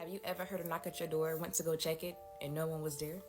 Have you ever heard a knock at your door, went to go check it, and no one was there?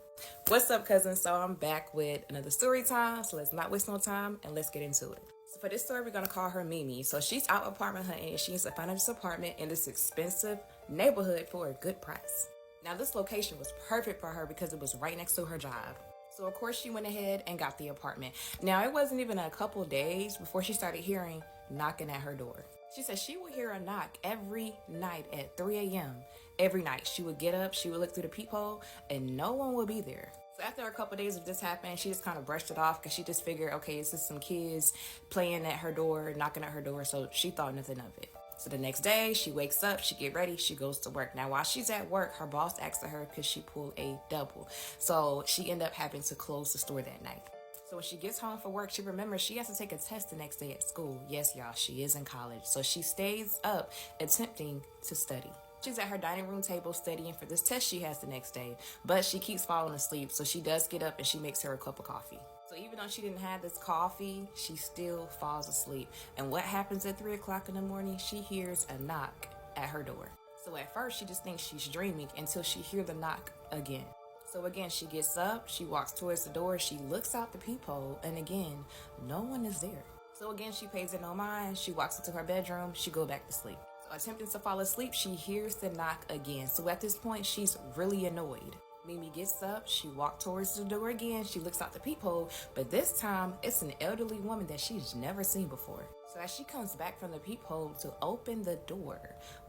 What's up, cousins? So I'm back with another story time, so let's not waste no time and let's get into it. So for this story, we're going to call her Mimi. So she's out apartment hunting and she needs to find this apartment in this expensive neighborhood for a good price. Now this location was perfect for her because it was right next to her job. So of course she went ahead and got the apartment. Now it wasn't even a couple days before she started hearing knocking at her door. She said she would hear a knock every night at 3 a.m. Every night. She would get up, she would look through the peephole, and no one would be there. So after a couple days of this happening, she just kind of brushed it off because she just figured, okay, it's just some kids playing at her door, knocking at her door, so she thought nothing of it. So the next day, she wakes up, she get ready, she goes to work. Now, while she's at work, her boss asks her because she pulled a double. So she ended up having to close the store that night. So when she gets home from work, she remembers she has to take a test the next day at school. Yes, y'all, she is in college. So she stays up attempting to study. She's at her dining room table studying for this test she has the next day, but she keeps falling asleep. So she does get up and she makes her a cup of coffee. So even though she didn't have this coffee, she still falls asleep. And what happens at 3 o'clock in the morning? She hears a knock at her door. So at first she just thinks she's dreaming until she hears the knock again. So again, she gets up, she walks towards the door, she looks out the peephole, and again, no one is there. So again, she pays it no mind, she walks into her bedroom, she go back to sleep. So attempting to fall asleep, she hears the knock again. So at this point, she's really annoyed. Mimi gets up, she walks towards the door again, she looks out the peephole, but this time, it's an elderly woman that she's never seen before. So as she comes back from the peephole to open the door,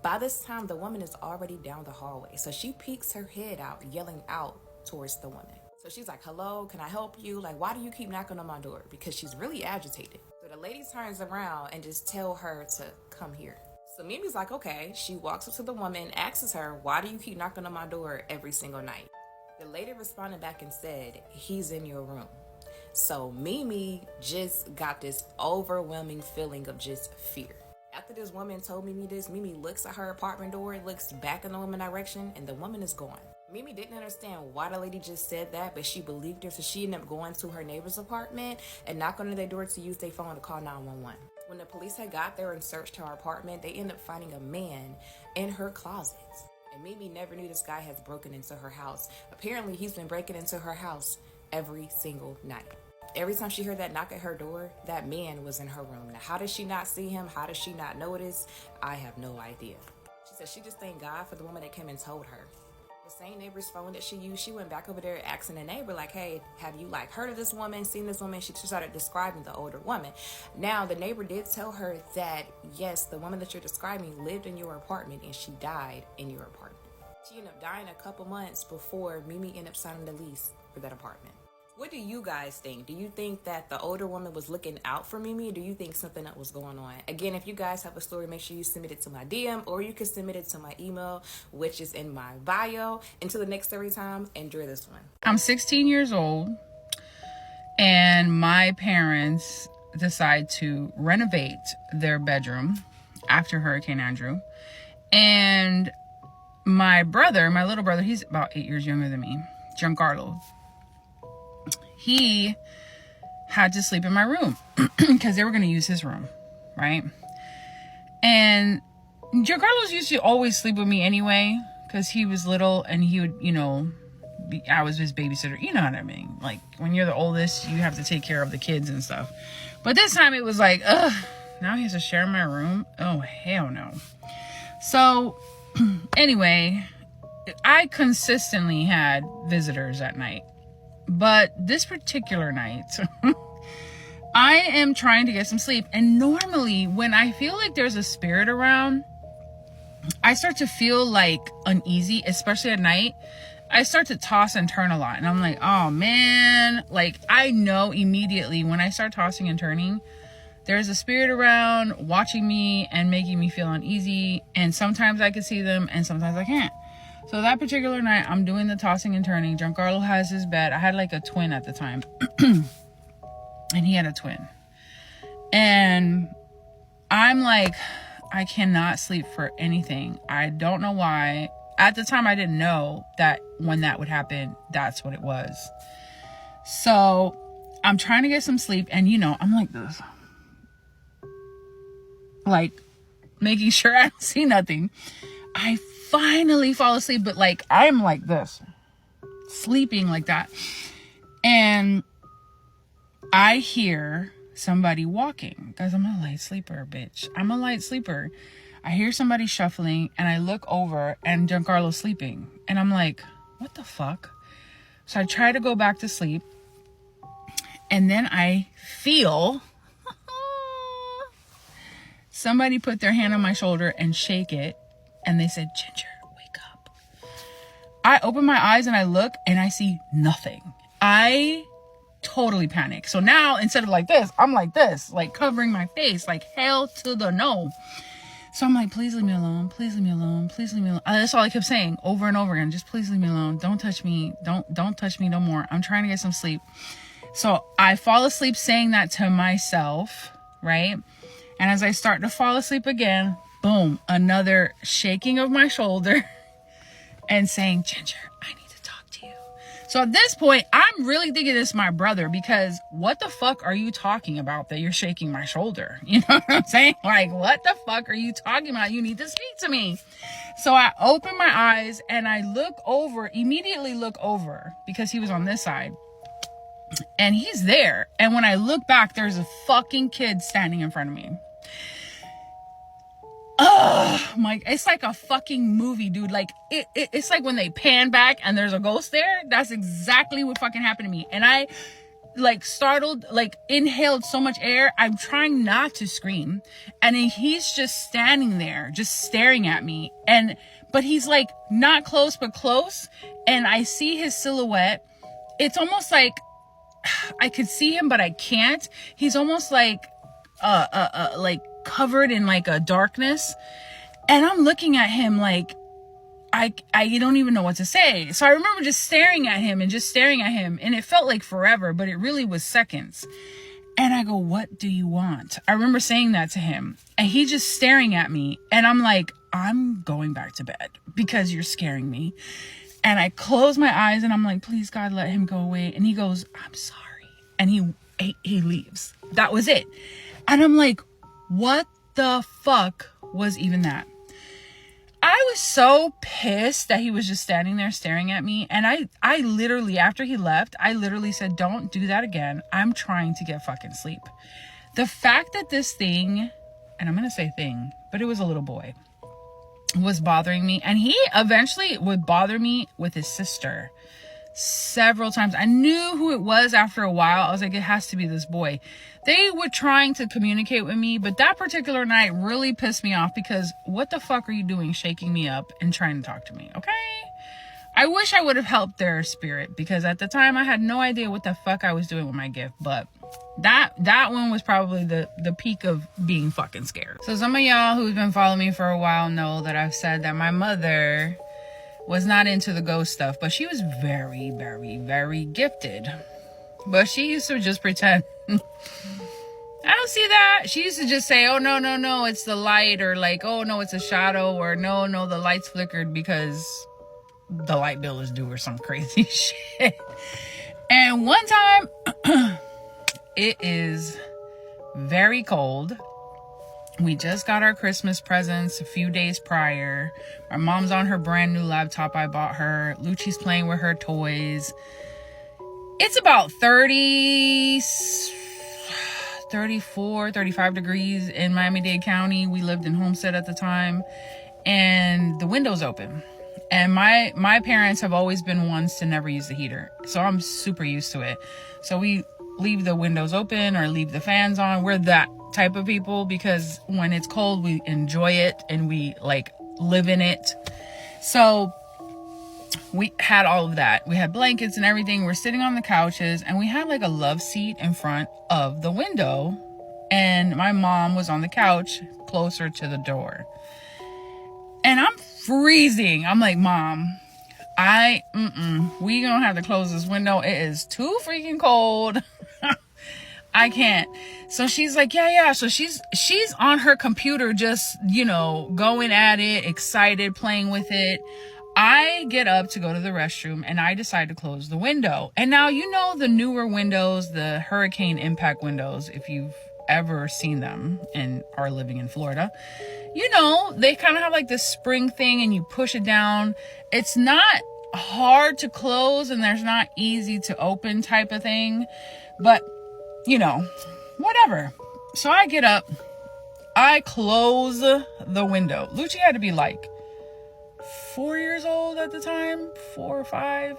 by this time, the woman is already down the hallway. So she peeks her head out, yelling out towards the woman. So she's like, hello, can I help you? Like, why do you keep knocking on my door? Because she's really agitated. So the lady turns around and just tell her to come here. So Mimi's like, okay. She walks up to the woman, asks her, why do you keep knocking on my door every single night? The lady responded back and said, he's in your room. So Mimi just got this overwhelming feeling of just fear. After this woman told Mimi this, Mimi looks at her apartment door, looks back in the woman's direction, and the woman is gone. Mimi didn't understand why the lady just said that, but she believed her, so she ended up going to her neighbor's apartment and knocked on their door to use their phone to call 911. When the police had got there and searched her apartment, they ended up finding a man in her closets. And Mimi never knew this guy has broken into her house. Apparently, he's been breaking into her house every single night. Every time she heard that knock at her door, that man was in her room. Now, how did she not see him? How did she not notice? I have no idea. She said she just thanked God for the woman that came and told her. The same neighbor's phone that she used, she went back over there asking the neighbor, like, hey, have you heard of this woman, seen this woman? She started describing the older woman. Now, the neighbor did tell her that, yes, the woman that you're describing lived in your apartment and she died in your apartment. She ended up dying a couple months before Mimi ended up signing the lease for that apartment. What do you guys think? Do you think that the older woman was looking out for Mimi, or do you think something else was going on? Again, if you guys have a story, make sure you submit it to my DM, or you can submit it to my email, which is in my bio. Until the next story time, enjoy this one. I'm 16 years old, and my parents decide to renovate their bedroom after Hurricane Andrew. And my little brother, he's about 8 years younger than me, Giancarlo. He had to sleep in my room because they were going to use his room, right? And Giancarlo's used to always sleep with me anyway because he was little and he would, I was his babysitter. You know what I mean? Like, when you're the oldest, you have to take care of the kids and stuff. But this time it was like, now he has to share my room? Oh, hell no. So, anyway, I consistently had visitors at night. But this particular night, I am trying to get some sleep. And normally when I feel like there's a spirit around, I start to feel like uneasy, especially at night. I start to toss and turn a lot. And I'm like, oh man, like I know immediately when I start tossing and turning, there's a spirit around watching me and making me feel uneasy. And sometimes I can see them and sometimes I can't. So that particular night, I'm doing the tossing and turning. Giancarlo has his bed. I had like a twin at the time. And he had a twin. And I'm like, I cannot sleep for anything. I don't know why. At the time, I didn't know that when that would happen, that's what it was. So I'm trying to get some sleep. And, I'm like this. Like, making sure I don't see nothing. I finally fall asleep, but like I'm like this, sleeping like that. And I hear somebody walking, because I'm a light sleeper, bitch. I'm a light sleeper. I hear somebody shuffling, and I look over, and Giancarlo's sleeping. And I'm like, what the fuck? So I try to go back to sleep. And then I feel somebody put their hand on my shoulder and shake it. And they said, Ginger, wake up. I open my eyes and I look and I see nothing. I totally panic. So now instead of like this, I'm like this, like covering my face, like hell to the no. So I'm like, please leave me alone. Please leave me alone. Please leave me alone. That's all I kept saying over and over again. Just please leave me alone. Don't touch me. Don't touch me no more. I'm trying to get some sleep. So I fall asleep saying that to myself, right? And as I start to fall asleep again, boom, another shaking of my shoulder and saying, Ginger, I need to talk to you. So at this point, I'm really thinking this is my brother, because what the fuck are you talking about that you're shaking my shoulder? You know what I'm saying? Like, what the fuck are you talking about? You need to speak to me. So I open my eyes and I immediately look over, because he was on this side. And he's there. And when I look back, there's a fucking kid standing in front of me. It's like a fucking movie, dude. Like it's like when they pan back and there's a ghost there. That's exactly what fucking happened to me. And I like startled, like inhaled so much air. I'm trying not to scream. And then he's just standing there, just staring at me. But he's like not close, but close. And I see his silhouette. It's almost like I could see him, but I can't. He's almost like covered in like a darkness. And I'm looking at him like, I don't even know what to say. So I remember just staring at him. And it felt like forever, but it really was seconds. And I go, what do you want? I remember saying that to him. And he's just staring at me. And I'm like, I'm going back to bed because you're scaring me. And I close my eyes and I'm like, please God, let him go away. And he goes, I'm sorry. And he leaves. That was it. And I'm like, what the fuck was even that? I was so pissed that he was just standing there staring at me. And I literally, after he left, I literally said, don't do that again. I'm trying to get fucking sleep. The fact that this thing, and I'm going to say thing, but it was a little boy, was bothering me. And he eventually would bother me with his sister several times. I knew who it was after a while. I was like, it has to be this boy. They were trying to communicate with me, but that particular night really pissed me off, because what the fuck are you doing shaking me up and trying to talk to me? Okay. I wish I would have helped their spirit, because at the time I had no idea what the fuck I was doing with my gift. But that one was probably the peak of being fucking scared. So some of y'all who've been following me for a while know that I've said that my mother was not into the ghost stuff, but she was very, very, very gifted. But she used to just pretend. I don't see that. She used to just say, oh, no, it's the light, or like, oh, no, it's a shadow, or no, the lights flickered because the light bill is due, or some crazy shit. And one time, it is very cold. We just got our Christmas presents a few days prior. My mom's on her brand new laptop I bought her. Lucci's playing with her toys. It's about 34, 35 degrees in Miami-Dade County. We lived in Homestead at the time. And the window's open. And my parents have always been ones to never use the heater. So I'm super used to it. So we leave the windows open or leave the fans on. We're that type of people, because when it's cold, we enjoy it and we like live in it. So we had all of that. We had blankets and everything. We're sitting on the couches, and we had like a love seat in front of the window. And my mom was on the couch closer to the door. And I'm freezing. I'm like, Mom, we gonna have to close this window. It is too freaking cold. I can't. So she's like, yeah. So she's on her computer, just, going at it, excited, playing with it. I get up to go to the restroom, and I decide to close the window. And now, the newer windows, the hurricane impact windows, if you've ever seen them and are living in Florida, you know, they kind of have like this spring thing and you push it down. It's not hard to close and there's not easy to open type of thing, but you know, whatever. So I get up, I close the window. Lucci had to be like 4 years old at the time, 4 or 5.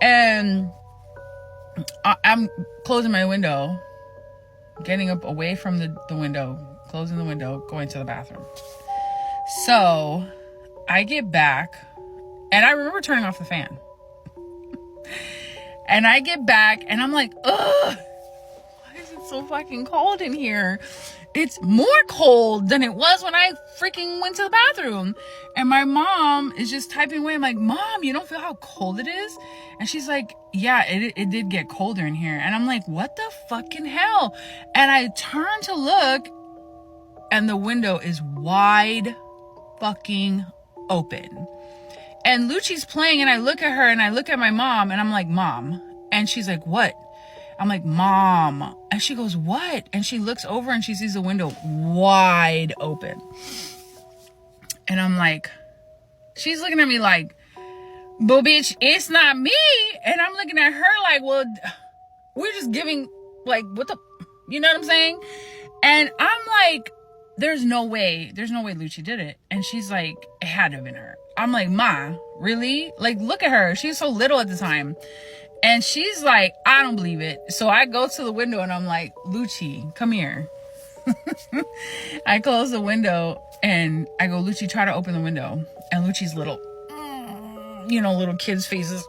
And I'm closing my window, getting up away from the window, closing the window, going to the bathroom. So I get back and I remember turning off the fan. And I get back and I'm like, ugh, why is it so fucking cold in here? It's more cold than it was when I freaking went to the bathroom. And my mom is just typing away. I'm like, Mom, you don't feel how cold it is? And she's like, yeah, it did get colder in here. And I'm like, what the fucking hell? And I turn to look and the window is wide fucking open. And Lucci's playing and I look at her and I look at my mom and I'm like, Mom. And she's like, what? I'm like, Mom. And she goes, what? And she looks over and she sees the window wide open. And I'm like, she's looking at me like, but bitch, it's not me. And I'm looking at her like, well, we're just giving, like, what the, you know what I'm saying? And I'm like, there's no way Lucci did it. And she's like, it had to have been her. I'm like, Ma, really? Like, look at her. She's so little at the time. And she's like, I don't believe it. So I go to the window and I'm like, Lucci, come here. I close the window and I go, Lucci, try to open the window. And Lucci's little, you know, little kids' faces.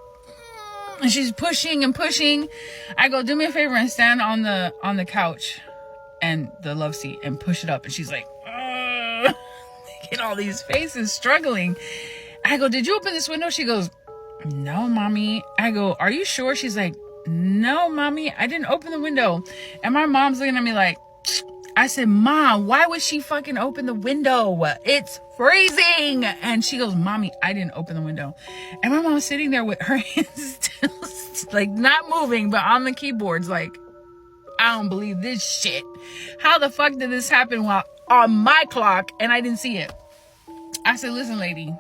And she's pushing and pushing. I go, do me a favor and stand on the couch and the love seat and push it up. And she's like, making all these faces, struggling. I go, did you open this window? She goes, no, Mommy. I go, are you sure? She's like, no, Mommy, I didn't open the window. And my mom's looking at me like, I said, Mom, why would she fucking open the window? It's freezing. And she goes, Mommy, I didn't open the window. And my mom's sitting there with her hands still, like, not moving, but on the keyboards, like, I don't believe this shit. How the fuck did this happen while on my clock and I didn't see it? I said, listen, lady,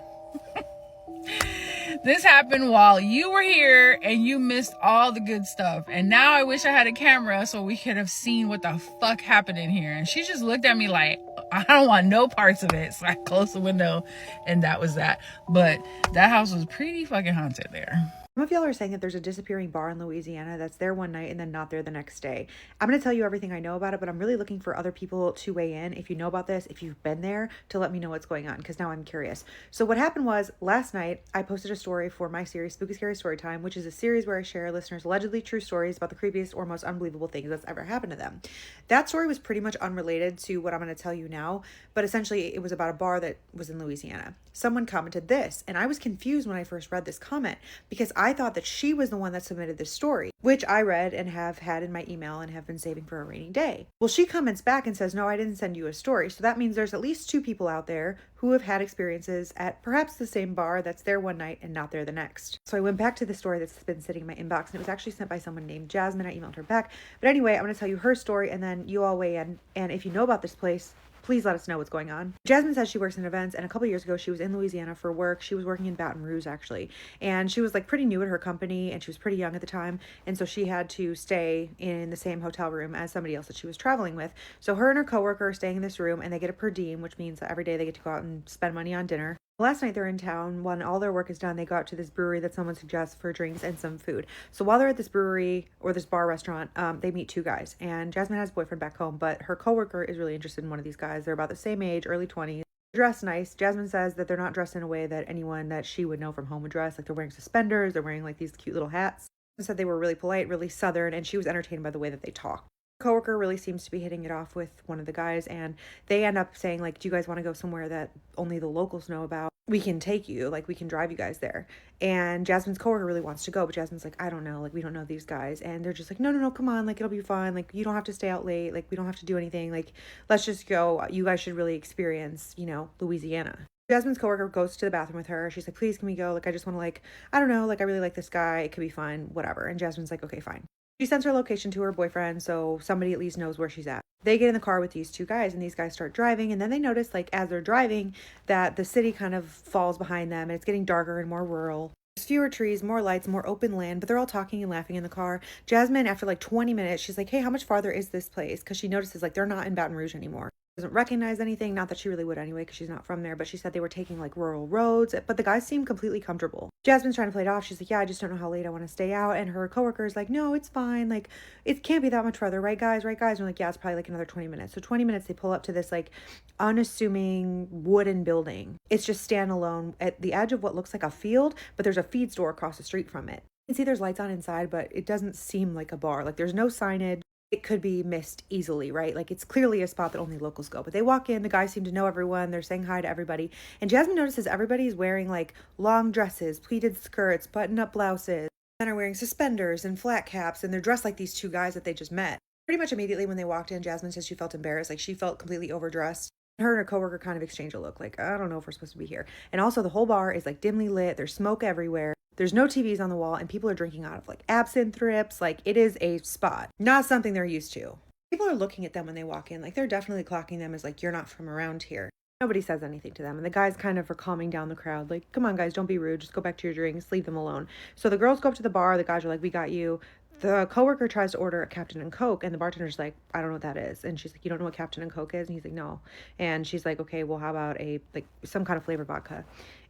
this happened while you were here and you missed all the good stuff. And now I wish I had a camera so we could have seen what the fuck happened in here. And she just looked at me like, I don't want no parts of it. So I closed the window and that was that. But that house was pretty fucking haunted there. Some of y'all are saying that there's a disappearing bar in Louisiana that's there one night and then not there the next day. I'm going to tell you everything I know about it, but I'm really looking for other people to weigh in. If you know about this, if you've been there, to let me know what's going on, because now I'm curious. So what happened was last night, I posted a story for my series, Spooky Scary Storytime, which is a series where I share listeners' allegedly true stories about the creepiest or most unbelievable things that's ever happened to them. That story was pretty much unrelated to what I'm going to tell you now, but essentially it was about a bar that was in Louisiana. Someone commented this, and I was confused when I first read this comment because I thought that she was the one that submitted this story, which I read and have had in my email and have been saving for a rainy day. Well, she comments back and says, no, I didn't send you a story. So that means there's at least 2 people out there who have had experiences at perhaps the same bar that's there one night and not there the next. So I went back to the story that's been sitting in my inbox, and it was actually sent by someone named Jasmine. I emailed her back. But anyway, I'm going to tell you her story, and then you all weigh in. And if you know about this place, please let us know what's going on. Jasmine says she works in events, and a couple years ago she was in Louisiana for work. She was working in Baton Rouge, actually, and she was like pretty new at her company, and she was pretty young at the time, and so she had to stay in the same hotel room as somebody else that she was traveling with. So her and her coworker are staying in this room, and they get a per diem, which means that every day they get to go out and spend money on dinner. Last night they're in town. When all their work is done, they go out to this brewery that someone suggests for drinks and some food. So while they're at this brewery or this bar restaurant, they meet 2 guys. And Jasmine has a boyfriend back home, but her coworker is really interested in one of these guys. They're about the same age, early 20s. Dressed nice. Jasmine says that they're not dressed in a way that anyone that she would know from home would dress. Like, they're wearing suspenders, they're wearing like these cute little hats. She said they were really polite, really southern, and she was entertained by the way that they talk. Coworker really seems to be hitting it off with one of the guys, and they end up saying, like, do you guys want to go somewhere that only the locals know about? We can take you, like, we can drive you guys there. And Jasmine's coworker really wants to go, but Jasmine's like, I don't know, like, we don't know these guys. And they're just like, no, come on, like, it'll be fun, like, you don't have to stay out late, like, we don't have to do anything, like, let's just go. You guys should really experience, you know, Louisiana. Jasmine's coworker goes to the bathroom with her. She's like, please, can we go? Like, I just want to, like, I don't know, like, I really like this guy, it could be fun, whatever. And Jasmine's like, okay, fine. She sends her location to her boyfriend, so somebody at least knows where she's at. They get in the car with these two guys, and these guys start driving, and then they notice, like, as they're driving, that the city kind of falls behind them, and it's getting darker and more rural. There's fewer trees, more lights, more open land, but they're all talking and laughing in the car. Jasmine, after like 20 minutes, she's like, hey, how much farther is this place? Because she notices, like, they're not in Baton Rouge anymore. Doesn't recognize anything, not that she really would anyway because she's not from there, but she said they were taking like rural roads, but the guys seem completely comfortable. Jasmine's trying to play it off. She's like, yeah, I just don't know how late I want to stay out. And her coworker's like, no, it's fine, like it can't be that much farther, right guys, right guys? And we're like, yeah, it's probably like another 20 minutes. So 20 minutes they pull up to this like unassuming wooden building. It's just standalone at the edge of what looks like a field, but there's a feed store across the street from it. You can see there's lights on inside, but it doesn't seem like a bar. Like there's no signage. It could be missed easily, right? Like it's clearly a spot that only locals go. But they walk in, the guys seem to know everyone, they're saying hi to everybody. And Jasmine notices everybody's wearing like long dresses, pleated skirts, button-up blouses. Men are wearing suspenders and flat caps, and they're dressed like these two guys that they just met. Pretty much immediately when they walked in, Jasmine says she felt embarrassed, like she felt completely overdressed. Her and her coworker kind of exchange a look, like, I don't know if we're supposed to be here. And also the whole bar is like dimly lit, there's smoke everywhere. There's no TVs on the wall, and people are drinking out of like absinthe rips. Like it is a spot, not something they're used to. People are looking at them when they walk in. Like they're definitely clocking them as like, you're not from around here. Nobody says anything to them. And the guys kind of are calming down the crowd. Like, come on guys, don't be rude. Just go back to your drinks. Leave them alone. So the girls go up to the bar. The guys are like, we got you. The coworker tries to order a Captain and Coke, and the bartender's like, I don't know what that is. And she's like, you don't know what Captain and Coke is? And he's like, no. And she's like, okay, well, how about a like some kind of flavored vodka?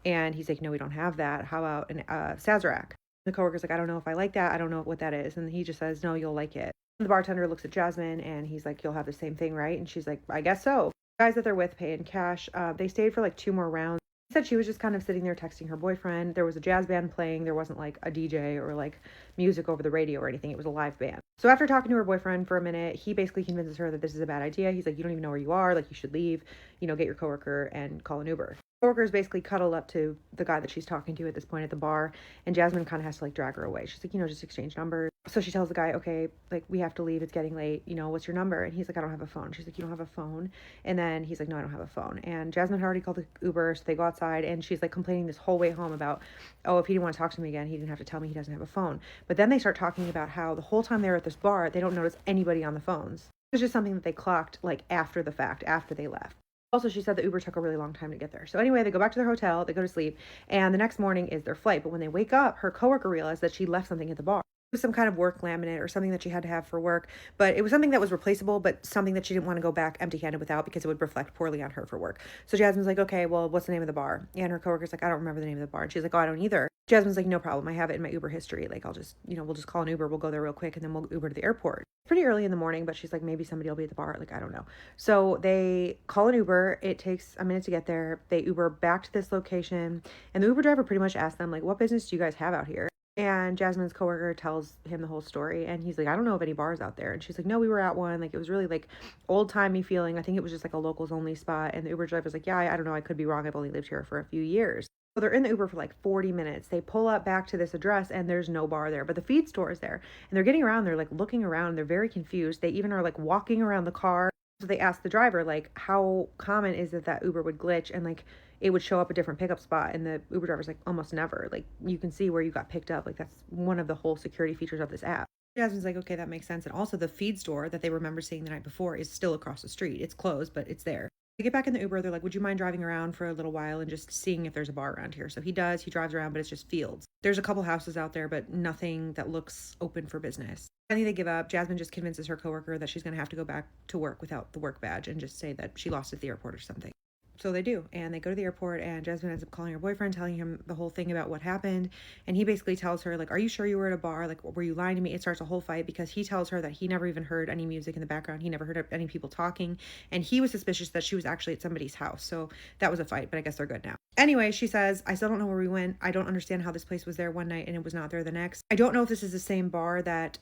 And he's like, no, we don't have that. How about an Sazerac? The coworker's like, I don't know if I like that. I don't know what that is. And he just says, no, you'll like it. And the bartender looks at Jasmine, and he's like, you'll have the same thing, right? And she's like, I guess so. The guys that they're with pay in cash. They stayed for like 2 more rounds. Said she was just kind of sitting there texting her boyfriend. There was a jazz band playing. There wasn't like a DJ or like music over the radio or anything. It was a live band. So after talking to her boyfriend for a minute, he basically convinces her that this is a bad idea. He's like, you don't even know where you are. Like you should leave, get your coworker and call an Uber. Coworkers basically cuddle up to the guy that she's talking to at this point at the bar, and Jasmine kind of has to like drag her away. She's like, just exchange numbers. So she tells the guy, okay, like we have to leave, it's getting late, what's your number? And he's like, I don't have a phone. She's like, you don't have a phone? And then he's like, no, I don't have a phone. And Jasmine had already called the Uber, so they go outside, and she's like complaining this whole way home about, oh, if he didn't want to talk to me again, he didn't have to tell me he doesn't have a phone. But then they start talking about how the whole time they're at this bar, they don't notice anybody on the phones. It's just something that they clocked like after the fact, after they left. Also, she said the Uber took a really long time to get there. So anyway, they go back to their hotel, they go to sleep, and the next morning is their flight. But when they wake up, her coworker realized that she left something at the bar. It was some kind of work laminate or something that she had to have for work, but it was something that was replaceable, but something that she didn't want to go back empty-handed without because it would reflect poorly on her for work. So Jasmine's like, okay, well, what's the name of the bar? And her coworker's like, I don't remember the name of the bar. And she's like, oh, I don't either. Jasmine's like, no problem. I have it in my Uber history. Like, I'll just, we'll just call an Uber. We'll go there real quick, and then we'll Uber to the airport. Pretty early in the morning, but she's like, maybe somebody will be at the bar. Like, I don't know. So they call an Uber. It takes a minute to get there. They Uber back to this location, and the Uber driver pretty much asks them, like, what business do you guys have out here? And Jasmine's coworker tells him the whole story, and he's like, I don't know of any bars out there. And she's like, no, we were at one. Like, it was really like old-timey feeling. I think it was just like a locals only spot. And the Uber driver's like, yeah, I don't know. I could be wrong. I've only lived here for a few years. So they're in the Uber for like 40 minutes. They pull up back to this address, and there's no bar there, but the feed store is there. And they're getting around. They're like looking around. They're very confused. They even are like walking around the car. So they ask the driver, like, how common is it that Uber would glitch and like it would show up a different pickup spot? And the Uber driver's like, almost never. Like, you can see where you got picked up. Like, that's one of the whole security features of this app. Jasmine's like, okay, that makes sense. And also the feed store that they remember seeing the night before is still across the street. It's closed, but it's there. They get back in the Uber. They're like, would you mind driving around for a little while and just seeing if there's a bar around here? So he does. He drives around, but it's just fields. There's a couple houses out there, but nothing that looks open for business. I think they give up. Jasmine just convinces her coworker that she's going to have to go back to work without the work badge and just say that she lost it at the airport or something. So they do, and they go to the airport, and Jasmine ends up calling her boyfriend, telling him the whole thing about what happened, and he basically tells her, like, are you sure you were at a bar? Like, were you lying to me? It starts a whole fight because he tells her that he never even heard any music in the background. He never heard any people talking, and he was suspicious that she was actually at somebody's house. So that was a fight, but I guess they're good now. Anyway, she says, I still don't know where we went. I don't understand how this place was there one night and it was not there the next. I don't know if this is the same bar that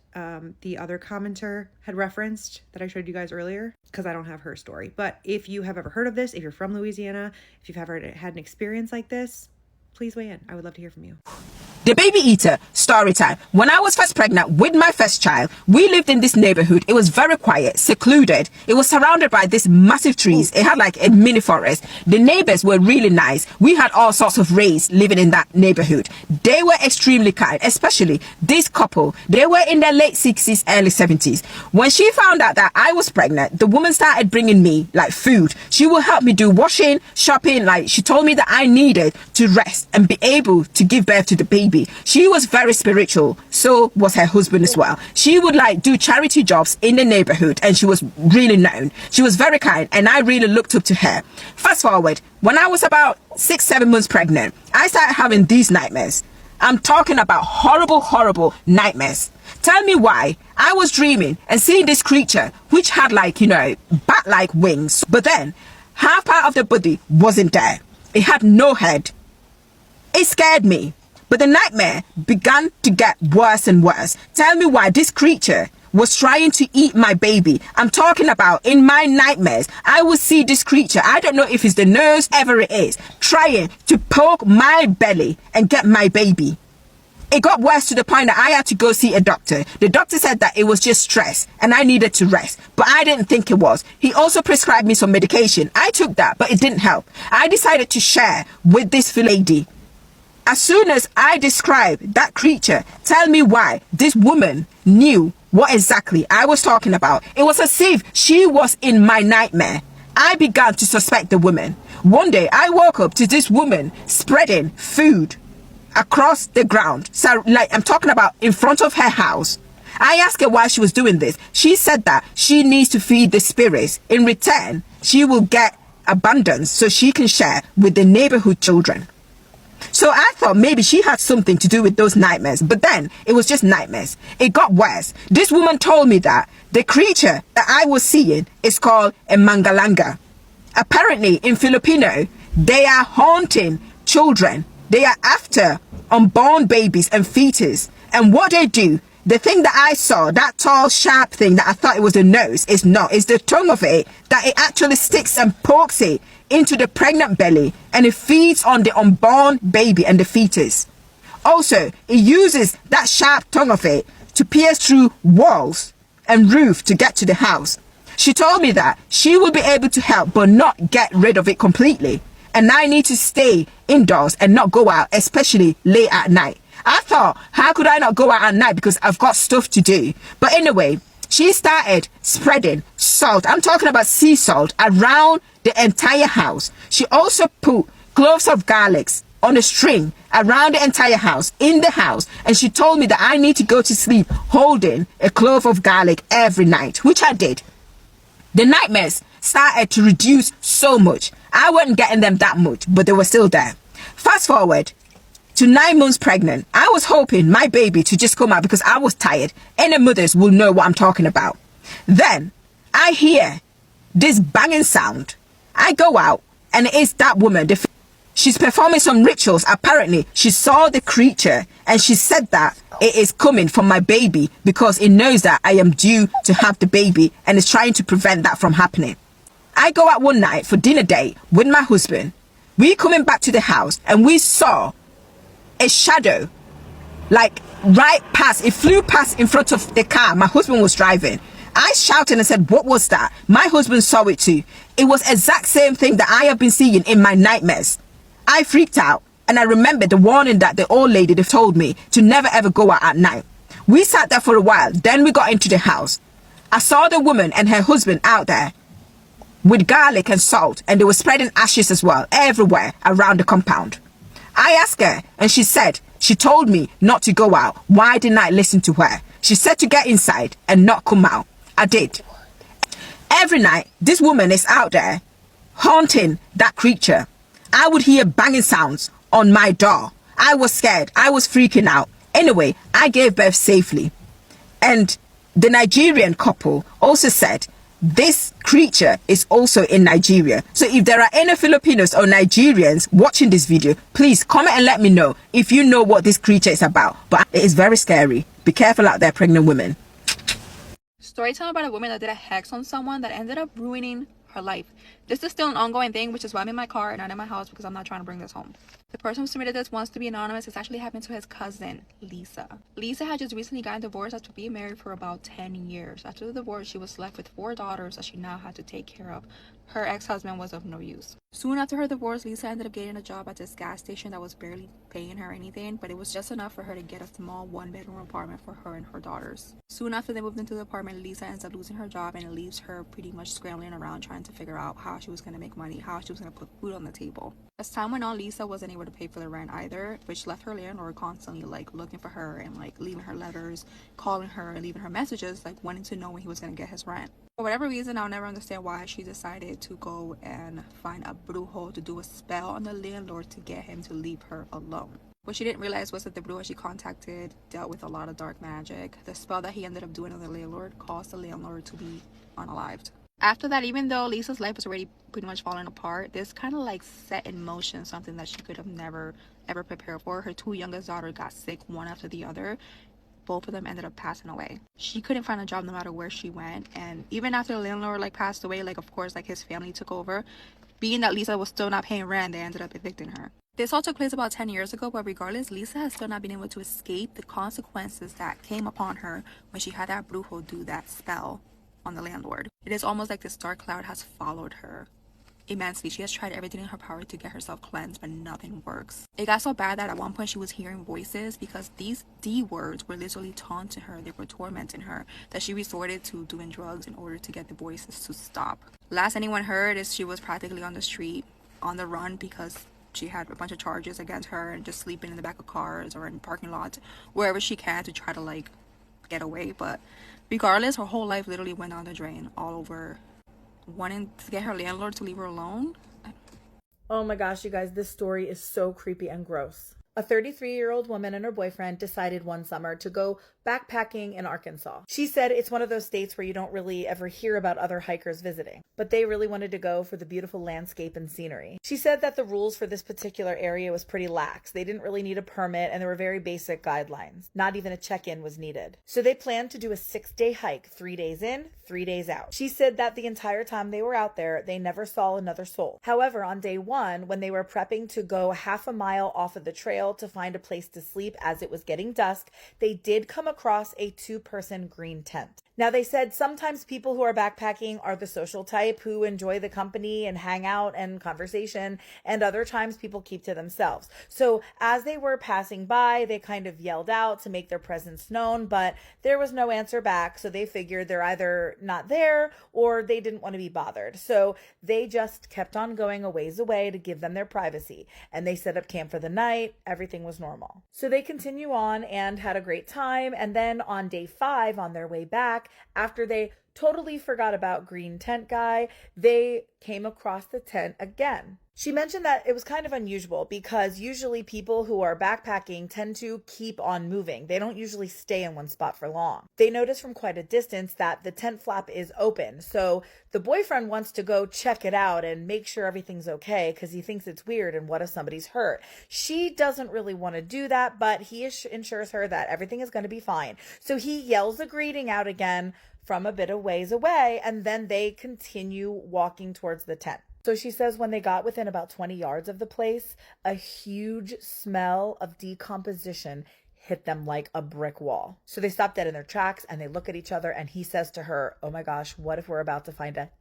the other commenter had referenced that I showed you guys earlier, because I don't have her story. But if you have ever heard of this, if you're from Louisiana, if you've ever had an experience like this, please weigh in. I would love to hear from you. The baby eater story time. When I was first pregnant with my first child, we lived in this neighborhood. It was very quiet, secluded. It was surrounded by these massive trees. It had like a mini forest. The neighbors were really nice. We had all sorts of rays living in that neighborhood. They were extremely kind, especially this couple. They were in their late 60s, early 70s. When she found out that I was pregnant, the woman started bringing me like food. She would help me do washing, shopping. Like, she told me that I needed to rest and be able to give birth to the baby. She was very spiritual. So was her husband as well. She would like do charity jobs in the neighborhood, and she was really known. She was very kind, and I really looked up to her. Fast forward, when I was about 6-7 months pregnant, I started having these nightmares. I'm talking about horrible nightmares. Tell me why. I was dreaming and seeing this creature which had like, bat-like wings, but then half part of the body wasn't there. It had no head. It scared me. But the nightmare began to get worse and worse. Tell me why this creature was trying to eat my baby. I'm talking about in my nightmares, I would see this creature. I don't know if it's the nurse, whatever it is, trying to poke my belly and get my baby. It got worse to the point that I had to go see a doctor. The doctor said that it was just stress and I needed to rest, but I didn't think it was. He also prescribed me some medication. I took that, but it didn't help. I decided to share with this lady. As soon as I described that creature, tell me why this woman knew what exactly I was talking about. It was as if she was in my nightmare. I began to suspect the woman. One day I woke up to this woman spreading food across the ground. So like, I'm talking about in front of her house. I asked her why she was doing this. She said that she needs to feed the spirits. In return, she will get abundance so she can share with the neighborhood children. So I thought maybe she had something to do with those nightmares, but then it was just nightmares. It got worse. This woman told me that the creature that I was seeing is called a mangalanga. Apparently in Filipino, they are haunting children. They are after unborn babies and fetus. And what they do, the thing that I saw, that tall sharp thing that I thought it was the nose, is not. It's the tongue of it that it actually sticks and pokes it into the pregnant belly, and it feeds on the unborn baby and the fetus. Also, it uses that sharp tongue of it to pierce through walls and roof to get to the house. She told me that she will be able to help but not get rid of it completely, and I need to stay indoors and not go out, especially late at night. I thought, how could I not go out at night because I've got stuff to do? But anyway, she started spreading salt. I'm talking about sea salt around the entire house. She also put cloves of garlic on a string around the entire house, in the house. And she told me that I need to go to sleep holding a clove of garlic every night, which I did. The nightmares started to reduce so much. I wasn't getting them that much, but they were still there. Fast forward to 9 months pregnant. I was hoping my baby to just come out because I was tired. Any mothers will know what I'm talking about. Then I hear this banging sound. I go out and it's that woman. She's performing some rituals. Apparently she saw the creature and she said that it is coming from my baby because it knows that I am due to have the baby and is trying to prevent that from happening. I go out one night for dinner date with my husband. We coming back to the house and we saw a shadow, like right past, it flew past in front of the car my husband was driving. I shouted and said, what was that? My husband saw it too. It was exact same thing that I have been seeing in my nightmares. I freaked out and I remembered the warning that the old lady told me to never ever go out at night. We sat there for a while, then we got into the house. I saw the woman and her husband out there with garlic and salt, and they were spreading ashes as well everywhere around the compound. I asked her and she said she told me not to go out. Why didn't I listen to her? She said to get inside and not come out. I did. Every night this woman is out there haunting that creature. I would hear banging sounds on my door. I was scared. I was freaking out. Anyway, I gave birth safely. And the Nigerian couple also said this creature is also in Nigeria. So if there are any Filipinos or Nigerians watching this video, please comment and let me know if you know what this creature is about. But it is very scary. Be careful out there, pregnant women. Story time about a woman that did a hex on someone that ended up ruining her life. This is still an ongoing thing, which is why I'm in my car and not in my house, because I'm not trying to bring this home. The person who submitted this wants to be anonymous. It's actually happened to his cousin, Lisa. Lisa had just recently gotten divorced after being married for about 10 years. After the divorce, she was left with 4 daughters that she now had to take care of. Her ex-husband was of no use. Soon after her divorce, Lisa ended up getting a job at this gas station that was barely paying her anything, but it was just enough for her to get a small 1-bedroom apartment for her and her daughters. Soon after they moved into the apartment, Lisa ends up losing her job, and it leaves her pretty much scrambling around trying to figure out how she was going to make money, how she was going to put food on the table. As time went on, Lisa wasn't able to pay for the rent either, which left her landlord constantly looking for her and leaving her letters, calling her and leaving her messages, wanting to know when he was going to get his rent. For whatever reason, I'll never understand why she decided to go and find a brujo to do a spell on the landlord to get him to leave her alone. What she didn't realize was that the brujo she contacted dealt with a lot of dark magic. The spell that he ended up doing on the landlord caused the landlord to be unalived. After that, even though Lisa's life was already pretty much falling apart, this kind of set in motion something that she could have never ever prepared for. Her 2 youngest daughters got sick one after the other. Both of them ended up passing away. She couldn't find a job no matter where she went, and even after the landlord passed away, of course his family took over. Being that Lisa was still not paying rent, they ended up evicting her. This all took place about 10 years ago, but regardless, Lisa has still not been able to escape the consequences that came upon her when she had that brujo do that spell on the landlord. It is almost like this dark cloud has followed her immensely. She has tried everything in her power to get herself cleansed, but nothing works. It got so bad that at one point she was hearing voices, because these D words were literally taunting her, they were tormenting her, that she resorted to doing drugs in order to get the voices to stop. Last anyone heard is she was practically on the street, on the run, because she had a bunch of charges against her and just sleeping in the back of cars or in parking lots, wherever she can to try to get away. But regardless, her whole life literally went down the drain, all over wanting to get her landlord to leave her alone. Oh my gosh, you guys, this story is so creepy and gross. A 33-year-old woman and her boyfriend decided one summer to go backpacking in Arkansas. She said it's one of those states where you don't really ever hear about other hikers visiting, but they really wanted to go for the beautiful landscape and scenery. She said that the rules for this particular area was pretty lax. They didn't really need a permit, and there were very basic guidelines. Not even a check-in was needed. So they planned to do a 6-day hike, 3 days in, 3 days out. She said that the entire time they were out there, they never saw another soul. However, on day 1, when they were prepping to go half a mile off of the trail to find a place to sleep as it was getting dusk, they did come across a 2-person green tent. Now, they said sometimes people who are backpacking are the social type who enjoy the company and hang out and conversation, and other times people keep to themselves. So as they were passing by, they kind of yelled out to make their presence known, but there was no answer back, so they figured they're either not there or they didn't want to be bothered. So they just kept on going a ways away to give them their privacy, and they set up camp for the night. Everything was normal. So they continue on and had a great time, and then on day 5, on their way back, after they totally forgot about Green Tent Guy, they came across the tent again. She mentioned that it was kind of unusual because usually people who are backpacking tend to keep on moving. They don't usually stay in one spot for long. They noticed from quite a distance that the tent flap is open. So the boyfriend wants to go check it out and make sure everything's okay because he thinks it's weird and what if somebody's hurt. She doesn't really want to do that, but he ensures her that everything is going to be fine. So he yells a greeting out again from a bit of ways away, and then they continue walking towards the tent. So she says when they got within about 20 yards of the place, a huge smell of decomposition hit them like a brick wall. So they stop dead in their tracks and they look at each other, and he says to her, "Oh my gosh, what if we're about to find a dead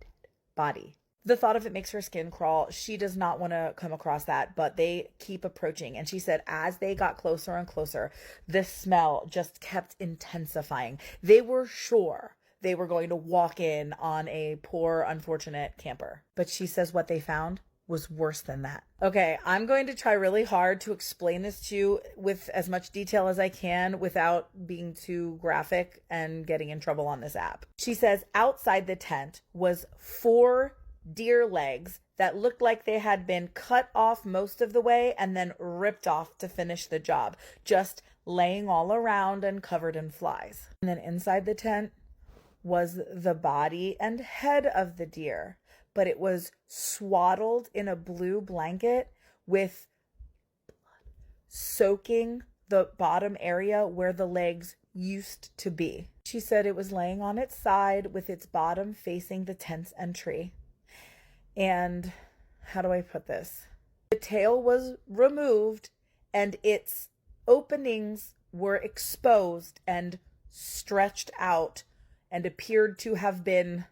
body?" The thought of it makes her skin crawl. She does not want to come across that, but they keep approaching. And she said as they got closer and closer, the smell just kept intensifying. They were sure they were going to walk in on a poor, unfortunate camper. But she says what they found was worse than that. Okay, I'm going to try really hard to explain this to you with as much detail as I can without being too graphic and getting in trouble on this app. She says outside the tent was 4 deer legs that looked like they had been cut off most of the way and then ripped off to finish the job, just laying all around and covered in flies. And then inside the tent was the body and head of the deer, but it was swaddled in a blue blanket with blood soaking the bottom area where the legs used to be. She said it was laying on its side with its bottom facing the tent's entry. And how do I put this? The tail was removed and its openings were exposed and stretched out and appeared to have been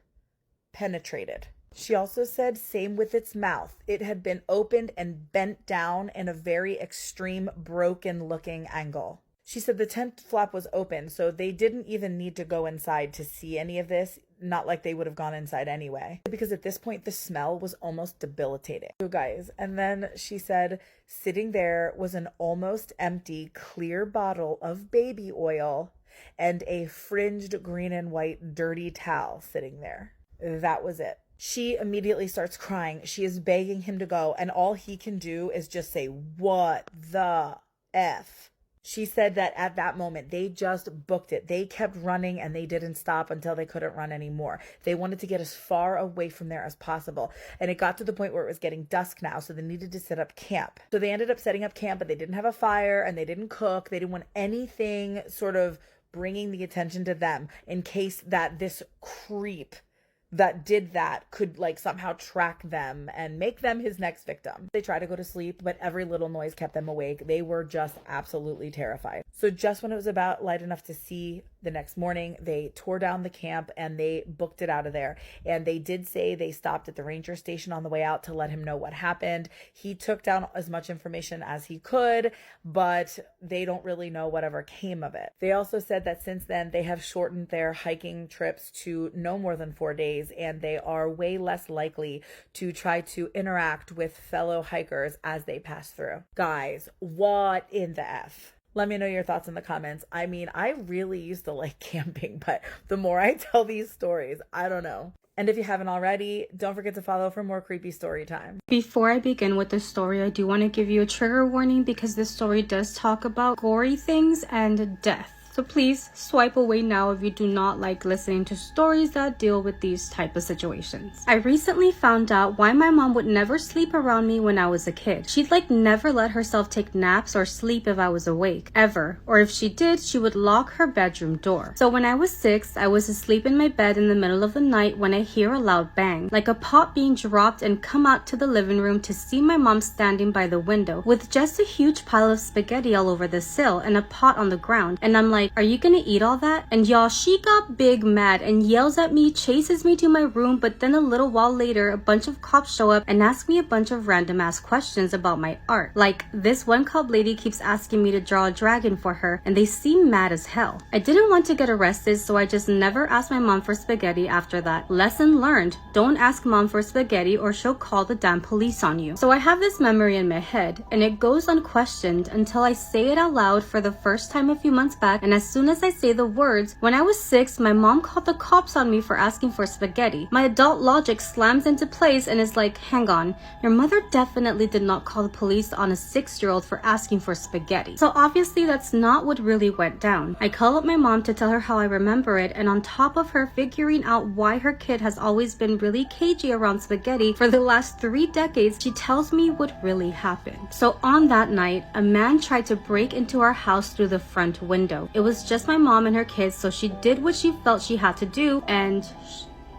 penetrated. She also said same with its mouth. It had been opened and bent down in a very extreme broken looking angle. She said the tent flap was open, so they didn't even need to go inside to see any of this. Not like they would have gone inside anyway. Because at this point, the smell was almost debilitating. So guys, and then she said sitting there was an almost empty clear bottle of baby oil and a fringed green and white dirty towel sitting there. That was it. She immediately starts crying. She is begging him to go, and all he can do is just say, "What the F?" She said that at that moment, they just booked it. They kept running and they didn't stop until they couldn't run anymore. They wanted to get as far away from there as possible. And it got to the point where it was getting dusk now, so they needed to set up camp. So they ended up setting up camp, but they didn't have a fire and they didn't cook. They didn't want anything sort of bringing the attention to them in case that this creep that did that could like somehow track them and make them his next victim. They tried to go to sleep, but every little noise kept them awake. They were just absolutely terrified. So just when it was about light enough to see the next morning, they tore down the camp and they booked it out of there. And they did say they stopped at the ranger station on the way out to let him know what happened. He took down as much information as he could, but they don't really know whatever came of it. They also said that since then they have shortened their hiking trips to no more than 4 days, and they are way less likely to try to interact with fellow hikers as they pass through. Guys, what in the F? Let me know your thoughts in the comments. I mean, I really used to like camping, but the more I tell these stories, I don't know. And if you haven't already, don't forget to follow for more creepy story time. Before I begin with the story, I do want to give you a trigger warning because this story does talk about gory things and death. So please swipe away now if you do not like listening to stories that deal with these type of situations. I recently found out why my mom would never sleep around me when I was a kid. She'd like never let herself take naps or sleep if I was awake, ever. Or if she did, she would lock her bedroom door. So when I was 6, I was asleep in my bed in the middle of the night when I hear a loud bang, like a pot being dropped, and come out to the living room to see my mom standing by the window with just a huge pile of spaghetti all over the sill and a pot on the ground. And I'm like, are you gonna eat all that? And y'all, she got big mad and yells at me, chases me to my room, but then a little while later, a bunch of cops show up and ask me a bunch of random ass questions about my art. Like, this one cop lady keeps asking me to draw a dragon for her, and they seem mad as hell. I didn't want to get arrested, so I just never asked my mom for spaghetti after that. Lesson learned, don't ask mom for spaghetti or she'll call the damn police on you. So I have this memory in my head, and it goes unquestioned until I say it out loud for the first time a few months back, and as soon as I say the words, when I was 6, my mom called the cops on me for asking for spaghetti. My adult logic slams into place and is like, hang on, your mother definitely did not call the police on a 6-year-old for asking for spaghetti. So obviously that's not what really went down. I call up my mom to tell her how I remember it, and on top of her figuring out why her kid has always been really cagey around spaghetti for the last 3 decades, she tells me what really happened. So on that night, a man tried to break into our house through the front window. It was just my mom and her kids, so she did what she felt she had to do, and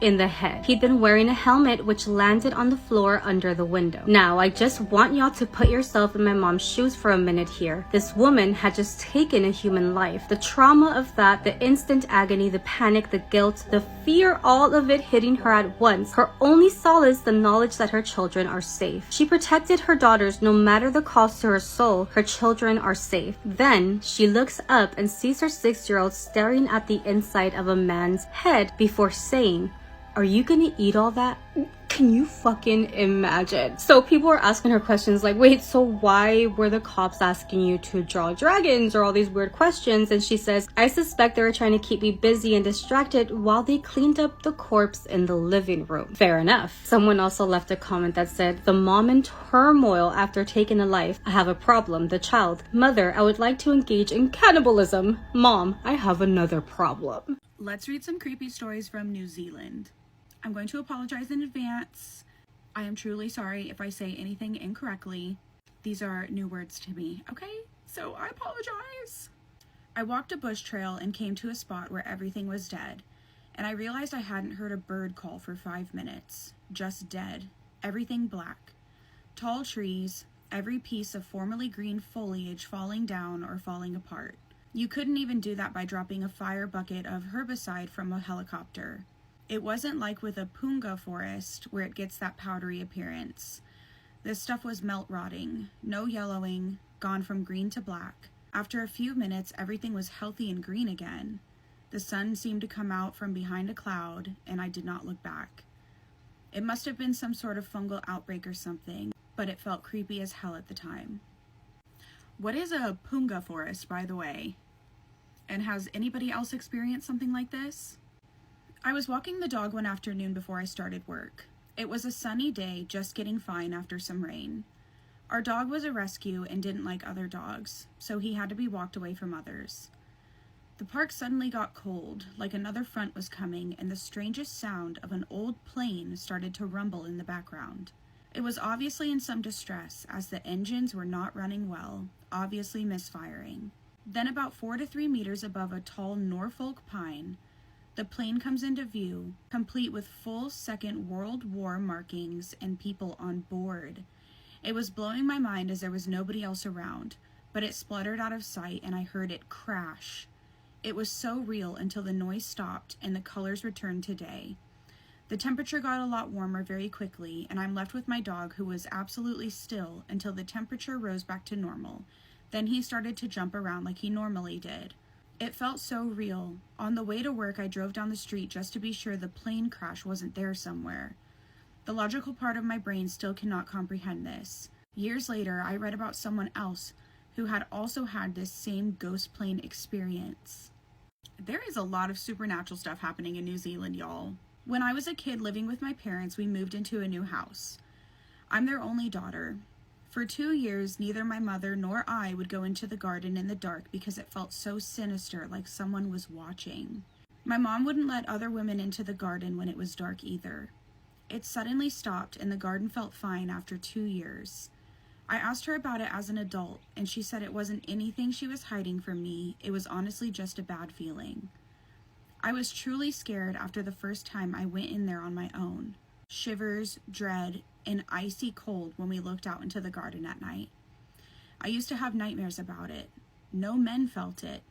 in the head. He'd been wearing a helmet which landed on the floor under the window. Now, I just want y'all to put yourself in my mom's shoes for a minute here. This woman had just taken a human life. The trauma of that, the instant agony, the panic, the guilt, the fear, all of it hitting her at once. Her only solace, the knowledge that her children are safe. She protected her daughters no matter the cost to her soul. Her children are safe. Then, she looks up and sees her 6-year-old staring at the inside of a man's head before saying, "Are you gonna eat all that?" Can you fucking imagine? So people were asking her questions like, wait, so why were the cops asking you to draw dragons or all these weird questions? And she says, I suspect they were trying to keep me busy and distracted while they cleaned up the corpse in the living room. Fair enough. Someone also left a comment that said, the mom in turmoil after taking a life. I have a problem. The child. Mother, I would like to engage in cannibalism. Mom, I have another problem. Let's read some creepy stories from New Zealand. I'm going to apologize in advance. I am truly sorry if I say anything incorrectly. These are new words to me, okay? So I apologize. I walked a bush trail and came to a spot where everything was dead, and I realized I hadn't heard a bird call for 5 minutes. Just dead. everything black. Tall trees, every piece of formerly green foliage falling down or falling apart. You couldn't even do that by dropping a fire bucket of herbicide from a helicopter. It wasn't like with a punga forest where it gets that powdery appearance. This stuff was melt rotting, no yellowing, gone from green to black. After a few minutes, everything was healthy and green again. The sun seemed to come out from behind a cloud, and I did not look back. It must have been some sort of fungal outbreak or something, but it felt creepy as hell at the time. What is a punga forest, by the way? And has anybody else experienced something like this? I was walking the dog one afternoon before I started work. It was a sunny day, just getting fine after some rain. Our dog was a rescue and didn't like other dogs, so he had to be walked away from others. The park suddenly got cold, like another front was coming, and the strangest sound of an old plane started to rumble in the background. It was obviously in some distress, as the engines were not running well, obviously misfiring. Then about 4 to 3 meters above a tall Norfolk pine, the plane comes into view, complete with full Second World War markings and people on board. It was blowing my mind as there was nobody else around, but it spluttered out of sight and I heard it crash. It was so real until the noise stopped and the colors returned to day. The temperature got a lot warmer very quickly, and I'm left with my dog, who was absolutely still until the temperature rose back to normal. Then he started to jump around like he normally did. It felt so real. On the way to work, I drove down the street just to be sure the plane crash wasn't there somewhere. The logical part of my brain still cannot comprehend this. Years later, I read about someone else who had also had this same ghost plane experience. There is a lot of supernatural stuff happening in New Zealand, y'all. When I was a kid living with my parents, we moved into a new house. I'm their only daughter. For 2 years, neither my mother nor I would go into the garden in the dark because it felt so sinister, like someone was watching. My mom wouldn't let other women into the garden when it was dark either. It suddenly stopped and the garden felt fine after 2 years. I asked her about it as an adult, and she said it wasn't anything she was hiding from me. It was honestly just a bad feeling. I was truly scared after the first time I went in there on my own. Shivers, dread, and icy cold when we looked out into the garden at night. I used to have nightmares about it. No men felt it,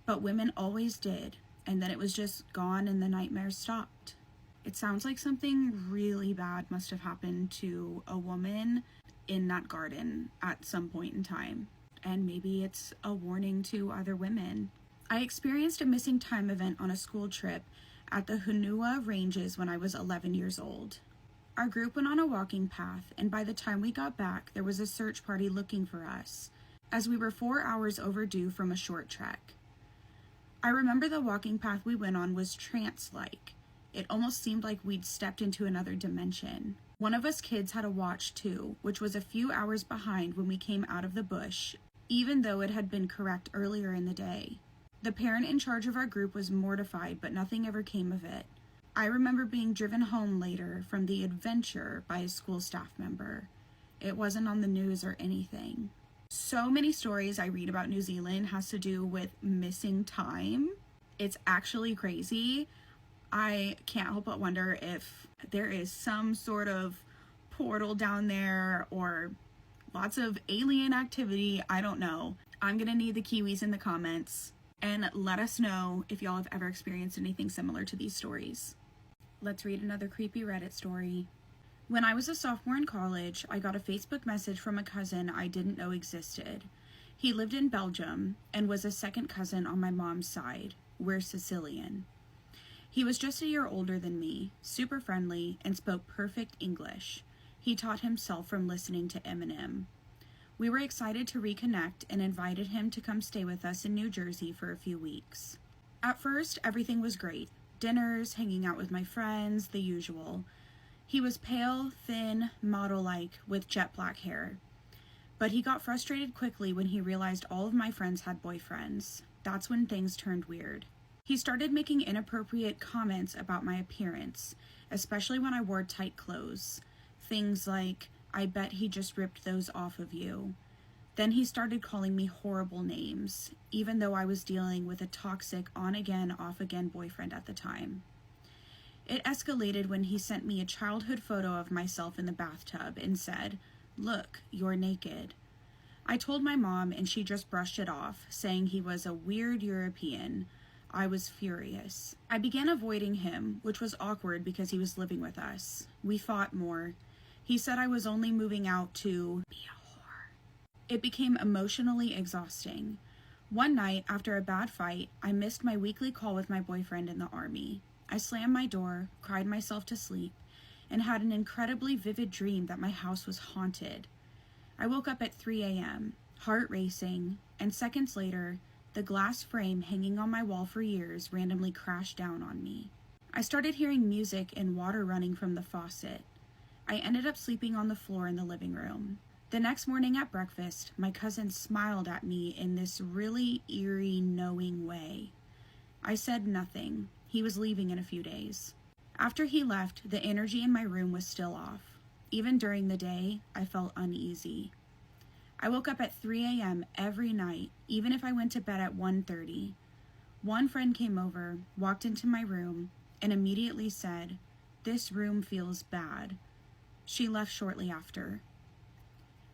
but women always did, and then it was just gone and the nightmares stopped. It sounds like something really bad must have happened to a woman in that garden at some point in time, and maybe it's a warning to other women. I experienced a missing time event on a school trip at the Hunua Ranges when I was 11 years old. Our group went on a walking path, and by the time we got back, there was a search party looking for us, as we were 4 hours overdue from a short trek. I remember the walking path we went on was trance-like. It almost seemed like we'd stepped into another dimension. One of us kids had a watch too, which was a few hours behind when we came out of the bush, even though it had been correct earlier in the day. The parent in charge of our group was mortified, but nothing ever came of it. I remember being driven home later from the adventure by a school staff member. It wasn't on the news or anything. So many stories I read about New Zealand has to do with missing time. It's actually crazy. I can't help but wonder if there is some sort of portal down there or lots of alien activity. I don't know. I'm gonna need the Kiwis in the comments and let us know if y'all have ever experienced anything similar to these stories. Let's read another creepy Reddit story. When I was a sophomore in college, I got a Facebook message from a cousin I didn't know existed. He lived in Belgium and was a second cousin on my mom's side. We're Sicilian. He was just a year older than me, super friendly, and spoke perfect English. He taught himself from listening to Eminem. We were excited to reconnect and invited him to come stay with us in New Jersey for a few weeks. At first, everything was great. Dinners, hanging out with my friends, the usual. He was pale, thin, model-like, with jet black hair. But he got frustrated quickly when he realized all of my friends had boyfriends. That's when things turned weird. He started making inappropriate comments about my appearance, especially when I wore tight clothes. Things like, "I bet he just ripped those off of you." Then he started calling me horrible names, even though I was dealing with a toxic on-again, off-again boyfriend at the time. It escalated when he sent me a childhood photo of myself in the bathtub and said, "Look, you're naked." I told my mom and she just brushed it off, saying he was a weird European. I was furious. I began avoiding him, which was awkward because he was living with us. We fought more. He said I was only moving out to be a whore. It became emotionally exhausting. One night, after a bad fight, I missed my weekly call with my boyfriend in the army. I slammed my door, cried myself to sleep, and had an incredibly vivid dream that my house was haunted. I woke up at 3 a.m., heart racing, and seconds later, the glass frame hanging on my wall for years randomly crashed down on me. I started hearing music and water running from the faucet. I ended up sleeping on the floor in the living room. The next morning at breakfast, my cousin smiled at me in this really eerie, knowing way. I said nothing. He was leaving in a few days. After he left, the energy in my room was still off. Even during the day, I felt uneasy. I woke up at 3 a.m. every night, even if I went to bed at 1:30. One friend came over, walked into my room, and immediately said, "This room feels bad." She left shortly after.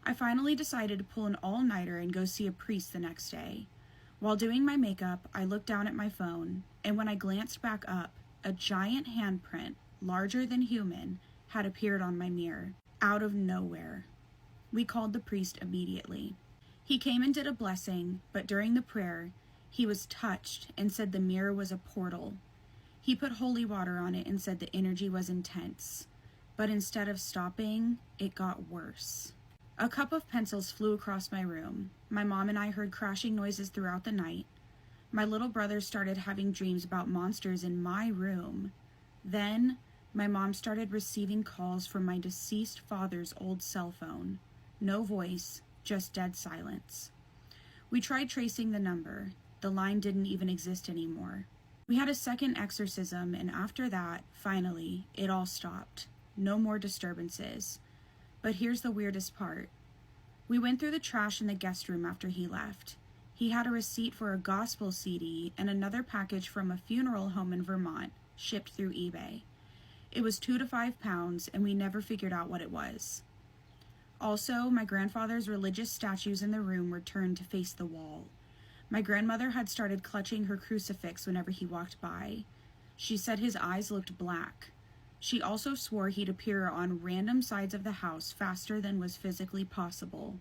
I finally decided to pull an all-nighter and go see a priest the next day. While doing my makeup, I looked down at my phone, and when I glanced back up, a giant handprint, larger than human, had appeared on my mirror, out of nowhere. We called the priest immediately. He came and did a blessing, but during the prayer, he was touched and said the mirror was a portal. He put holy water on it and said the energy was intense, but instead of stopping, it got worse. A cup of pencils flew across my room. My mom and I heard crashing noises throughout the night. My little brother started having dreams about monsters in my room. Then, my mom started receiving calls from my deceased father's old cell phone. No voice, just dead silence. We tried tracing the number. The line didn't even exist anymore. We had a second exorcism, and after that, finally, it all stopped. No more disturbances. But here's the weirdest part. We went through the trash in the guest room after he left. He had a receipt for a gospel CD and another package from a funeral home in Vermont, shipped through eBay. It was 2 to 5 pounds, and we never figured out what it was. Also, my grandfather's religious statues in the room were turned to face the wall. My grandmother had started clutching her crucifix whenever he walked by. She said his eyes looked black. She also swore he'd appear on random sides of the house faster than was physically possible.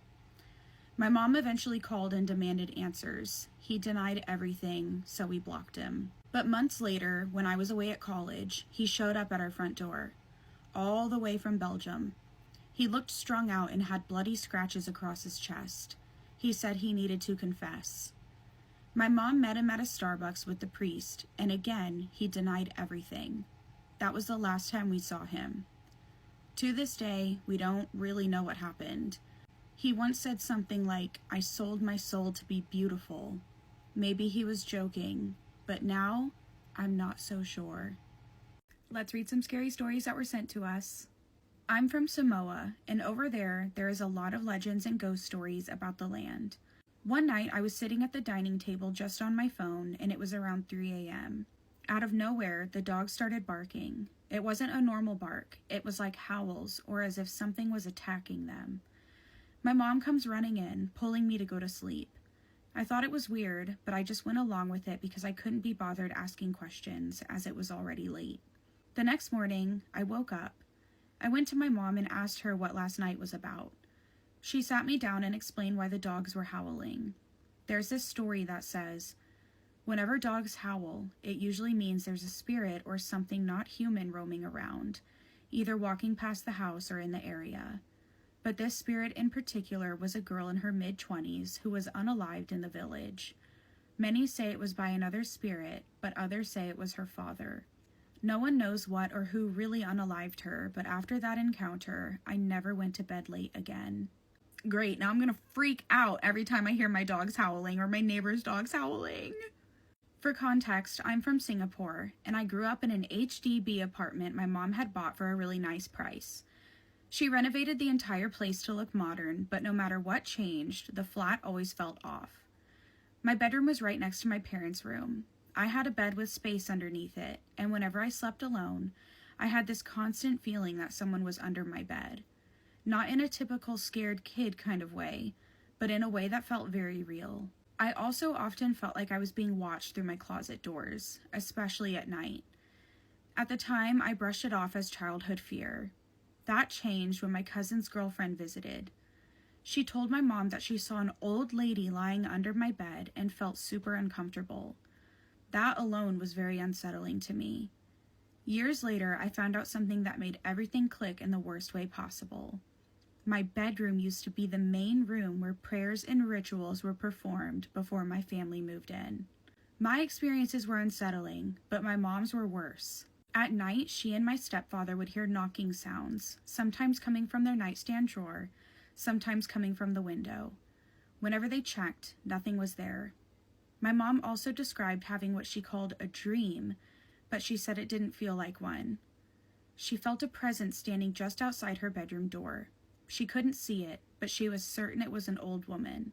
My mom eventually called and demanded answers. He denied everything, so we blocked him. But months later, when I was away at college, he showed up at our front door, all the way from Belgium. He looked strung out and had bloody scratches across his chest. He said he needed to confess. My mom met him at a Starbucks with the priest, and again, he denied everything. That was the last time we saw him. To this day, we don't really know what happened. He once said something like, "I sold my soul to be beautiful." Maybe he was joking, but now I'm not so sure. Let's read some scary stories that were sent to us. I'm from Samoa, and over there is a lot of legends and ghost stories about the land. One night, I was sitting at the dining table just on my phone, and it was around 3 a.m. Out of nowhere, the dog started barking. It wasn't a normal bark. It was like howls, or as if something was attacking them. My mom comes running in, pulling me to go to sleep. I thought it was weird, but I just went along with it because I couldn't be bothered asking questions, as it was already late. The next morning, I woke up. I went to my mom and asked her what last night was about. She sat me down and explained why the dogs were howling. There's this story that says, whenever dogs howl, it usually means there's a spirit or something not human roaming around, either walking past the house or in the area. But this spirit in particular was a girl in her mid-20s who was unalived in the village. Many say it was by another spirit, but others say it was her father. No one knows what or who really unalived her, but after that encounter, I never went to bed late again. Great, now I'm gonna freak out every time I hear my dogs howling or my neighbor's dogs howling. For context, I'm from Singapore, and I grew up in an HDB apartment my mom had bought for a really nice price. She renovated the entire place to look modern, but no matter what changed, the flat always felt off. My bedroom was right next to my parents' room. I had a bed with space underneath it, and whenever I slept alone, I had this constant feeling that someone was under my bed. Not in a typical scared kid kind of way, but in a way that felt very real. I also often felt like I was being watched through my closet doors, especially at night. At the time, I brushed it off as childhood fear. That changed when my cousin's girlfriend visited. She told my mom that she saw an old lady lying under my bed and felt super uncomfortable. That alone was very unsettling to me. Years later, I found out something that made everything click in the worst way possible. My bedroom used to be the main room where prayers and rituals were performed before my family moved in. My experiences were unsettling, but my mom's were worse. At night, she and my stepfather would hear knocking sounds, sometimes coming from their nightstand drawer, sometimes coming from the window. Whenever they checked, nothing was there. My mom also described having what she called a dream, but she said it didn't feel like one. She felt a presence standing just outside her bedroom door. She couldn't see it, but she was certain it was an old woman.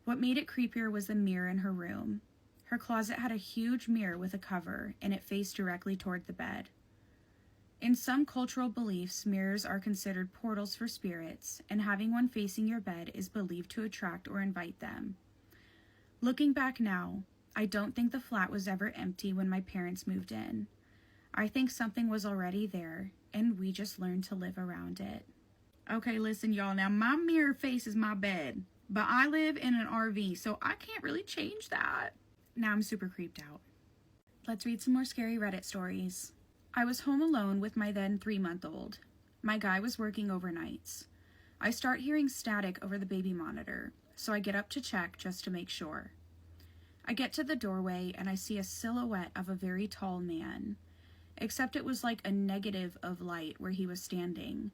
What made it creepier was the mirror in her room. Her closet had a huge mirror with a cover, and it faced directly toward the bed. In some cultural beliefs, mirrors are considered portals for spirits, and having one facing your bed is believed to attract or invite them. Looking back now, I don't think the flat was ever empty when my parents moved in. I think something was already there, and we just learned to live around it. Okay, listen, y'all. Now, my mirror faces my bed, but I live in an RV, so I can't really change that. Now I'm super creeped out. Let's read some more scary Reddit stories. I was home alone with my then 3-month-old. My guy was working overnights. I start hearing static over the baby monitor, so I get up to check just to make sure. I get to the doorway and I see a silhouette of a very tall man, except it was like a negative of light where he was standing.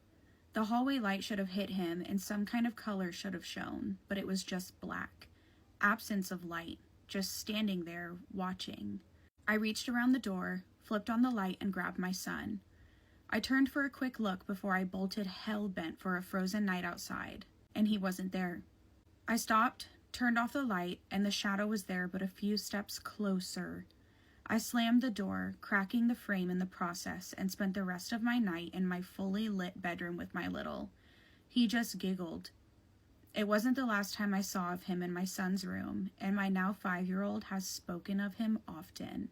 The hallway light should have hit him and some kind of color should have shown, but it was just black. Absence of light, just standing there, watching. I reached around the door, flipped on the light, and grabbed my son. I turned for a quick look before I bolted hell-bent for a frozen night outside, and he wasn't there. I stopped, turned off the light, and the shadow was there but a few steps closer. I slammed the door, cracking the frame in the process, and spent the rest of my night in my fully lit bedroom with my little. He just giggled. It wasn't the last time I saw of him in my son's room, and my now 5-year-old has spoken of him often.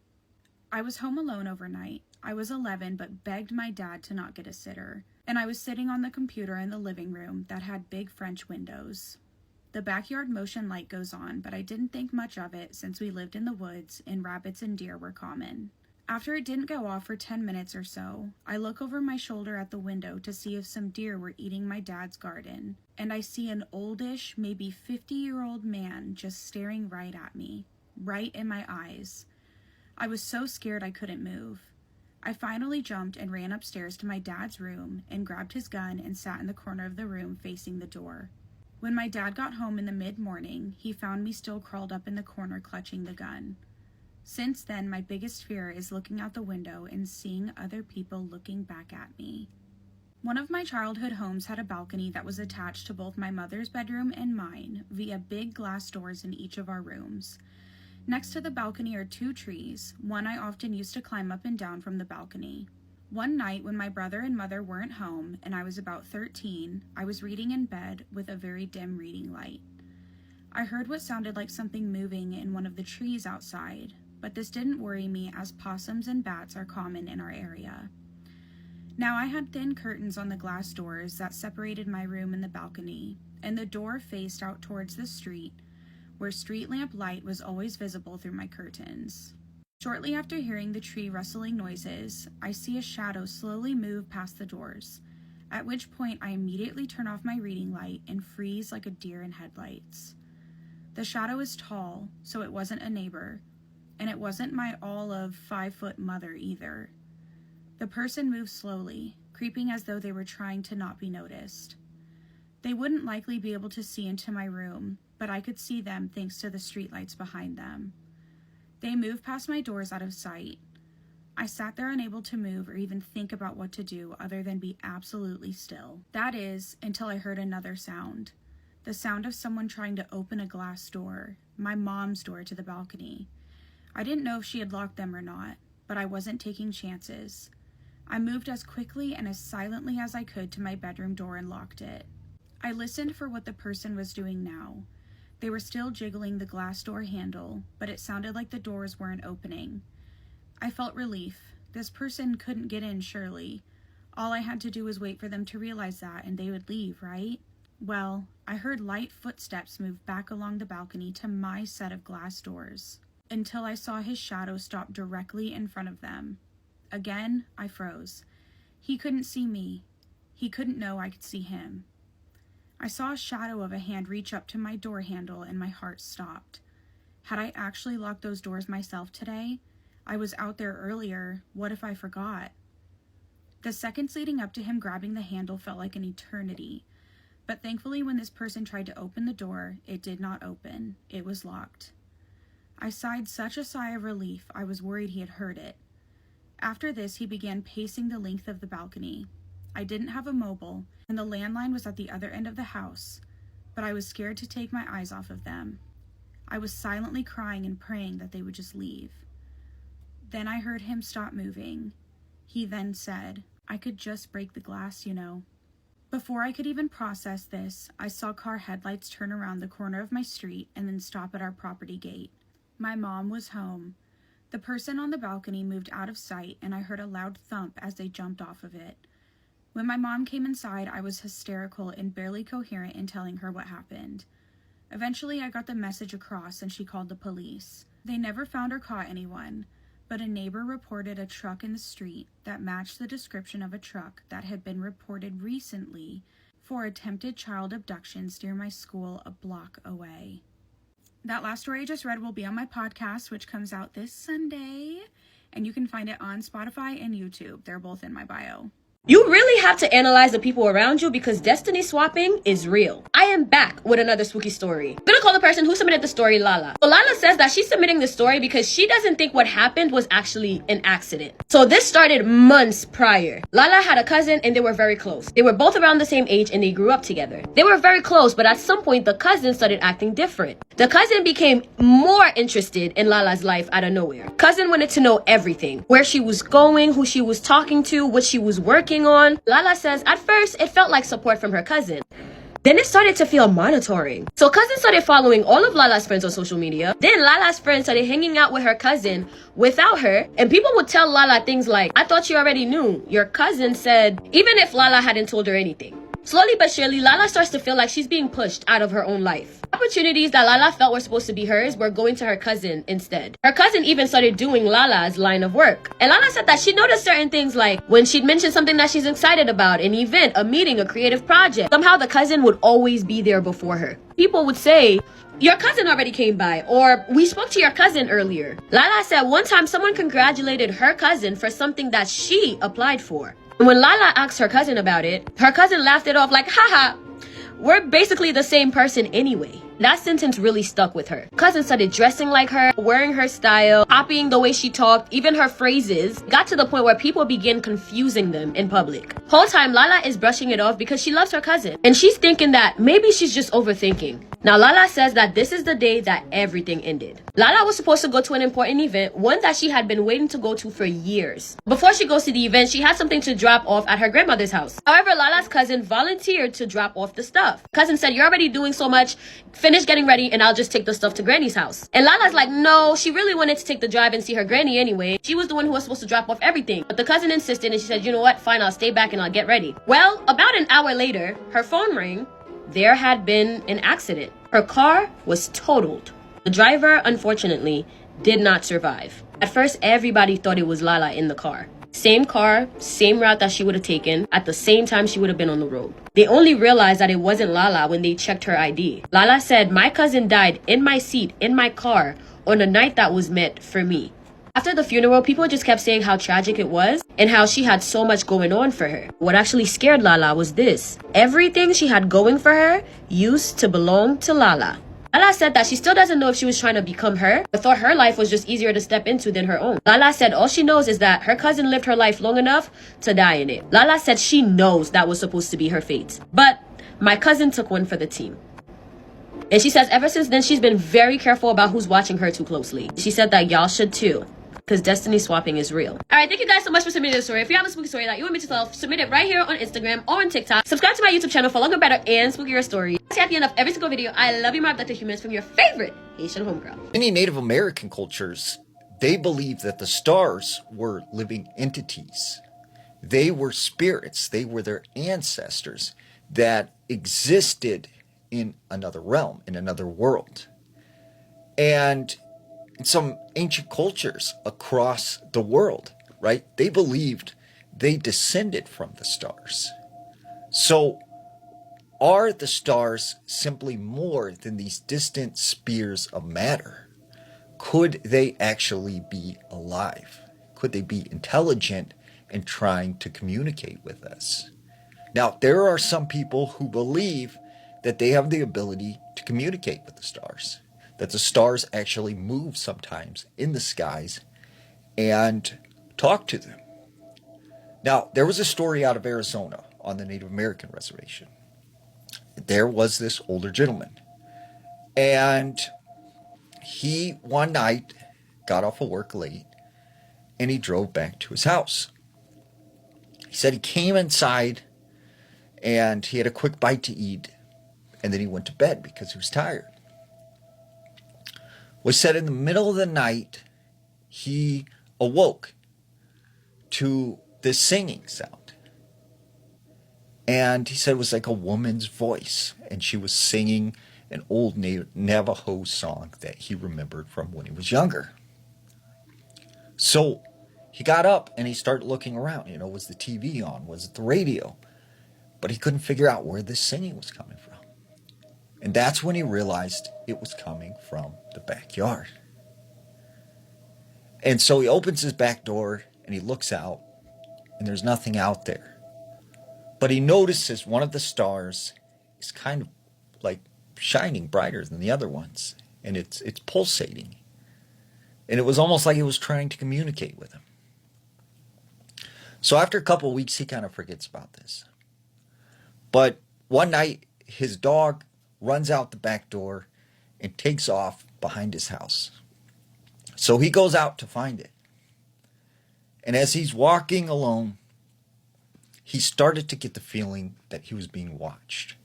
I was home alone overnight. I was 11 but begged my dad to not get a sitter, and I was sitting on the computer in the living room that had big French windows. The backyard motion light goes on, but I didn't think much of it since we lived in the woods and rabbits and deer were common. After it didn't go off for 10 minutes or so, I look over my shoulder at the window to see if some deer were eating my dad's garden, and I see an oldish, maybe 50-year-old man just staring right at me, right in my eyes. I was so scared I couldn't move. I finally jumped and ran upstairs to my dad's room and grabbed his gun and sat in the corner of the room facing the door. When my dad got home in the mid-morning, he found me still curled up in the corner clutching the gun. Since then, my biggest fear is looking out the window and seeing other people looking back at me. One of my childhood homes had a balcony that was attached to both my mother's bedroom and mine via big glass doors in each of our rooms. Next to the balcony are 2 trees, one I often used to climb up and down from the balcony. One night when my brother and mother weren't home and I was about 13, I was reading in bed with a very dim reading light. I heard what sounded like something moving in one of the trees outside, but this didn't worry me as possums and bats are common in our area. Now I had thin curtains on the glass doors that separated my room and the balcony, and the door faced out towards the street, where street lamp light was always visible through my curtains. Shortly after hearing the tree rustling noises, I see a shadow slowly move past the doors, at which point I immediately turn off my reading light and freeze like a deer in headlights. The shadow is tall, so it wasn't a neighbor, and it wasn't my all of 5-foot mother either. The person moved slowly, creeping as though they were trying to not be noticed. They wouldn't likely be able to see into my room, but I could see them thanks to the streetlights behind them. They moved past my doors out of sight. I sat there unable to move or even think about what to do other than be absolutely still. That is, until I heard another sound. The sound of someone trying to open a glass door, my mom's door to the balcony. I didn't know if she had locked them or not, but I wasn't taking chances. I moved as quickly and as silently as I could to my bedroom door and locked it. I listened for what the person was doing now. They were still jiggling the glass door handle, but it sounded like the doors weren't opening. I felt relief. This person couldn't get in, surely. All I had to do was wait for them to realize that, and they would leave, right? Well, I heard light footsteps move back along the balcony to my set of glass doors, until I saw his shadow stop directly in front of them. Again, I froze. He couldn't see me. He couldn't know I could see him. I saw a shadow of a hand reach up to my door handle, and my heart stopped. Had I actually locked those doors myself today? I was out there earlier. What if I forgot? The seconds leading up to him grabbing the handle felt like an eternity. But thankfully, when this person tried to open the door, it did not open. It was locked. I sighed such a sigh of relief, I was worried he had heard it. After this, he began pacing the length of the balcony. I didn't have a mobile, and the landline was at the other end of the house, but I was scared to take my eyes off of them. I was silently crying and praying that they would just leave. Then I heard him stop moving. He then said, "I could just break the glass, you know." Before I could even process this, I saw car headlights turn around the corner of my street and then stop at our property gate. My mom was home. The person on the balcony moved out of sight, and I heard a loud thump as they jumped off of it. When my mom came inside, I was hysterical and barely coherent in telling her what happened. Eventually, I got the message across, and she called the police. They never found or caught anyone, but a neighbor reported a truck in the street that matched the description of a truck that had been reported recently for attempted child abductions near my school a block away. That last story I just read will be on my podcast, which comes out this Sunday, and you can find it on Spotify and YouTube. They're both in my bio. You really have to analyze the people around you because destiny swapping is real. I am back with another spooky story. I'm gonna call the person who submitted the story Lala. So Lala says that she's submitting the story because she doesn't think what happened was actually an accident. So this started months prior. Lala had a cousin and they were very close. They were both around the same age and they grew up together. They were very close, but at some point the cousin started acting different. The cousin became more interested in Lala's life out of nowhere. Cousin wanted to know everything. Where she was going, who she was talking to, what she was working on. Lala says at first it felt like support from her cousin. Then it started to feel monitoring. So cousin started following all of Lala's friends on social media. Then Lala's friends started hanging out with her cousin without her. And people would tell Lala things like, "I thought you already knew." Your cousin said, even if Lala hadn't told her anything. Slowly but surely, Lala starts to feel like she's being pushed out of her own life. Opportunities that Lala felt were supposed to be hers were going to her cousin instead. Her cousin even started doing Lala's line of work. And Lala said that she noticed certain things like when she'd mention something that she's excited about, an event, a meeting, a creative project, somehow the cousin would always be there before her. People would say, "Your cousin already came by," or "We spoke to your cousin earlier." Lala said one time someone congratulated her cousin for something that she applied for. When Lala asked her cousin about it, her cousin laughed it off like, "Haha, we're basically the same person anyway." That sentence really stuck with her. Cousin started dressing like her, wearing her style, copying the way she talked, even her phrases. Got to the point where people began confusing them in public. Whole time, Lala is brushing it off because she loves her cousin. And she's thinking that maybe she's just overthinking. Now, Lala says that this is the day that everything ended. Lala was supposed to go to an important event, one that she had been waiting to go to for years. Before she goes to the event, she had something to drop off at her grandmother's house. However, Lala's cousin volunteered to drop off the stuff. Cousin said, "You're already doing so much. Finish getting ready and I'll just take the stuff to Granny's house." And Lala's like, no, she really wanted to take the drive and see her granny anyway. She was the one who was supposed to drop off everything. But the cousin insisted and she said, "You know what? Fine, I'll stay back and I'll get ready." Well, about an hour later, her phone rang. There had been an accident. Her car was totaled. The driver, unfortunately, did not survive. At first, everybody thought it was Lala in the car. Same car, same route that she would have taken, at the same time she would have been on the road. They only realized that it wasn't Lala when they checked her ID. Lala said, "My cousin died in my seat, in my car, on a night that was meant for me." After the funeral, people just kept saying how tragic it was and how she had so much going on for her. What actually scared Lala was this. Everything she had going for her used to belong to Lala. Lala said that she still doesn't know if she was trying to become her, but thought her life was just easier to step into than her own. Lala said all she knows is that her cousin lived her life long enough to die in it. Lala said she knows that was supposed to be her fate. But my cousin took one for the team. And she says ever since then, she's been very careful about who's watching her too closely. She said that y'all should too, because destiny swapping is real. All right, thank you guys so much for submitting this story. If you have a spooky story that you want me to tell, submit it right here on Instagram or on TikTok. Subscribe to my YouTube channel for longer, better, and spookier stories. See at the end of every single video, I love you, my abducted humans, from your favorite Haitian homegirl. Many Native American cultures, they believe that the stars were living entities. They were spirits. They were their ancestors that existed in another realm, in another world. And in some ancient cultures across the world, right, they believed they descended from the stars. So are the stars simply more than these distant spears of matter? Could they actually be alive? Could they be intelligent and trying to communicate with us? Now, there are some people who believe that they have the ability to communicate with the stars, that the stars actually move sometimes in the skies and talk to them. Now, there was a story out of Arizona on the Native American reservation. There was this older gentleman, and he one night got off of work late and he drove back to his house. He said he came inside and he had a quick bite to eat, and then he went to bed because he was tired. Well, he said in the middle of the night, he awoke to this singing sound. And he said it was like a woman's voice, and she was singing an old Navajo song that he remembered from when he was younger. So he got up and he started looking around. Was the TV on? Was it the radio? But he couldn't figure out where this singing was coming from. And that's when he realized it was coming from the backyard. And so he opens his back door and he looks out, and there's nothing out there. But he notices one of the stars is kind of like shining brighter than the other ones, and it's pulsating. And it was almost like it was trying to communicate with him. So after a couple of weeks, he kind of forgets about this. But one night, his dog runs out the back door and takes off behind his house. So he goes out to find it. And as he's walking alone, he started to get the feeling that he was being watched.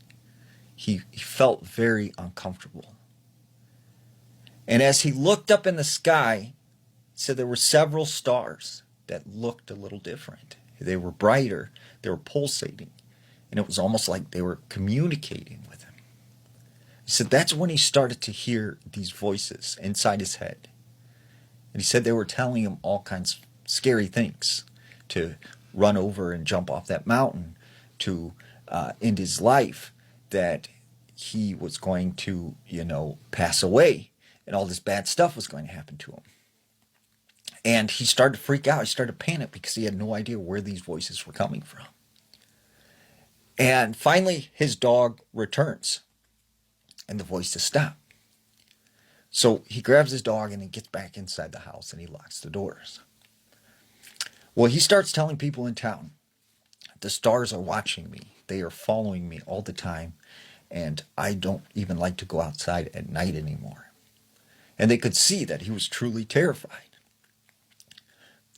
He felt very uncomfortable. And as he looked up in the sky, he said there were several stars that looked a little different. They were brighter, they were pulsating, and it was almost like they were communicating with him. He said that's when he started to hear these voices inside his head. And he said they were telling him all kinds of scary things, to run over and jump off that mountain, to end his life, that he was going to, pass away, and all this bad stuff was going to happen to him. And he started to freak out. He started to panic because he had no idea where these voices were coming from. And finally, his dog returns, and the voices stop. So he grabs his dog and he gets back inside the house and he locks the doors. Well, he starts telling people in town, the stars are watching me. They are following me all the time, and I don't even like to go outside at night anymore. And they could see that he was truly terrified.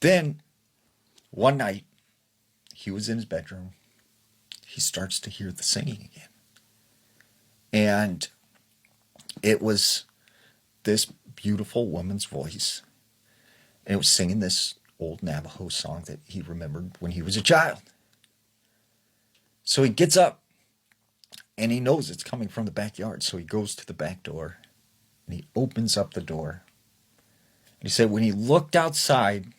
Then, one night, he was in his bedroom. He starts to hear the singing again. And it was this beautiful woman's voice. And it was singing this old Navajo song that he remembered when he was a child. So he gets up, and he knows it's coming from the backyard. So he goes to the back door, and he opens up the door. And he said when he looked outside,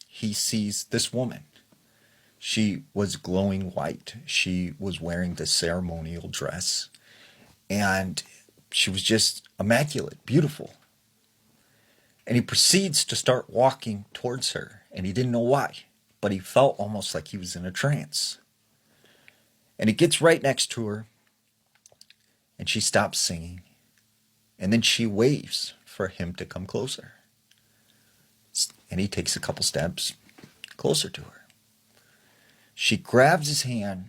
he sees this woman. She was glowing white. She was wearing this ceremonial dress. And she was just immaculate, beautiful. And he proceeds to start walking towards her. And he didn't know why, but he felt almost like he was in a trance. And he gets right next to her, and she stops singing. And then she waves for him to come closer. And he takes a couple steps closer to her. She grabs his hand,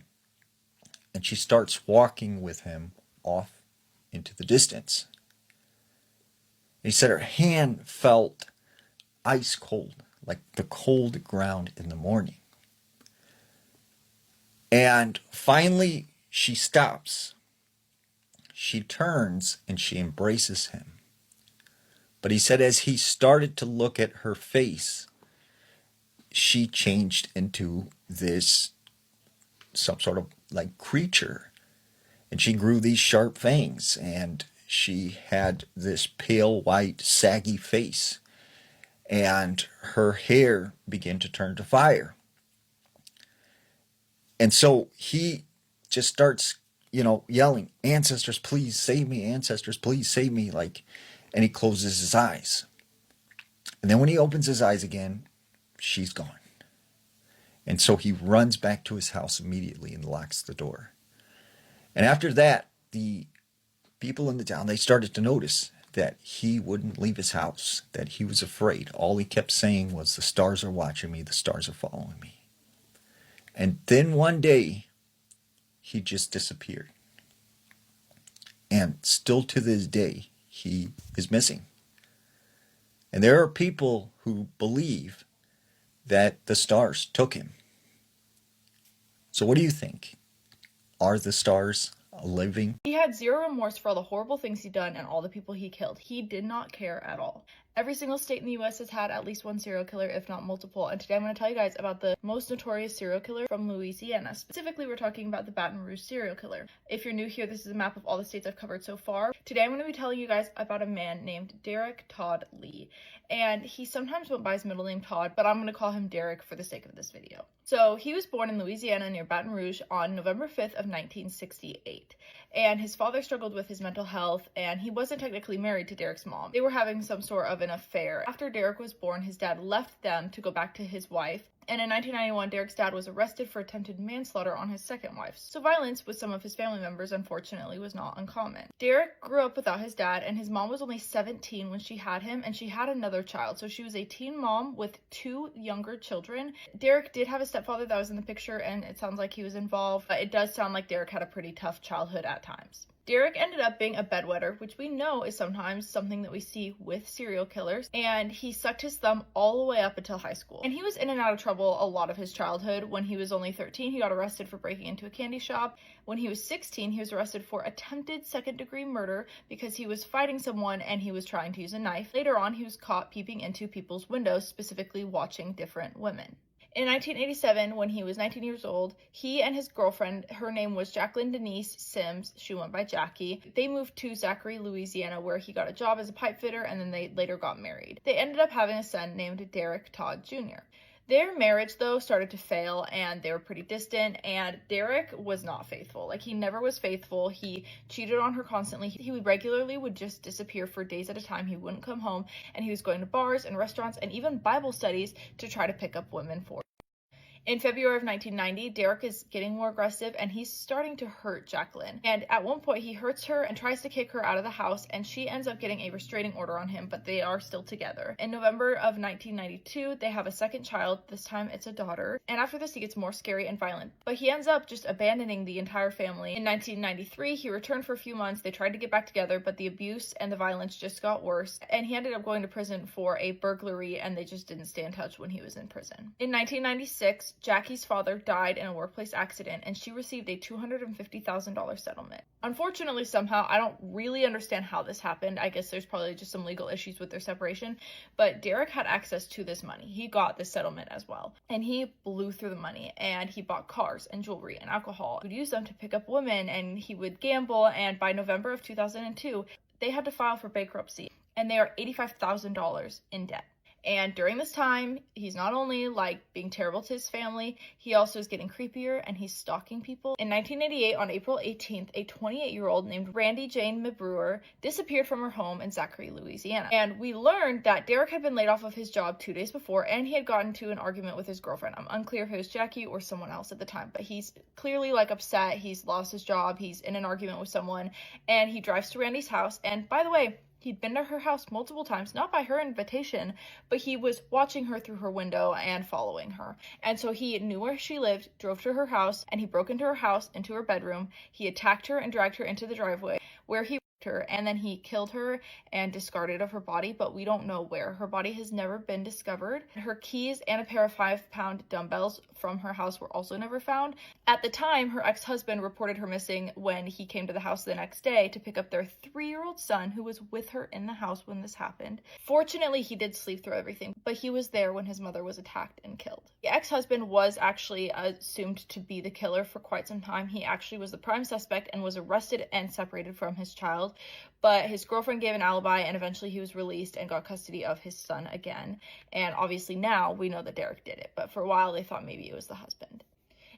and she starts walking with him off into the distance. He said her hand felt ice cold, like the cold ground in the morning. And finally, she stops. She turns and she embraces him. But he said as he started to look at her face, she changed into this some sort of like creature. And she grew these sharp fangs, and she had this pale white saggy face, and her hair began to turn to fire. And so he just starts, yelling, "Ancestors, please save me. Ancestors, please save me." And he closes his eyes. And then when he opens his eyes again, she's gone. And so he runs back to his house immediately and locks the door. And after that, the people in the town, they started to notice that he wouldn't leave his house, that he was afraid. All he kept saying was, "The stars are watching me, the stars are following me." And then one day, he just disappeared. And still to this day, he is missing. And there are people who believe that the stars took him. So what do you think? Are the stars living? He had zero remorse for all the horrible things he'd done and all the people he killed. He did not care at all. Every single state in the US has had at least one serial killer, if not multiple, and today I'm going to tell you guys about the most notorious serial killer from Louisiana. Specifically, we're talking about the Baton Rouge serial killer. If you're new here, this is a map of all the states I've covered so far. Today I'm going to be telling you guys about a man named Derek Todd Lee, and he sometimes went by his middle name Todd, but I'm going to call him Derek for the sake of this video. So he was born in Louisiana near Baton Rouge on November 5th of 1968. And his father struggled with his mental health, and he wasn't technically married to Derek's mom. They were having some sort of an affair. After Derek was born, his dad left them to go back to his wife. And in 1991, Derek's dad was arrested for attempted manslaughter on his second wife. So violence with some of his family members, unfortunately, was not uncommon. Derek grew up without his dad, and his mom was only 17 when she had him, and she had another child. So she was a teen mom with 2 younger children. Derek did have a stepfather that was in the picture, and it sounds like he was involved, but it does sound like Derek had a pretty tough childhood at times. Derek ended up being a bedwetter, which we know is sometimes something that we see with serial killers, and he sucked his thumb all the way up until high school. And he was in and out of trouble a lot of his childhood. When he was only 13, he got arrested for breaking into a candy shop. When he was 16, he was arrested for attempted second-degree murder because he was fighting someone and he was trying to use a knife. Later on, he was caught peeping into people's windows, specifically watching different women. In 1987, when he was 19 years old, he and his girlfriend, her name was Jacqueline Denise Sims, she went by Jackie, they moved to Zachary, Louisiana, where he got a job as a pipe fitter, and then they later got married. They ended up having a son named Derek Todd Jr. Their marriage, though, started to fail, and they were pretty distant, and Derek was not faithful. Like, he never was faithful. He cheated on her constantly. He regularly would just disappear for days at a time. He wouldn't come home, and he was going to bars and restaurants and even Bible studies to try to pick up women for. In February of 1990, Derek is getting more aggressive, and he's starting to hurt Jacqueline. And at one point, he hurts her and tries to kick her out of the house, and she ends up getting a restraining order on him, but they are still together. In November of 1992, they have a second child. This time, it's a daughter. And after this, he gets more scary and violent. But he ends up just abandoning the entire family. In 1993, he returned for a few months. They tried to get back together, but the abuse and the violence just got worse. And he ended up going to prison for a burglary, and they just didn't stay in touch when he was in prison. In 1996, Jackie's father died in a workplace accident, and she received a $250,000 settlement. Unfortunately, somehow, I don't really understand how this happened. I guess there's probably just some legal issues with their separation, but Derek had access to this money. He got this settlement as well, and he blew through the money, and he bought cars and jewelry and alcohol. He would use them to pick up women, and he would gamble, and by November of 2002, they had to file for bankruptcy, and they are $85,000 in debt. And during this time, he's not only being terrible to his family, he also is getting creepier and he's stalking people. In 1988, on April 18th, a 28-year-old named Randy Jane Mabrewer disappeared from her home in Zachary, Louisiana. And we learned that Derek had been laid off of his job 2 days before, and he had gotten into an argument with his girlfriend. I'm unclear if it was Jackie or someone else at the time, but he's clearly upset. He's lost his job. He's in an argument with someone, and he drives to Randy's house. And by the way, he'd been to her house multiple times, not by her invitation, but he was watching her through her window and following her. And so he knew where she lived, drove to her house, and he broke into her house, into her bedroom. He attacked her and dragged her into the driveway, where he her, and then he killed her and discarded of her body, but we don't know where. Her body has never been discovered. Her keys and a pair of 5-pound dumbbells from her house were also never found. At the time, her ex-husband reported her missing when he came to the house the next day to pick up their 3-year-old son, who was with her in the house when this happened. Fortunately, he did sleep through everything, but he was there when his mother was attacked and killed. The ex-husband was actually assumed to be the killer for quite some time. He actually was the prime suspect and was arrested and separated from his child, but his girlfriend gave an alibi, and eventually he was released and got custody of his son again. And obviously now we know that Derek did it, but for a while they thought maybe it was the husband.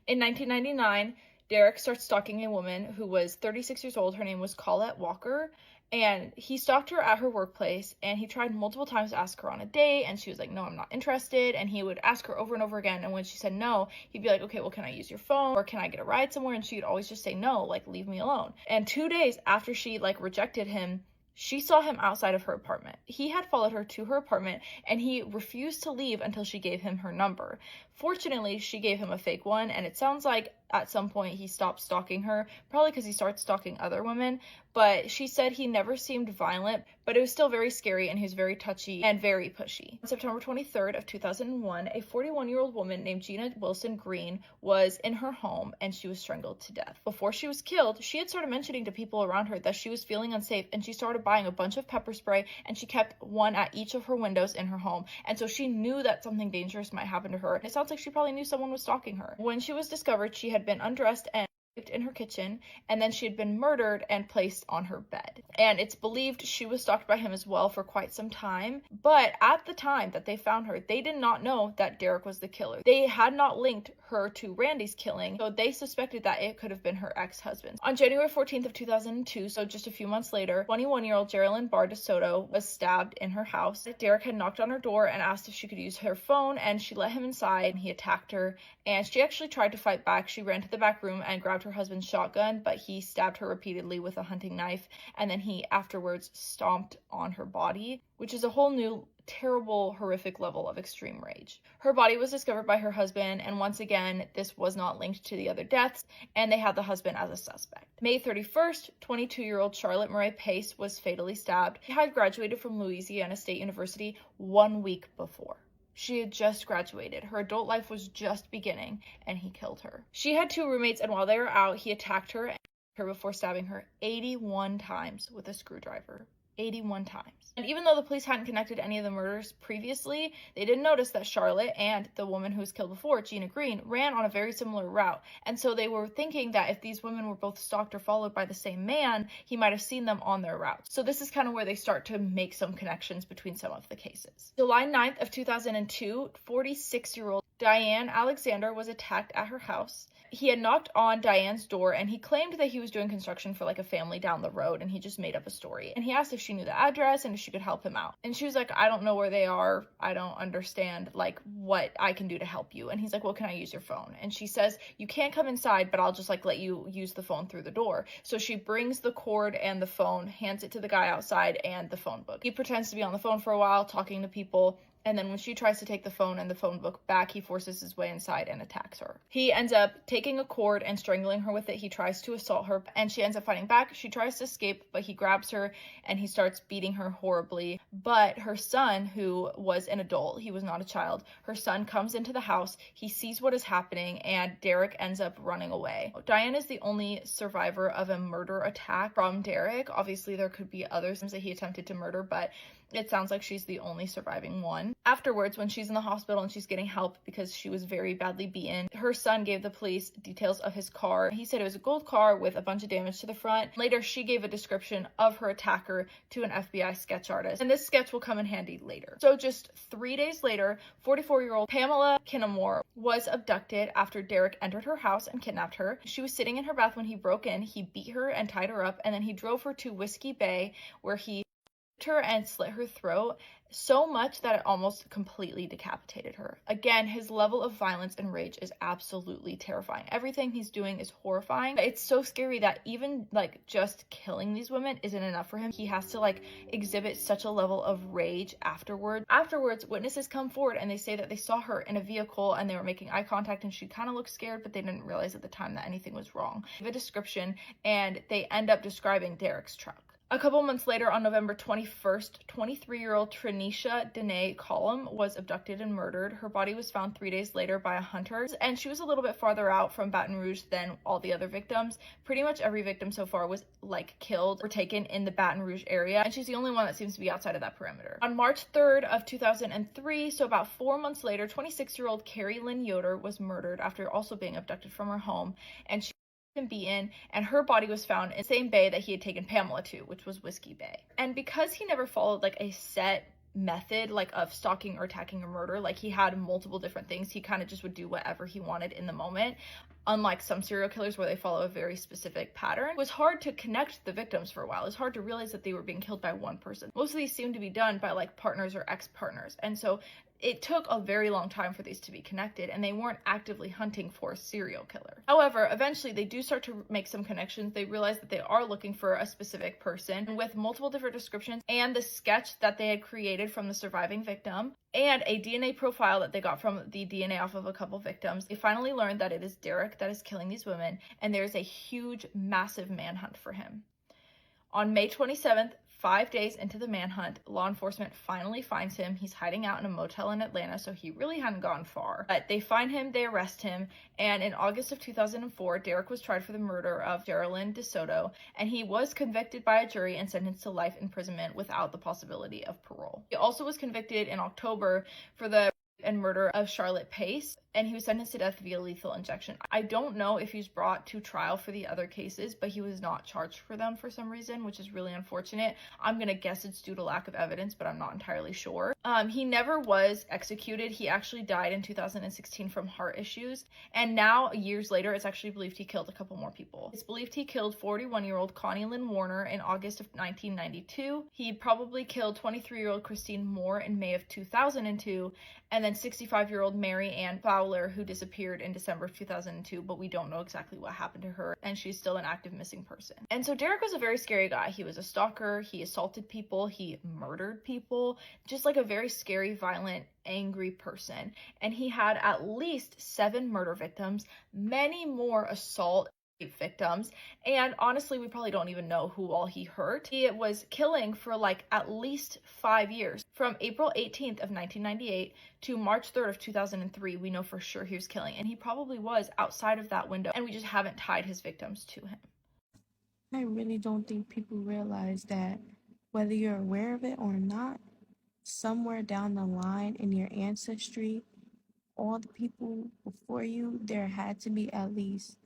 In 1999, Derek starts stalking a woman who was 36 years old. Her name was Colette Walker, and he stalked her at her workplace, and he tried multiple times to ask her on a date, and she was like, no, I'm not interested. And he would ask her over and over again, and when she said no, he'd be like, okay, well, can I use your phone, or can I get a ride somewhere? And she'd always just say no, like, leave me alone. And 2 days after she rejected him, she saw him outside of her apartment. He had followed her to her apartment, and he refused to leave until she gave him her number. Fortunately, she gave him a fake one, and it sounds like at some point he stopped stalking her, probably because he started stalking other women, but she said he never seemed violent, but it was still very scary, and he was very touchy and very pushy. On September 23rd of 2001, a 41-year-old woman named Gina Wilson Green was in her home, and she was strangled to death. Before she was killed, she had started mentioning to people around her that she was feeling unsafe, and she started buying a bunch of pepper spray, and she kept one at each of her windows in her home, and so she knew that something dangerous might happen to her. It sounds like she probably knew someone was stalking her. When she was discovered, she had been undressed and in her kitchen, and then she had been murdered and placed on her bed. And it's believed she was stalked by him as well for quite some time, but at the time that they found her, they did not know that Derek was the killer. They had not linked her to Randy's killing, so they suspected that it could have been her ex-husband. On January 14th of 2002, so just a few months later, 21-year-old Geraldine Barr DeSoto was stabbed in her house. Derek had knocked on her door and asked if she could use her phone, and she let him inside, and he attacked her, and she actually tried to fight back. She ran to the back room and grabbed her husband's shotgun, but he stabbed her repeatedly with a hunting knife, and then he afterwards stomped on her body, which is a whole new terrible, horrific level of extreme rage. Her body was discovered by her husband, and once again, this was not linked to the other deaths, and they had the husband as a suspect. May 31st, 22-year-old Charlotte Murray Pace was fatally stabbed. She had graduated from Louisiana State University 1 week before. She had just graduated. Her adult life was just beginning, and he killed her. She had 2 roommates, and while they were out, he attacked her before stabbing her 81 times with a screwdriver. 81 times. And even though the police hadn't connected any of the murders previously, they did notice that Charlotte and the woman who was killed before, Gina Green, ran on a very similar route. And so they were thinking that if these women were both stalked or followed by the same man, he might have seen them on their route. So this is kind of where they start to make some connections between some of the cases. July 9th of 2002, 46-year-old Diane Alexander was attacked at her house. He had knocked on Diane's door, and he claimed that he was doing construction for a family down the road, and he just made up a story. And he asked if she knew the address and if she could help him out. And she was like, I don't know where they are. I don't understand what I can do to help you. And he's like, well, can I use your phone? And she says, you can't come inside, but I'll just let you use the phone through the door. So she brings the cord and the phone, hands it to the guy outside, and the phone book. He pretends to be on the phone for a while, talking to people. And then when she tries to take the phone and the phone book back, he forces his way inside and attacks her. He ends up taking a cord and strangling her with it. He tries to assault her, and she ends up fighting back. She tries to escape, but he grabs her and he starts beating her horribly. But her son, who was an adult, he was not a child, her son comes into the house. He sees what is happening, and Derek ends up running away. Diane is the only survivor of a murder attack from Derek. Obviously, there could be others that he attempted to murder, but it sounds like she's the only surviving one. Afterwards, when she's in the hospital and she's getting help because she was very badly beaten, her son gave the police details of his car. He said it was a gold car with a bunch of damage to the front. Later, she gave a description of her attacker to an FBI sketch artist, and this sketch will come in handy later. So just 3 days later, 44-year-old Pamela Kinnamore was abducted after Derek entered her house and kidnapped her. She was sitting in her bath when he broke in. He beat her and tied her up, and then he drove her to Whiskey Bay, where he her and slit her throat so much that it almost completely decapitated her. Again, his level of violence and rage is absolutely terrifying. Everything he's doing is horrifying. It's so scary that even just killing these women isn't enough for him. He has to exhibit such a level of rage afterwards. Afterwards, witnesses come forward and they say that they saw her in a vehicle and they were making eye contact, and she kind of looked scared, but they didn't realize at the time that anything was wrong. They give a description, and they end up describing Derek's truck. A couple months later, on November 21st, 23-year-old Trinisha Danae Collum was abducted and murdered. Her body was found 3 days later by a hunter, and she was a little bit farther out from Baton Rouge than all the other victims. Pretty much every victim so far was killed or taken in the Baton Rouge area, and she's the only one that seems to be outside of that perimeter. On March 3rd of 2003, so about 4 months later, 26-year-old Carrie Lynn Yoder was murdered after also being abducted from her home, and she and beaten, and her body was found in the same bay that he had taken Pamela to, which was Whiskey Bay. And because he never followed a set method of stalking or attacking or murder, he had multiple different things, he kind of just would do whatever he wanted in the moment, unlike some serial killers where they follow a very specific pattern. It was hard to connect the victims for a while. It was hard to realize that they were being killed by one person. Most of these seemed to be done by partners or ex-partners, and so it took a very long time for these to be connected, and they weren't actively hunting for a serial killer. However, eventually they do start to make some connections. They realize that they are looking for a specific person, and with multiple different descriptions and the sketch that they had created from the surviving victim and a DNA profile that they got from the DNA off of a couple victims, they finally learned that it is Derek that is killing these women, and there's a huge, massive manhunt for him. On May 27th, 5 days into the manhunt, law enforcement finally finds him. He's hiding out in a motel in Atlanta, so he really hadn't gone far. But they find him, they arrest him, and in August of 2004, Derek was tried for the murder of Geraldine DeSoto, and he was convicted by a jury and sentenced to life imprisonment without the possibility of parole. He also was convicted in October for the and murder of Charlotte Pace, and he was sentenced to death via lethal injection. I don't know if he was brought to trial for the other cases, but he was not charged for them for some reason, which is really unfortunate. I'm gonna guess it's due to lack of evidence, but I'm not entirely sure. He never was executed. He actually died in 2016 from heart issues, and now, years later, it's actually believed he killed a couple more people. It's believed he killed 41-year-old Connie Lynn Warner in August of 1992. He probably killed 23-year-old Christine Moore in May of 2002, and then 65-year-old Mary Ann Fowler, who disappeared in December of 2002, but we don't know exactly what happened to her, and she's still an active missing person. And so Derek was a very scary guy. He was a stalker, he assaulted people, he murdered people, just a very scary, violent, angry person. And he had at least 7 murder victims, many more assault victims, and honestly we probably don't even know who all he hurt. He was killing for at least 5 years. From April 18th of 1998 to March 3rd of 2003, we know for sure he was killing, and he probably was outside of that window, and we just haven't tied his victims to him. I really don't think people realize that whether you're aware of it or not, somewhere down the line in your ancestry, all the people before you, there had to be at least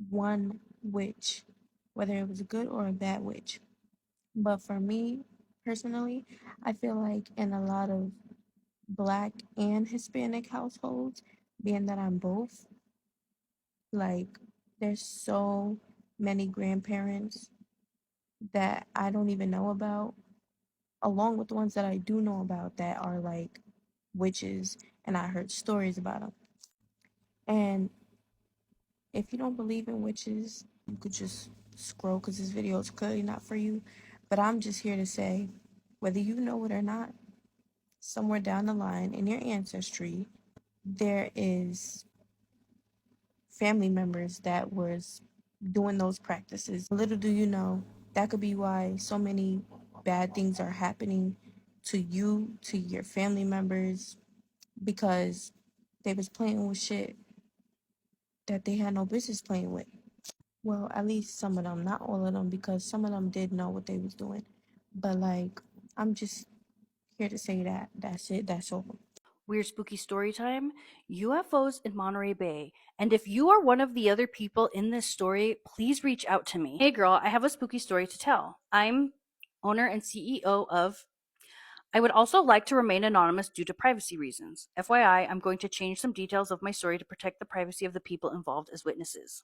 one witch, whether it was a good or a bad witch. But for me, personally, I feel like in a lot of Black and Hispanic households, being that I'm both, there's so many grandparents that I don't even know about, along with the ones that I do know about that are witches, and I heard stories about them. And if you don't believe in witches, you could just scroll because this video is clearly not for you. But I'm just here to say, whether you know it or not, somewhere down the line in your ancestry, there is family members that was doing those practices. Little do you know, that could be why so many bad things are happening to you, to your family members, because they was playing with shit that they had no business playing with. Well, at least some of them, not all of them, because some of them did know what they was doing. But I'm just here to say that. That's it. That's all. Weird spooky story time, UFOs in Monterey Bay. And if you are one of the other people in this story, please reach out to me. Hey girl, I have a spooky story to tell. I'm owner and CEO of... I would also like to remain anonymous due to privacy reasons. FYI, I'm going to change some details of my story to protect the privacy of the people involved as witnesses.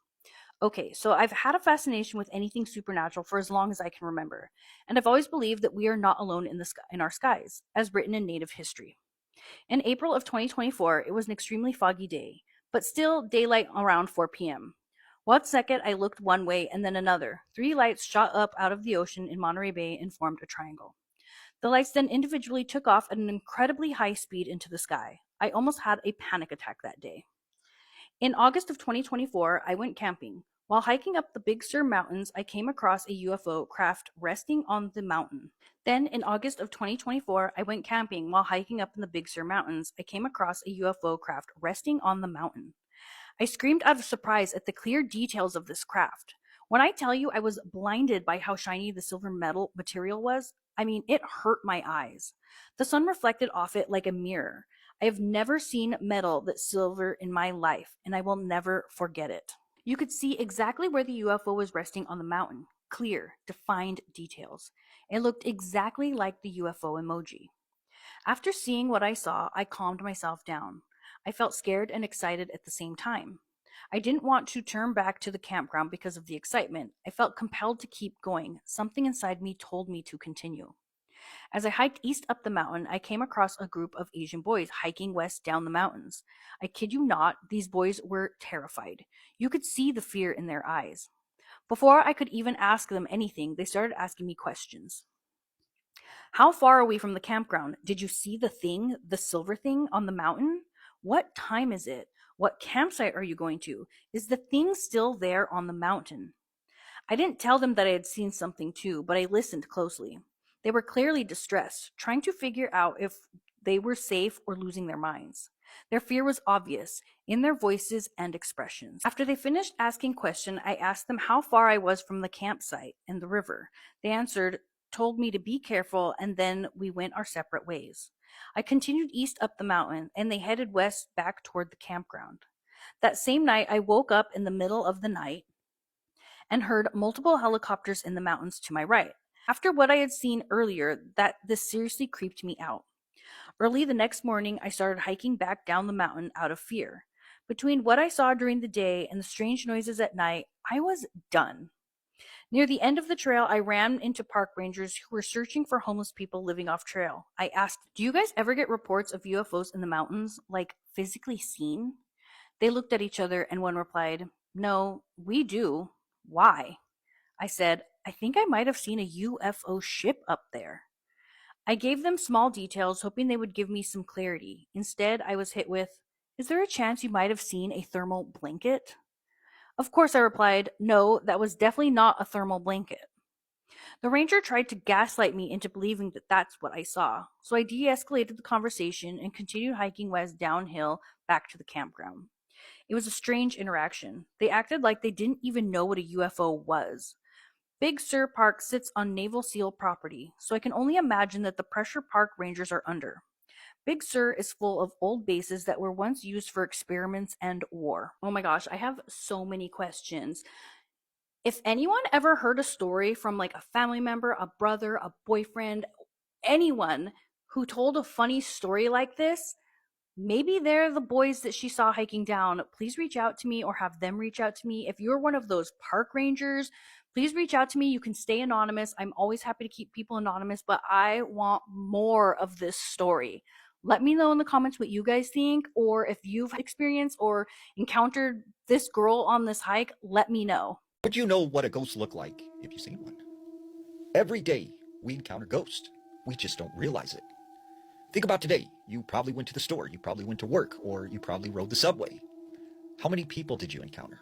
Okay, so I've had a fascination with anything supernatural for as long as I can remember, and I've always believed that we are not alone in the sky, in our skies, as written in Native history. In April of 2024, it was an extremely foggy day, but still daylight around 4 p.m. One second, I looked one way and then another. 3 lights shot up out of the ocean in Monterey Bay and formed a triangle. The lights then individually took off at an incredibly high speed into the sky. I almost had a panic attack that day. In August of 2024, I went camping. While hiking up the Big Sur Mountains, I came across a UFO craft resting on the mountain. Then, in August of 2024, I went camping. While hiking up in the Big Sur Mountains, I came across a UFO craft resting on the mountain. I screamed out of surprise at the clear details of this craft. When I tell you I was blinded by how shiny the silver metal material was, I mean, it hurt my eyes. The sun reflected off it like a mirror. I have never seen metal that's silver in my life, and I will never forget it. You could see exactly where the UFO was resting on the mountain. Clear, defined details. It looked exactly like the UFO emoji. After seeing what I saw, I calmed myself down. I felt scared and excited at the same time. I didn't want to turn back to the campground because of the excitement. I felt compelled to keep going. Something inside me told me to continue. As I hiked east up the mountain, I came across a group of Asian boys hiking west down the mountains. I kid you not, these boys were terrified. You could see the fear in their eyes. Before I could even ask them anything, they started asking me questions. How far are we from the campground? Did you see the silver thing on the mountain? What time is it? What campsite are you going to? Is the thing still there on the mountain? I didn't tell them that I had seen something too, but I listened closely. They were clearly distressed, trying to figure out if they were safe or losing their minds. Their fear was obvious in their voices and expressions. After they finished asking questions, I asked them how far I was from the campsite and the river. They answered, told me to be careful, and then we went our separate ways. I continued east up the mountain, and they headed west back toward the campground. That same night, I woke up in the middle of the night and heard multiple helicopters in the mountains to my right. After what I had seen earlier, this seriously creeped me out. Early the next morning, I started hiking back down the mountain out of fear. Between what I saw during the day and the strange noises at night, I was done. Near the end of the trail, I ran into park rangers who were searching for homeless people living off trail. I asked, do you guys ever get reports of UFOs in the mountains, like physically seen? They looked at each other and one replied, no, we do. Why? I said, I think I might have seen a UFO ship up there. I gave them small details, hoping they would give me some clarity. Instead, I was hit with, is there a chance you might have seen a thermal blanket? Of course, I replied, no, that was definitely not a thermal blanket. The ranger tried to gaslight me into believing that that's what I saw, so I de-escalated the conversation and continued hiking west downhill back to the campground. It was a strange interaction. They acted like they didn't even know what a UFO was. Big Sur Park sits on Naval SEAL property, so I can only imagine that the pressure park rangers are under. Big Sur is full of old bases that were once used for experiments and war. Oh my gosh, I have so many questions. If anyone ever heard a story from like a family member, a brother, a boyfriend, anyone who told a funny story like this, maybe they're the boys that she saw hiking down. Please reach out to me or have them reach out to me. If you're one of those park rangers, please reach out to me. You can stay anonymous. I'm always happy to keep people anonymous, but I want more of this story. Let me know in the comments what you guys think, or if you've experienced or encountered this girl on this hike, let me know. Would you know what a ghost looked like if you've seen one? Every day we encounter ghosts. We just don't realize it. Think about today. You probably went to the store, you probably went to work, or you probably rode the subway. How many people did you encounter?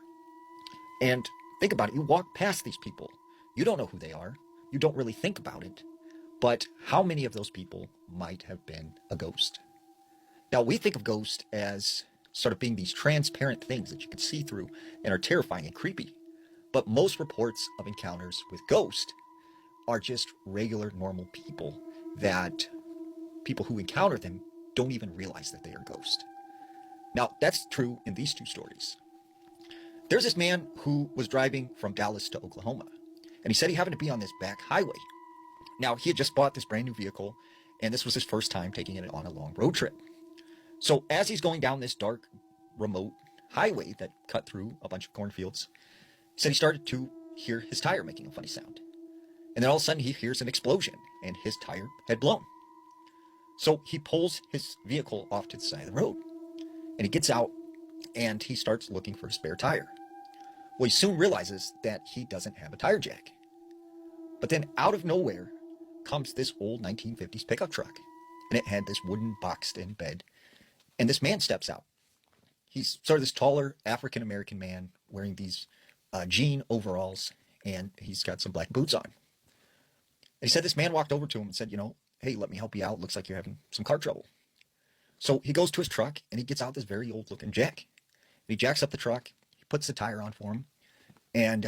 And think about it. You walk past these people. You don't know who they are. You don't really think about it. But how many of those people might have been a ghost? Now, we think of ghosts as sort of being these transparent things that you can see through and are terrifying and creepy. But most reports of encounters with ghosts are just regular, normal people that people who encounter them don't even realize that they are ghosts. Now, that's true in these two stories. There's this man who was driving from Dallas to Oklahoma, and he said he happened to be on this back highway. Now, he had just bought this brand new vehicle, and this was his first time taking it on a long road trip. So as he's going down this dark, remote highway that cut through a bunch of cornfields, he said he started to hear his tire making a funny sound. And then all of a sudden he hears an explosion, and his tire had blown. So he pulls his vehicle off to the side of the road, and he gets out, and he starts looking for a spare tire. Well, he soon realizes that he doesn't have a tire jack. But then out of nowhere comes this old 1950s pickup truck, and it had this wooden boxed-in bed, and this man steps out. He's sort of this taller African-American man wearing these jean overalls, and he's got some black boots on. And he said this man walked over to him and said, hey, let me help you out. Looks like you're having some car trouble. So he goes to his truck and he gets out this very old looking jack. He jacks up the truck, he puts the tire on for him. And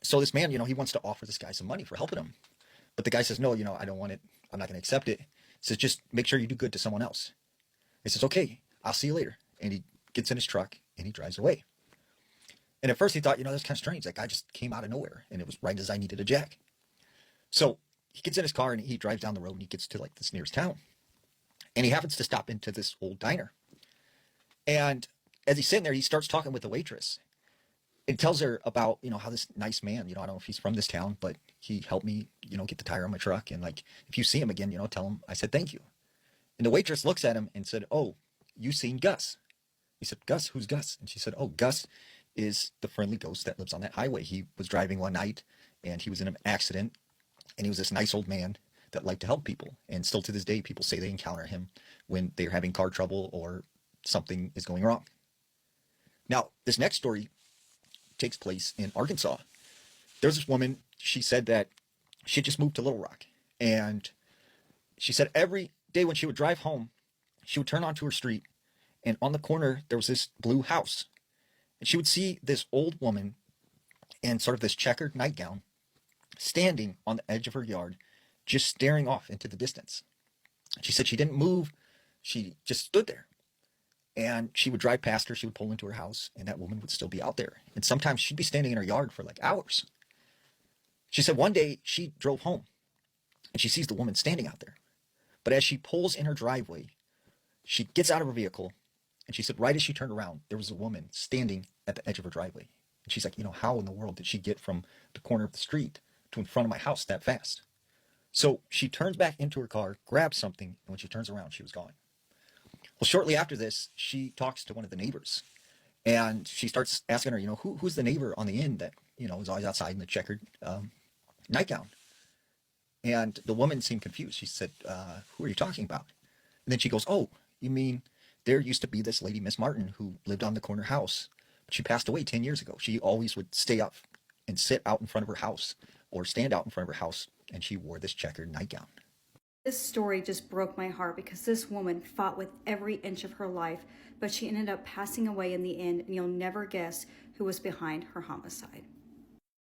so this man, he wants to offer this guy some money for helping him. But the guy says, no, I don't want it. I'm not going to accept it. He says, just make sure you do good to someone else. He says, okay, I'll see you later. And he gets in his truck and he drives away. And at first he thought, that's kind of strange. That guy just came out of nowhere and it was right as I needed a jack. So he gets in his car and he drives down the road and he gets to like this nearest town. And he happens to stop into this old diner. And as he's sitting there, he starts talking with the waitress. And tells her about, how this nice man, I don't know if he's from this town, but he helped me, get the tire on my truck. And like, if you see him again, tell him I said thank you. And the waitress looks at him and said, oh, you seen Gus? He said, Gus? Who's Gus? And she said, oh, Gus is the friendly ghost that lives on that highway. He was driving one night and he was in an accident. And he was this nice old man that liked to help people. And still to this day, people say they encounter him when they're having car trouble or something is going wrong. Now, this next story takes place in Arkansas. There's this woman, she said that she had just moved to Little Rock. And she said every day when she would drive home, she would turn onto her street. And on the corner, there was this blue house. And she would see this old woman in sort of this checkered nightgown standing on the edge of her yard, just staring off into the distance. She said she didn't move. She just stood there. And she would drive past her, she would pull into her house, and that woman would still be out there. And sometimes she'd be standing in her yard for like hours. She said one day she drove home, and she sees the woman standing out there. But as she pulls in her driveway, she gets out of her vehicle, and she said right as she turned around, there was a woman standing at the edge of her driveway. And she's like, how in the world did she get from the corner of the street to in front of my house that fast? So she turns back into her car, grabs something, and when she turns around, she was gone. Well, shortly after this, she talks to one of the neighbors, and she starts asking her, who's the neighbor on the end that, is always outside in the checkered nightgown. And the woman seemed confused. She said, who are you talking about? And then she goes, oh, you mean there used to be this lady, Miss Martin, who lived on the corner house. But she passed away 10 years ago. She always would stay up and sit out in front of her house or stand out in front of her house, and she wore this checkered nightgown. This story just broke my heart because this woman fought with every inch of her life, but she ended up passing away in the end, and you'll never guess who was behind her homicide.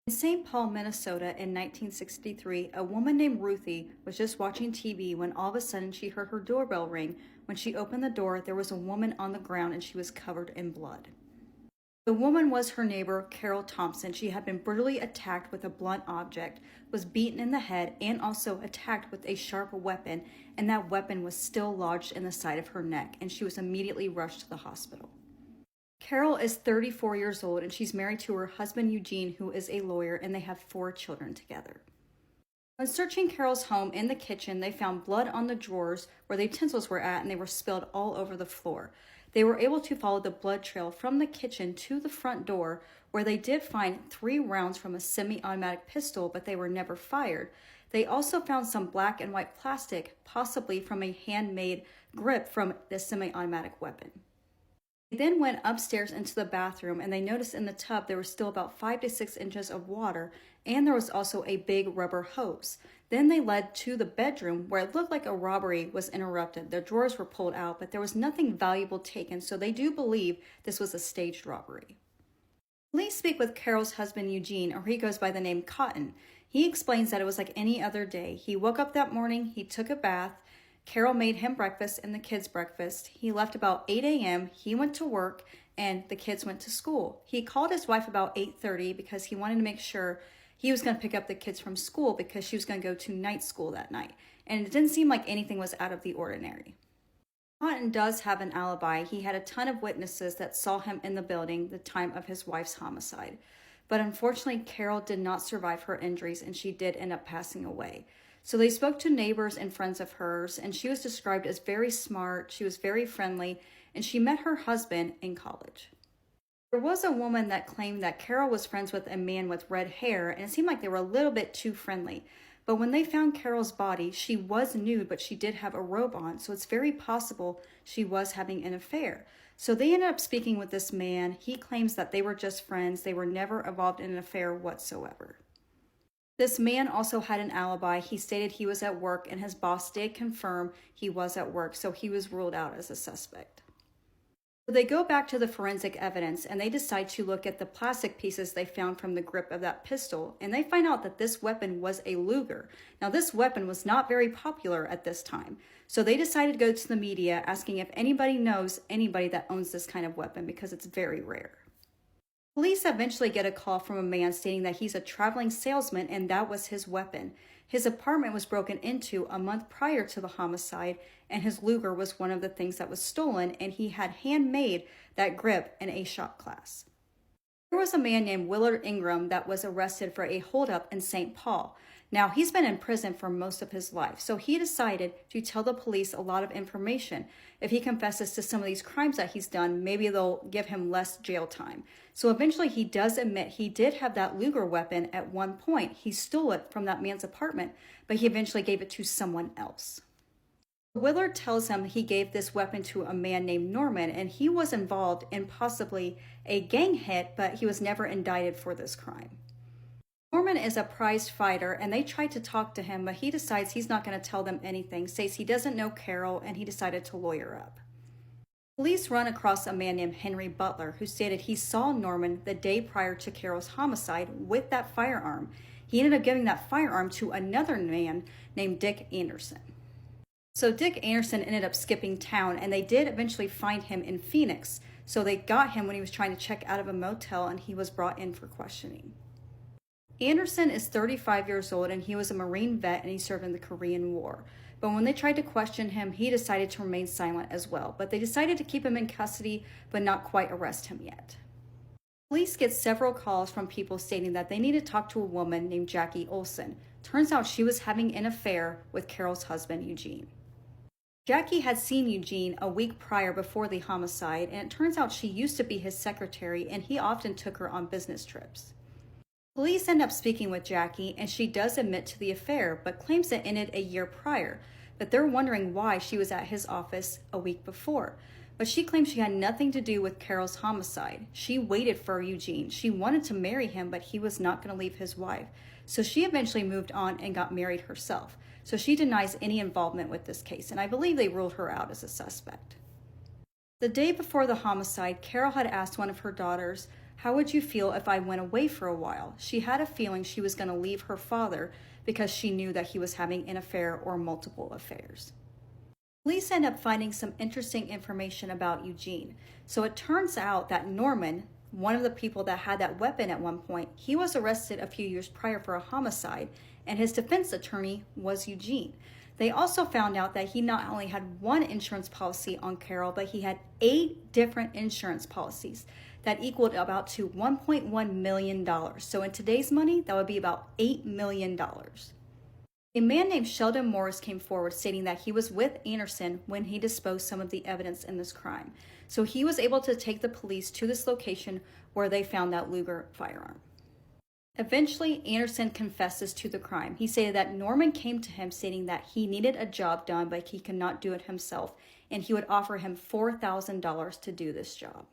In St. Paul, Minnesota in 1963, a woman named Ruthie was just watching TV when all of a sudden she heard her doorbell ring. When she opened the door, there was a woman on the ground and she was covered in blood. The woman was her neighbor, Carol Thompson. She had been brutally attacked with a blunt object, was beaten in the head, and also attacked with a sharp weapon, and that weapon was still lodged in the side of her neck, and she was immediately rushed to the hospital. Carol is 34 years old, and she's married to her husband, Eugene, who is a lawyer, and they have 4 children together. When searching Carol's home in the kitchen, they found blood on the drawers where the utensils were at, and they were spilled all over the floor. They were able to follow the blood trail from the kitchen to the front door, where they did find 3 rounds from a semi-automatic pistol, but they were never fired. They also found some black and white plastic, possibly from a handmade grip from the semi-automatic weapon. They then went upstairs into the bathroom, and they noticed in the tub there was still about 5 to 6 inches of water, and there was also a big rubber hose. Then they led to the bedroom, where it looked like a robbery was interrupted. Their drawers were pulled out, but there was nothing valuable taken, so they do believe this was a staged robbery. Police speak with Carol's husband, Eugene, or he goes by the name Cotton. He explains that it was like any other day. He woke up that morning, he took a bath, Carol made him breakfast and the kids breakfast. He left about 8 a.m., he went to work, and the kids went to school. He called his wife about 8:30 because he wanted to make sure he was going to pick up the kids from school because she was going to go to night school that night. And it didn't seem like anything was out of the ordinary. Cotton does have an alibi. He had a ton of witnesses that saw him in the building the time of his wife's homicide. But unfortunately, Carol did not survive her injuries and she did end up passing away. So they spoke to neighbors and friends of hers, and she was described as very smart, she was very friendly, and she met her husband in college. There was a woman that claimed that Carol was friends with a man with red hair, and it seemed like they were a little bit too friendly. But when they found Carol's body, she was nude, but she did have a robe on, so it's very possible she was having an affair. So they ended up speaking with this man. He claims that they were just friends. They were never involved in an affair whatsoever. This man also had an alibi. He stated he was at work, and his boss did confirm he was at work, so he was ruled out as a suspect. So they go back to the forensic evidence, and they decide to look at the plastic pieces they found from the grip of that pistol, and they find out that this weapon was a Luger. Now, this weapon was not very popular at this time, so they decided to go to the media asking if anybody knows anybody that owns this kind of weapon, because it's very rare. Police eventually get a call from a man stating that he's a traveling salesman and that was his weapon. His apartment was broken into a month prior to the homicide, and his Luger was one of the things that was stolen, and he had handmade that grip in a shop class. There was a man named Willard Ingram that was arrested for a holdup in St. Paul. Now, he's been in prison for most of his life, so he decided to tell the police a lot of information. If he confesses to some of these crimes that he's done, maybe they'll give him less jail time. So eventually he does admit he did have that Luger weapon at one point. He stole it from that man's apartment, but he eventually gave it to someone else. Willard tells him he gave this weapon to a man named Norman, and he was involved in possibly a gang hit, but he was never indicted for this crime. Norman is a prized fighter, and they tried to talk to him, but he decides he's not going to tell them anything, says he doesn't know Carol, and he decided to lawyer up. Police run across a man named Henry Butler, who stated he saw Norman the day prior to Carol's homicide with that firearm. He ended up giving that firearm to another man named Dick Anderson. So Dick Anderson ended up skipping town, and they did eventually find him in Phoenix. So they got him when he was trying to check out of a motel, and he was brought in for questioning. Anderson is 35 years old, and he was a Marine vet, and he served in the Korean War. But when they tried to question him, he decided to remain silent as well. But they decided to keep him in custody, but not quite arrest him yet. Police get several calls from people stating that they need to talk to a woman named Jackie Olson. Turns out she was having an affair with Carol's husband, Eugene. Jackie had seen Eugene a week prior before the homicide, and it turns out she used to be his secretary, and he often took her on business trips. Police end up speaking with Jackie, and she does admit to the affair, but claims it ended a year prior. But they're wondering why she was at his office a week before. But she claims she had nothing to do with Carol's homicide. She waited for Eugene. She wanted to marry him, but he was not going to leave his wife. So she eventually moved on and got married herself. So she denies any involvement with this case, and I believe they ruled her out as a suspect. The day before the homicide, Carol had asked one of her daughters, "How would you feel if I went away for a while?" She had a feeling she was going to leave her father because she knew that he was having an affair or multiple affairs. Police end up finding some interesting information about Eugene. So it turns out that Norman, one of the people that had that weapon at one point, he was arrested a few years prior for a homicide, and his defense attorney was Eugene. They also found out that he not only had one insurance policy on Carol, but he had 8 different insurance policies that equaled about to $1.1 million. So in today's money, that would be about $8 million. A man named Sheldon Morris came forward stating that he was with Anderson when he disposed some of the evidence in this crime. So he was able to take the police to this location where they found that Luger firearm. Eventually, Anderson confesses to the crime. He stated that Norman came to him stating that he needed a job done, but he could not do it himself, and he would offer him $4,000 to do this job.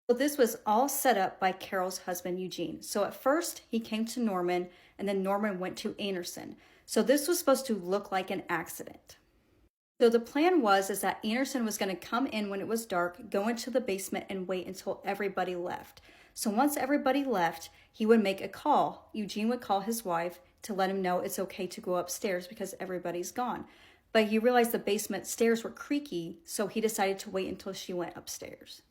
So this was all set up by Carol's husband, Eugene. So at first, he came to Norman, and then Norman went to Anderson. So this was supposed to look like an accident. So the plan was that Anderson was going to come in when it was dark, go into the basement, and wait until everybody left. So once everybody left, he would make a call. Eugene would call his wife to let him know it's okay to go upstairs because everybody's gone. But he realized the basement stairs were creaky, so he decided to wait until she went upstairs.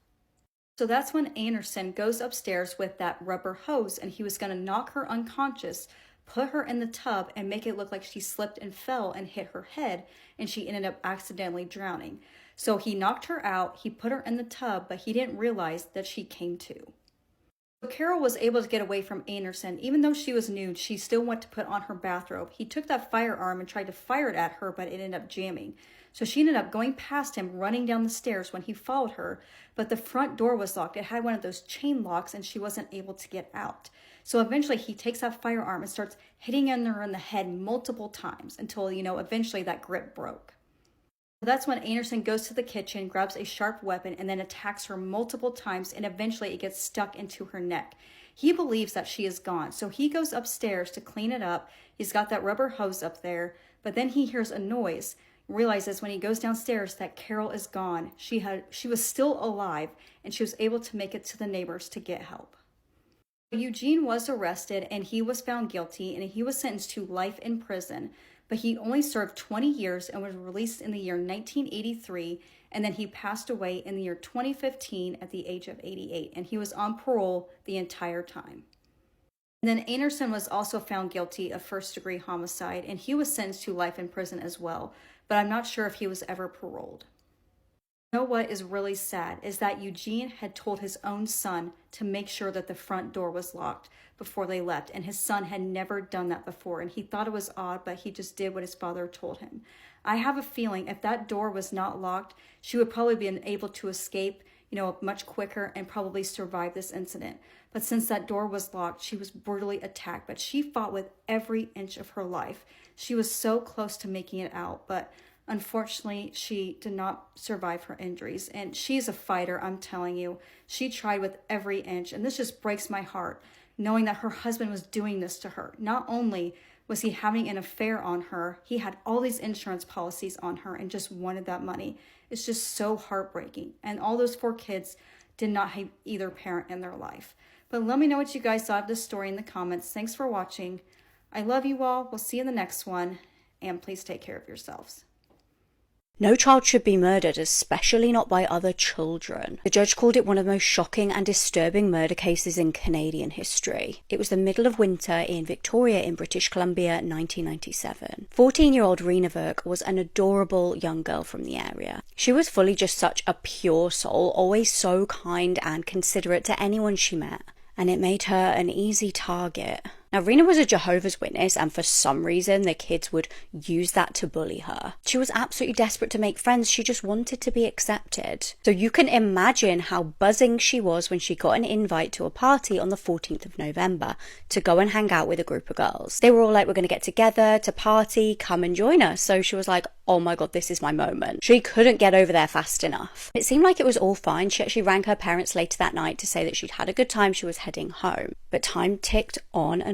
So that's when Anderson goes upstairs with that rubber hose, and he was going to knock her unconscious, put her in the tub, and make it look like she slipped and fell and hit her head, and she ended up accidentally drowning. So he knocked her out, he put her in the tub, but he didn't realize that she came to. So Carol was able to get away from Anderson. Even though she was nude, she still went to put on her bathrobe. He took that firearm and tried to fire it at her, but it ended up jamming. So she ended up going past him, running down the stairs when he followed her, but the front door was locked. It had one of those chain locks, and she wasn't able to get out. So eventually he takes that firearm and starts hitting her in the head multiple times until, eventually that grip broke. That's when Anderson goes to the kitchen, grabs a sharp weapon, and then attacks her multiple times, and eventually it gets stuck into her neck. He believes that she is gone, so he goes upstairs to clean it up. He's got that rubber hose up there, but then he hears a noise, realizes when he goes downstairs that Carol is gone. She was still alive, and she was able to make it to the neighbors to get help. Eugene was arrested, and he was found guilty, and he was sentenced to life in prison. But he only served 20 years and was released in the year 1983, and then he passed away in the year 2015 at the age of 88, and he was on parole the entire time. And then Anderson was also found guilty of first-degree homicide, and he was sentenced to life in prison as well, but I'm not sure if he was ever paroled. You know what is really sad is that Eugene had told his own son to make sure that the front door was locked before they left, and his son had never done that before, and he thought it was odd, but he just did what his father told him. I have a feeling if that door was not locked, she would probably be able to escape, much quicker and probably survive this incident. But since that door was locked, she was brutally attacked, but she fought with every inch of her life. She was so close to making it out, but unfortunately, she did not survive her injuries, and she's a fighter, I'm telling you. She tried with every inch, and this just breaks my heart, knowing that her husband was doing this to her. Not only was he having an affair on her, he had all these insurance policies on her and just wanted that money. It's just so heartbreaking. And all those 4 kids did not have either parent in their life. But let me know what you guys thought of this story in the comments. Thanks for watching. I love you all. We'll see you in the next one, and please take care of yourselves. No child should be murdered, especially not by other children. The judge called it one of the most shocking and disturbing murder cases in Canadian history. It was the middle of winter in Victoria in British Columbia, 1997. 14-year-old Rena Verk was an adorable young girl from the area. She was fully just such a pure soul, always so kind and considerate to anyone she met, and it made her an easy target. Now, Rena was a Jehovah's Witness, and for some reason, the kids would use that to bully her. She was absolutely desperate to make friends. She just wanted to be accepted. So you can imagine how buzzing she was when she got an invite to a party on the 14th of November to go and hang out with a group of girls. They were all like, we're going to get together to party, come and join us. So she was like, oh my God, this is my moment. She couldn't get over there fast enough. It seemed like it was all fine. She actually rang her parents later that night to say that she'd had a good time. She was heading home. But time ticked on,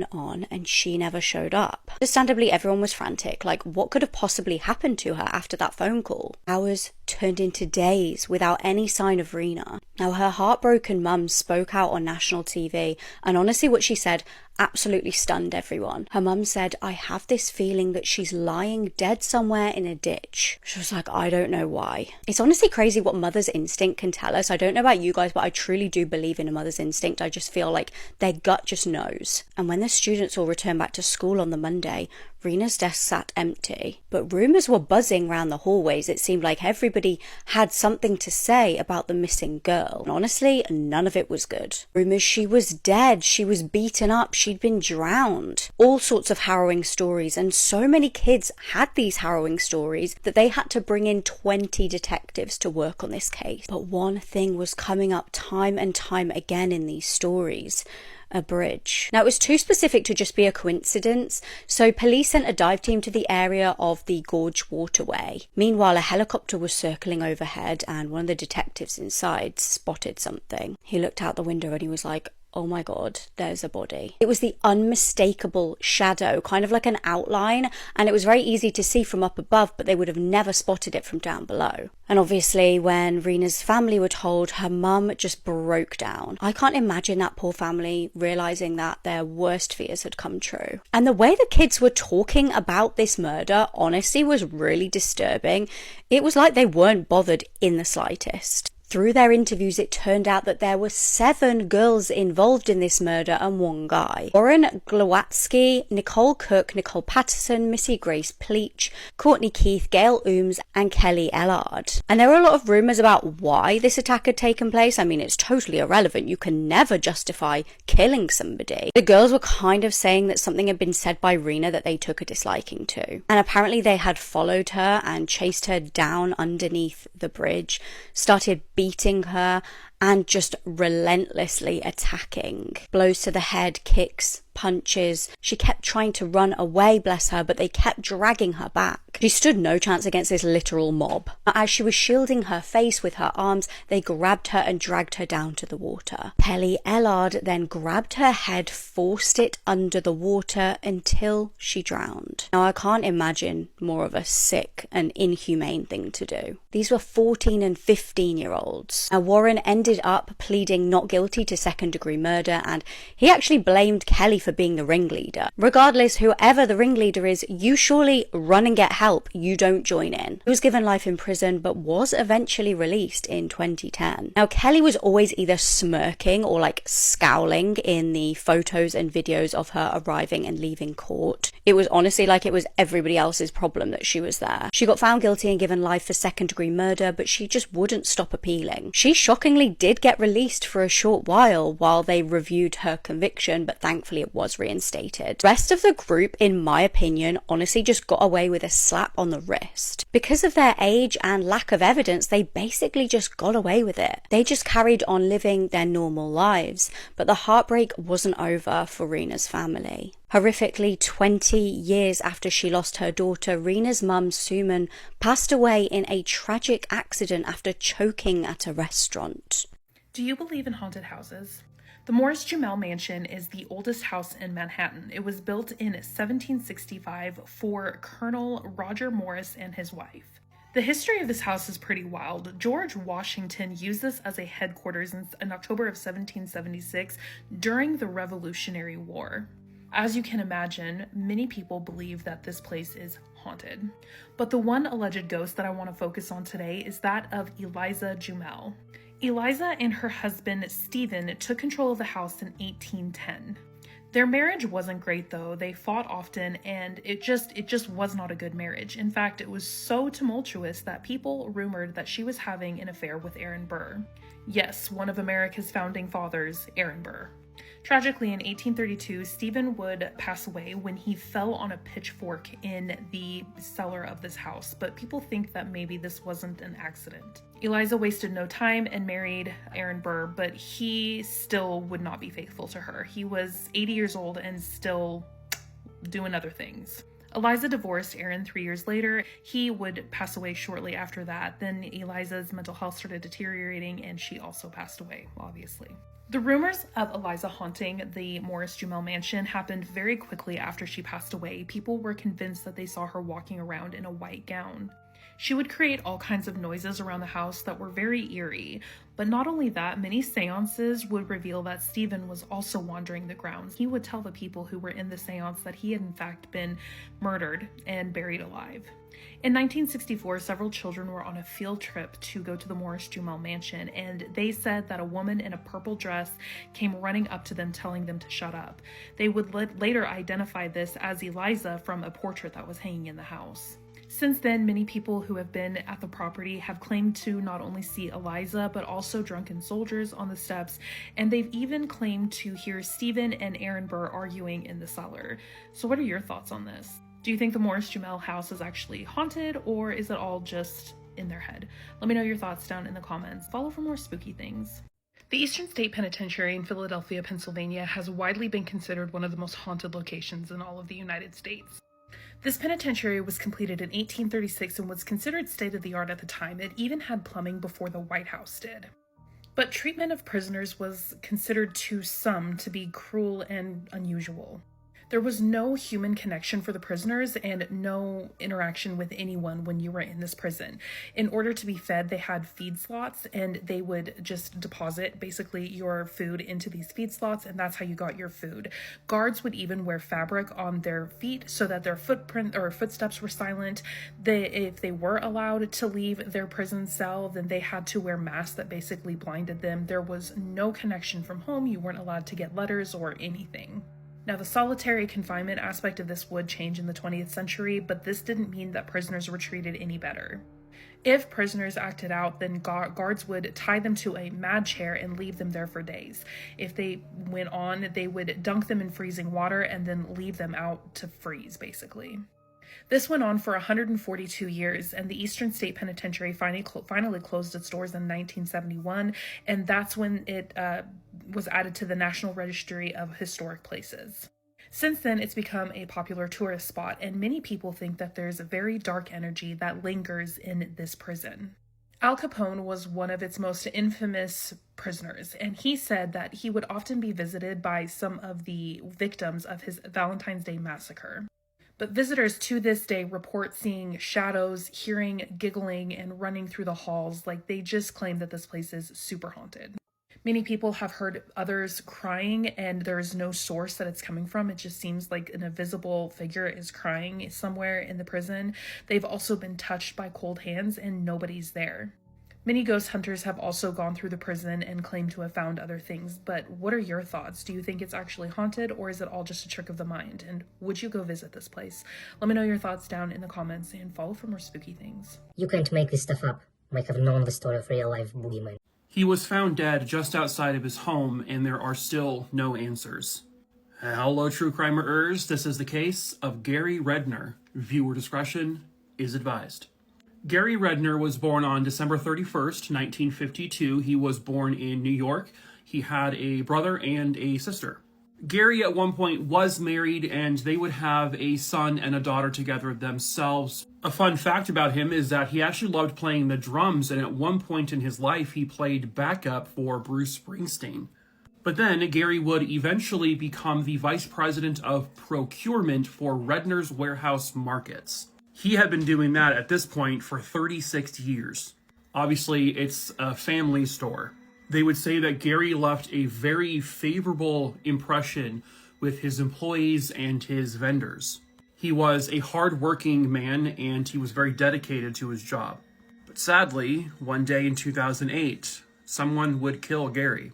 and she never showed up. Understandably, everyone was frantic. Like, what could have possibly happened to her after that phone call? Hours turned into days without any sign of Rena. Now, her heartbroken mum spoke out on national TV, and honestly, what she said absolutely stunned everyone. Her mum said, I have this feeling that she's lying dead somewhere in a ditch. She was like, I don't know why. It's honestly crazy what mother's instinct can tell us. I don't know about you guys, but I truly do believe in a mother's instinct. I just feel like their gut just knows. And when the students all returned back to school on the Monday, Rena's desk sat empty, but rumours were buzzing around the hallways. It seemed like everybody had something to say about the missing girl. And honestly, none of it was good. Rumours she was dead, she was beaten up, she'd been drowned. All sorts of harrowing stories, and so many kids had these harrowing stories that they had to bring in 20 detectives to work on this case. But one thing was coming up time and time again in these stories. A bridge. Now, it was too specific to just be a coincidence, so police sent a dive team to the area of the Gorge Waterway. Meanwhile, a helicopter was circling overhead, and one of the detectives inside spotted something. He looked out the window and he was like, oh my God, there's a body. It was the unmistakable shadow, kind of like an outline, and it was very easy to see from up above, but they would have never spotted it from down below. And obviously, when Rena's family were told, her mum just broke down. I can't imagine that poor family realizing that their worst fears had come true. And the way the kids were talking about this murder, honestly, was really disturbing. It was like they weren't bothered in the slightest. Through their interviews, it turned out that there were 7 girls involved in this murder and 1 guy. Warren Glowatsky, Nicole Cook, Nicole Patterson, Missy Grace Pleach, Courtney Keith, Gail Ooms, and Kelly Ellard. And there were a lot of rumours about why this attack had taken place. I mean, it's totally irrelevant. You can never justify killing somebody. The girls were kind of saying that something had been said by Rena that they took a disliking to. And apparently they had followed her and chased her down underneath the bridge, started beating her, and just relentlessly attacking. Blows to the head, kicks, punches. She kept trying to run away, bless her, but they kept dragging her back. She stood no chance against this literal mob. As she was shielding her face with her arms, they grabbed her and dragged her down to the water. Kelly Ellard then grabbed her head, forced it under the water until she drowned. Now, I can't imagine more of a sick and inhumane thing to do. These were 14 and 15-year-olds. Now, Warren ended up pleading not guilty to second-degree murder, and he actually blamed Kelly for being the ringleader. Regardless, whoever the ringleader is, you surely run and get help. You don't join in. He was given life in prison, but was eventually released in 2010. Now, Kelly was always either smirking or like scowling in the photos and videos of her arriving and leaving court. It was honestly like it was everybody else's problem that she was there. She got found guilty and given life for second-degree murder, but she just wouldn't stop appealing. She shockingly did get released for a short while they reviewed her conviction, but thankfully it was reinstated. The rest of the group, in my opinion, honestly just got away with a slap on the wrist. Because of their age and lack of evidence, they basically just got away with it. They just carried on living their normal lives, but the heartbreak wasn't over for Rena's family. Horrifically, 20 years after she lost her daughter, Rena's mum, Suman, passed away in a tragic accident after choking at a restaurant. Do you believe in haunted houses? The Morris Jumel Mansion is the oldest house in Manhattan. It was built in 1765 for Colonel Roger Morris and his wife. The history of this house is pretty wild. George Washington used this as a headquarters in October of 1776 during the Revolutionary War. As you can imagine, many people believe that this place is haunted. But the one alleged ghost that I want to focus on today is that of Eliza Jumel. Eliza and her husband, Stephen, took control of the house in 1810. Their marriage wasn't great though. They fought often and it just was not a good marriage. In fact, it was so tumultuous that people rumored that she was having an affair with Aaron Burr. Yes, one of America's founding fathers, Aaron Burr. Tragically, in 1832, Stephen would pass away when he fell on a pitchfork in the cellar of this house, but people think that maybe this wasn't an accident. Eliza wasted no time and married Aaron Burr, but he still would not be faithful to her. He was 80 years old and still doing other things. Eliza divorced Aaron 3 years later. He would pass away shortly after that. Then Eliza's mental health started deteriorating and she also passed away, obviously. The rumors of Eliza haunting the Morris Jumel mansion happened very quickly after she passed away. People were convinced that they saw her walking around in a white gown. She would create all kinds of noises around the house that were very eerie. But not only that, many seances would reveal that Stephen was also wandering the grounds. He would tell the people who were in the seance that he had in fact been murdered and buried alive. In 1964, several children were on a field trip to go to the Morris Jumel mansion, and they said that a woman in a purple dress came running up to them telling them to shut up. They would later identify this as Eliza from a portrait that was hanging in the house. Since then, many people who have been at the property have claimed to not only see Eliza, but also drunken soldiers on the steps, and they've even claimed to hear Stephen and Aaron Burr arguing in the cellar. So what are your thoughts on this? Do you think the Morris Jumel house is actually haunted, or is it all just in their head? Let me know your thoughts down in the comments. Follow for more spooky things. The Eastern State Penitentiary in Philadelphia, Pennsylvania has widely been considered one of the most haunted locations in all of the United States. This penitentiary was completed in 1836 and was considered state-of-the-art at the time. It even had plumbing before the White House did. But treatment of prisoners was considered to some to be cruel and unusual. There was no human connection for the prisoners and no interaction with anyone when you were in this prison. In order to be fed, they had feed slots and they would just deposit basically your food into these feed slots, and that's how you got your food. Guards would even wear fabric on their feet so that their footsteps were silent. If they were allowed to leave their prison cell, then they had to wear masks that basically blinded them. There was no connection from home. You weren't allowed to get letters or anything. Now, the solitary confinement aspect of this would change in the 20th century, but this didn't mean that prisoners were treated any better. If prisoners acted out, then guards would tie them to a mad chair and leave them there for days. If they went on, they would dunk them in freezing water and then leave them out to freeze, basically. This went on for 142 years, and the Eastern State Penitentiary finally closed its doors in 1971, and that's when it was added to the National Registry of Historic Places. Since then, it's become a popular tourist spot, and many people think that there's a very dark energy that lingers in this prison. Al Capone was one of its most infamous prisoners, and he said that he would often be visited by some of the victims of his Valentine's Day massacre. But visitors to this day report seeing shadows, hearing giggling, and running through the halls. Like, they just claim that this place is super haunted. Many people have heard others crying, and there's no source that it's coming from. It just seems like an invisible figure is crying somewhere in the prison. They've also been touched by cold hands, and nobody's there. Many ghost hunters have also gone through the prison and claim to have found other things, but what are your thoughts? Do you think it's actually haunted, or is it all just a trick of the mind? And would you go visit this place? Let me know your thoughts down in the comments, and follow for more spooky things. You can't make this stuff up. Might have known the story of real-life boogeyman. He was found dead just outside of his home, and there are still no answers. Hello, true crimerers. This is the case of Gary Redner. Viewer discretion is advised. Gary Redner was born on December 31st, 1952. He was born in New York. He had a brother and a sister. Gary at one point was married, and they would have a son and a daughter together themselves. A fun fact about him is that he actually loved playing the drums, and at one point in his life he played backup for Bruce Springsteen. But then Gary would eventually become the vice president of procurement for Redner's Warehouse Markets. He had been doing that at this point for 36 years. Obviously, it's a family store. They would say that Gary left a very favorable impression with his employees and his vendors. He was a hard-working man, and he was very dedicated to his job. But sadly, one day in 2008, someone would kill Gary.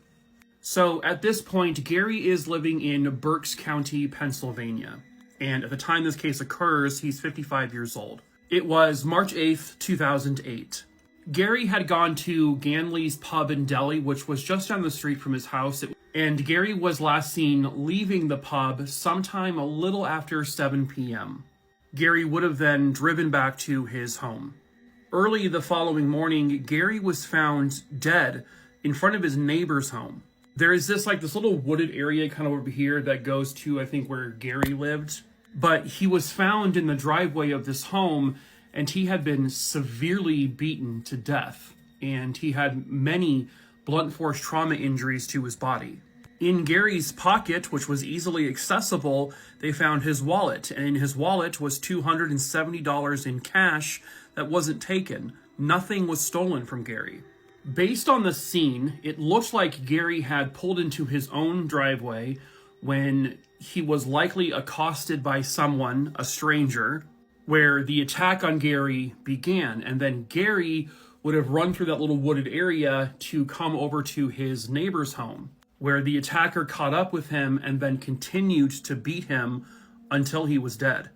So at this point, Gary is living in Berks County, Pennsylvania. And at the time this case occurs, he's 55 years old. It was March 8th, 2008. Gary had gone to Ganley's Pub and Deli, which was just down the street from his house. And Gary was last seen leaving the pub sometime a little after 7 p.m. Gary would have then driven back to his home. Early the following morning, Gary was found dead in front of his neighbor's home. There is this little wooded area kind of over here that goes to, I think, where Gary lived. But he was found in the driveway of this home, and he had been severely beaten to death. And he had many blunt force trauma injuries to his body. In Gary's pocket, which was easily accessible, they found his wallet. And in his wallet was $270 in cash that wasn't taken. Nothing was stolen from Gary. Based on the scene, it looked like Gary had pulled into his own driveway when he was likely accosted by someone, a stranger, where the attack on Gary began. And then Gary would have run through that little wooded area to come over to his neighbor's home, where the attacker caught up with him and then continued to beat him until he was dead.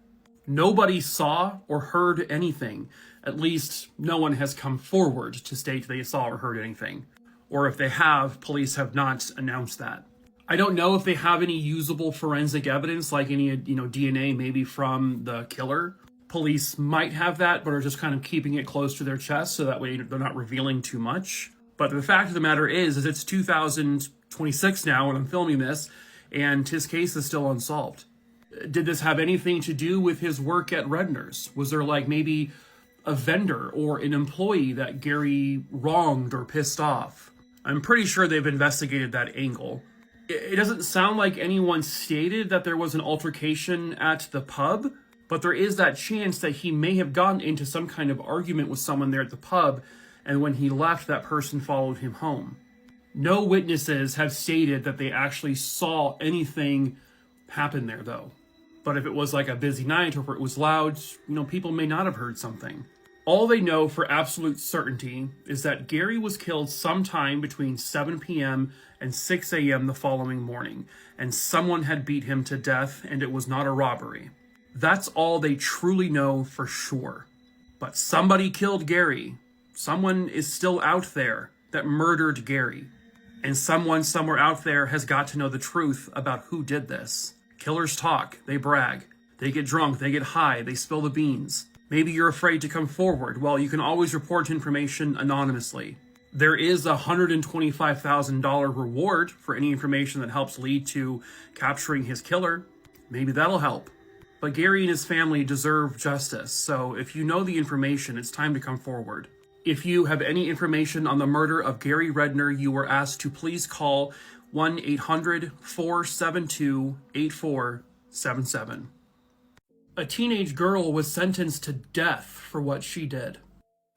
Nobody saw or heard anything. At least no one has come forward to state they saw or heard anything. Or if they have, police have not announced that. I don't know if they have any usable forensic evidence, like any, DNA maybe from the killer. Police might have that, but are just kind of keeping it close to their chest so that way they're not revealing too much. But the fact of the matter is it's 2026 now when I'm filming this, and his case is still unsolved. Did this have anything to do with his work at Redner's? Was there maybe a vendor or an employee that Gary wronged or pissed off? I'm pretty sure they've investigated that angle. It doesn't sound like anyone stated that there was an altercation at the pub, but there is that chance that he may have gotten into some kind of argument with someone there at the pub, and when he left, that person followed him home. No witnesses have stated that they actually saw anything happen there, though. But if it was a busy night or if it was loud, people may not have heard something. All they know for absolute certainty is that Gary was killed sometime between 7 p.m. and 6 a.m. the following morning, and someone had beat him to death, and it was not a robbery. That's all they truly know for sure. But somebody killed Gary. Someone is still out there that murdered Gary. And someone somewhere out there has got to know the truth about who did this. Killers talk, they brag. They get drunk, they get high, they spill the beans. Maybe you're afraid to come forward. Well, you can always report information anonymously. There is a $125,000 reward for any information that helps lead to capturing his killer. Maybe that'll help. But Gary and his family deserve justice, so if you know the information, it's time to come forward. If you have any information on the murder of Gary Redner, you are asked to please call 1-800-472-8477. A teenage girl was sentenced to death for what she did.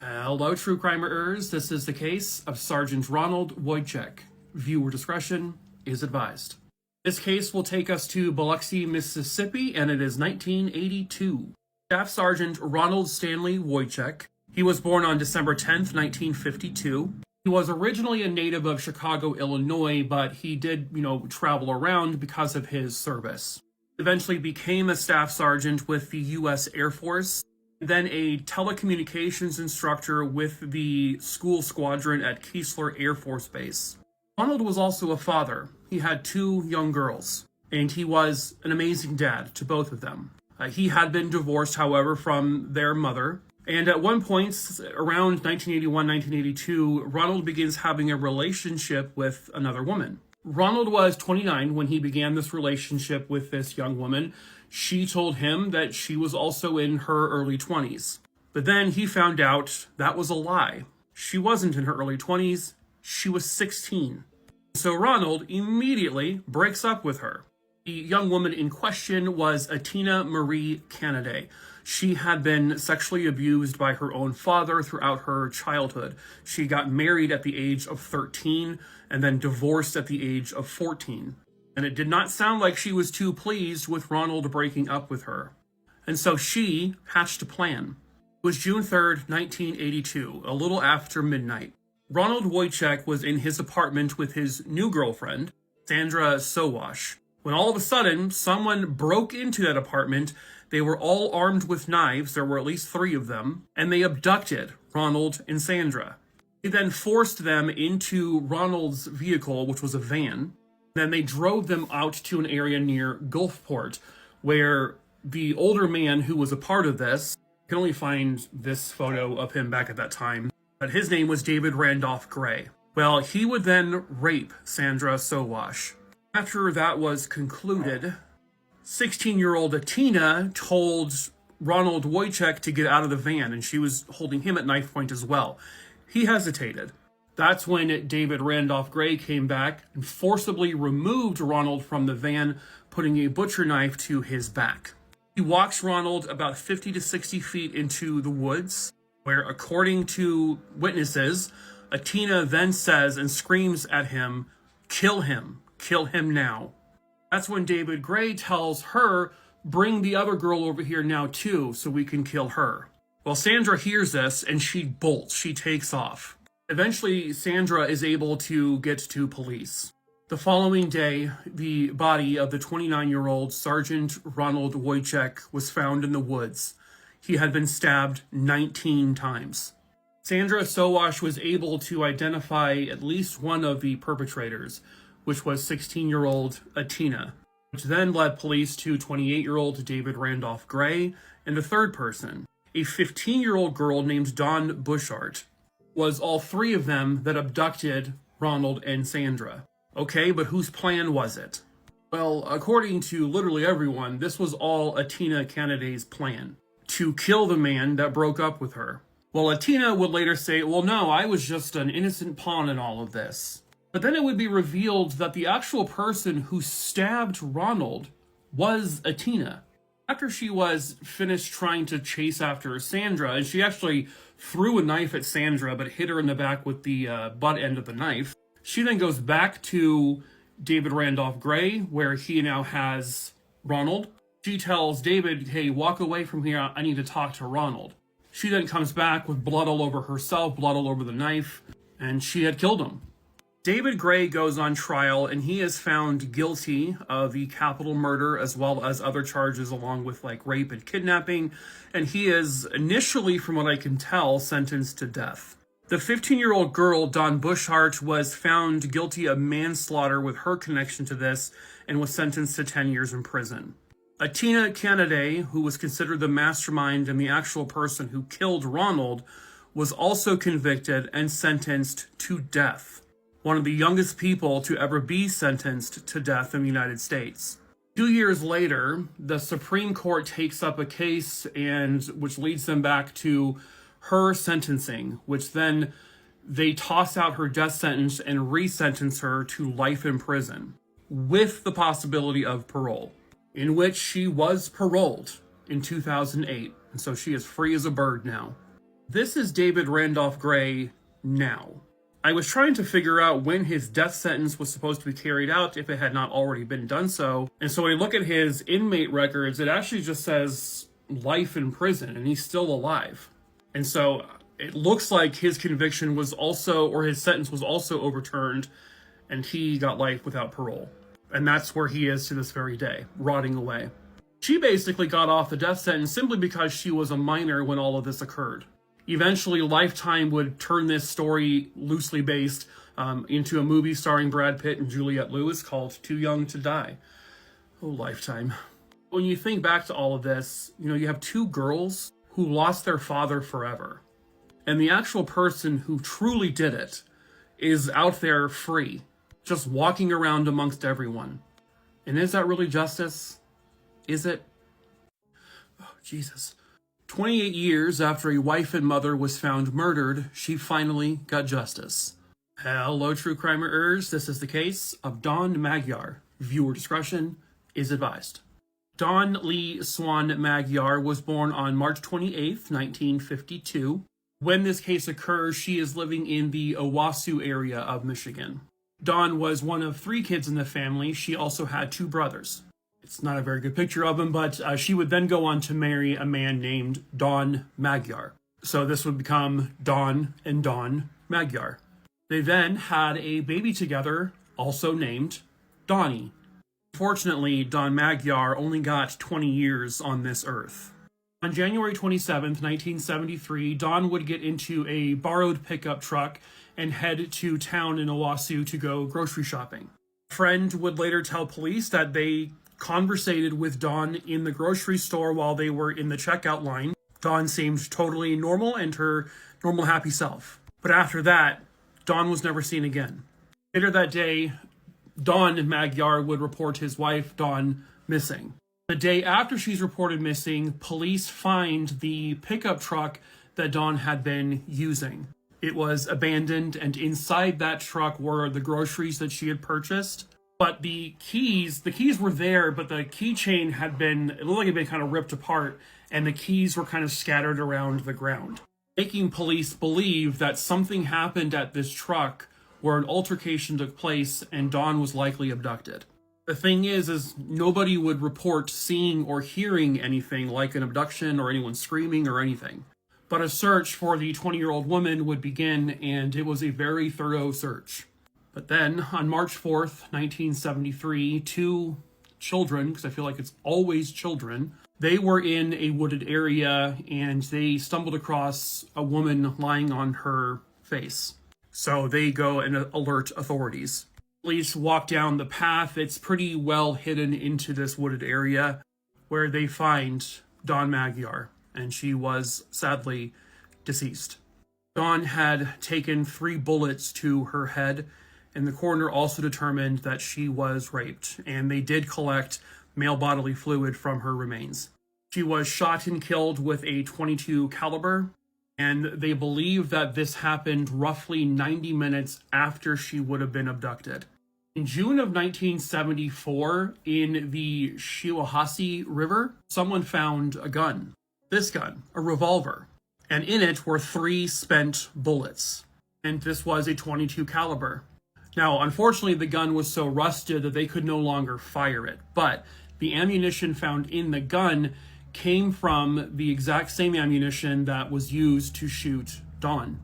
Hello, true crimers. This is the case of Sergeant Ronald Wojciech. Viewer discretion is advised. This case will take us to Biloxi, Mississippi, and it is 1982. Staff Sergeant Ronald Stanley Wojciech. He was born on December 10th, 1952. He was originally a native of Chicago, Illinois, but he did, travel around because of his service. Eventually became a staff sergeant with the U.S. Air Force, then a telecommunications instructor with the school squadron at Keesler Air Force Base. Ronald was also a father. He had 2 young girls, and he was an amazing dad to both of them. He had been divorced, however, from their mother, and at one point, around 1981-1982, Ronald begins having a relationship with another woman. Ronald was 29 when he began this relationship with this young woman. She told him that she was also in her early 20s. But then he found out that was a lie. She wasn't in her early 20s. She was 16. So Ronald immediately breaks up with her. The young woman in question was Atina Marie Canaday. She had been sexually abused by her own father throughout her childhood. She got married at the age of 13 and then divorced at the age of 14. And it did not sound like she was too pleased with Ronald breaking up with her. And so she hatched a plan. It was June 3rd, 1982, a little after midnight. Ronald Wojciech was in his apartment with his new girlfriend, Sandra Sowash, when all of a sudden someone broke into that apartment. They were all armed with knives, there were at least 3 of them, and they abducted Ronald and Sandra. They then forced them into Ronald's vehicle, which was a van. Then they drove them out to an area near Gulfport, where the older man who was a part of this, you can only find this photo of him back at that time, but his name was David Randolph Gray. Well, he would then rape Sandra Sowash. After that was concluded, 16-year-old Atina told Ronald Wojciech to get out of the van, and she was holding him at knife point as well. He hesitated. That's when David Randolph Gray came back and forcibly removed Ronald from the van, putting a butcher knife to his back. He walks Ronald about 50 to 60 feet into the woods, where, according to witnesses, Atina then says and screams at him, kill him now. That's when David Gray tells her, bring the other girl over here now too, so we can kill her. Well, Sandra hears this and she bolts, she takes off. Eventually, Sandra is able to get to police. The following day, the body of the 29-year-old Sergeant Ronald Wojciech was found in the woods. He had been stabbed 19 times. Sandra Sowash was able to identify at least one of the perpetrators, which was 16-year-old Atina, which then led police to 28-year-old David Randolph Gray, and a third person, a 15-year-old girl named Dawn Bushart. Was all 3 of them that abducted Ronald and Sandra. Okay, but whose plan was it? Well, according to literally everyone, this was all Atina Canaday's plan, to kill the man that broke up with her. Well, Atina would later say, well, no, I was just an innocent pawn in all of this. But then it would be revealed that the actual person who stabbed Ronald was Atina. After she was finished trying to chase after Sandra, and she actually threw a knife at Sandra but hit her in the back with the butt end of the knife, she then goes back to David Randolph Gray, where he now has Ronald. She tells David, hey, walk away from here, I need to talk to Ronald. She then comes back with blood all over herself, blood all over the knife, and she had killed him. David Gray goes on trial, and he is found guilty of the capital murder as well as other charges along with rape and kidnapping, and he is initially, from what I can tell, sentenced to death. The 15-year-old girl, Dawn Bushart, was found guilty of manslaughter with her connection to this and was sentenced to 10 years in prison. Atina Canaday, who was considered the mastermind and the actual person who killed Ronald, was also convicted and sentenced to death. One of the youngest people to ever be sentenced to death in the United States. 2 years later, the Supreme Court takes up a case and which leads them back to her sentencing, which then they toss out her death sentence and re-sentence her to life in prison with the possibility of parole, in which she was paroled in 2008. And so she is free as a bird now. This is David Randolph Gray now. I was trying to figure out when his death sentence was supposed to be carried out, if it had not already been done so. And so when I look at his inmate records, it actually just says life in prison, and he's still alive. And so it looks like his conviction was also, or his sentence was also overturned, and he got life without parole. And that's where he is to this very day, rotting away. She basically got off the death sentence simply because she was a minor when all of this occurred. Eventually, Lifetime would turn this story, loosely based, into a movie starring Brad Pitt and Juliette Lewis called Too Young to Die. Oh, Lifetime. When you think back to all of this, you have two girls who lost their father forever. And the actual person who truly did it is out there free, just walking around amongst everyone. And is that really justice? Is it? Oh, Jesus. 28 years after a wife and mother was found murdered, she finally got justice. Hello, true crimers. This is the case of Dawn Magyar. Viewer discretion is advised. Dawn Lee Swan Magyar was born on March 28th, 1952. When this case occurs, she is living in the Owasso area of Michigan. Dawn was one of 3 kids in the family. She also had 2 brothers. It's not a very good picture of him, but she would then go on to marry a man named Don Magyar. So this would become Dawn and Don Magyar. They then had a baby together, also named Donnie. Unfortunately, Don Magyar only got 20 years on this earth. On January 27th, 1973, Dawn would get into a borrowed pickup truck and head to town in Owasso to go grocery shopping. A friend would later tell police that they conversated with Dawn in the grocery store while they were in the checkout line. Dawn seemed totally normal and her normal happy self. But after that, Dawn was never seen again. Later that day, Don Magyar would report his wife, Dawn, missing. The day after she's reported missing, police find the pickup truck that Dawn had been using. It was abandoned, and inside that truck were the groceries that she had purchased. But the keys were there, but the keychain it looked like it had been kind of ripped apart, and the keys were kind of scattered around the ground, making police believe that something happened at this truck where an altercation took place and Dawn was likely abducted. The thing is nobody would report seeing or hearing anything like an abduction or anyone screaming or anything. But a search for the 20-year-old woman would begin, and it was a very thorough search. But then, on March 4th, 1973, 2 children, because I feel like it's always children, they were in a wooded area and they stumbled across a woman lying on her face. So they go and alert authorities. Police walk down the path. It's pretty well hidden into this wooded area where they find Dawn Magyar, and she was sadly deceased. Dawn had taken 3 bullets to her head, and the coroner also determined that she was raped, and they did collect male bodily fluid from her remains. She was shot and killed with a .22 caliber, and they believe that this happened roughly 90 minutes after she would have been abducted. In June of 1974, in the Shiwahasi River, someone found a gun. This gun, a revolver, and in it were 3 spent bullets, and this was a .22 caliber. Now, unfortunately, the gun was so rusted that they could no longer fire it, but the ammunition found in the gun came from the exact same ammunition that was used to shoot Dawn.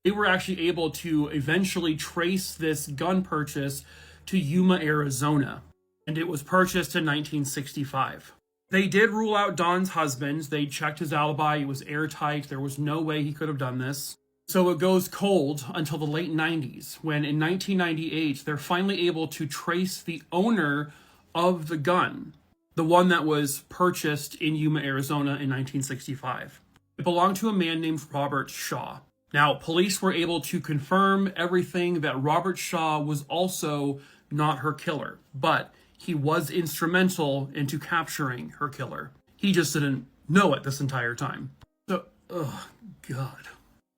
They were actually able to eventually trace this gun purchase to Yuma, Arizona, and it was purchased in 1965. They did rule out Dawn's husband. They checked his alibi. It was airtight. There was no way he could have done this. So it goes cold until the late 90s, when in 1998, they're finally able to trace the owner of the gun. the one that was purchased in Yuma, Arizona in 1965. It belonged to a man named Robert Shaw. Now, police were able to confirm everything that Robert Shaw was also not her killer, but he was instrumental into capturing her killer. He just didn't know it this entire time. So, oh, God.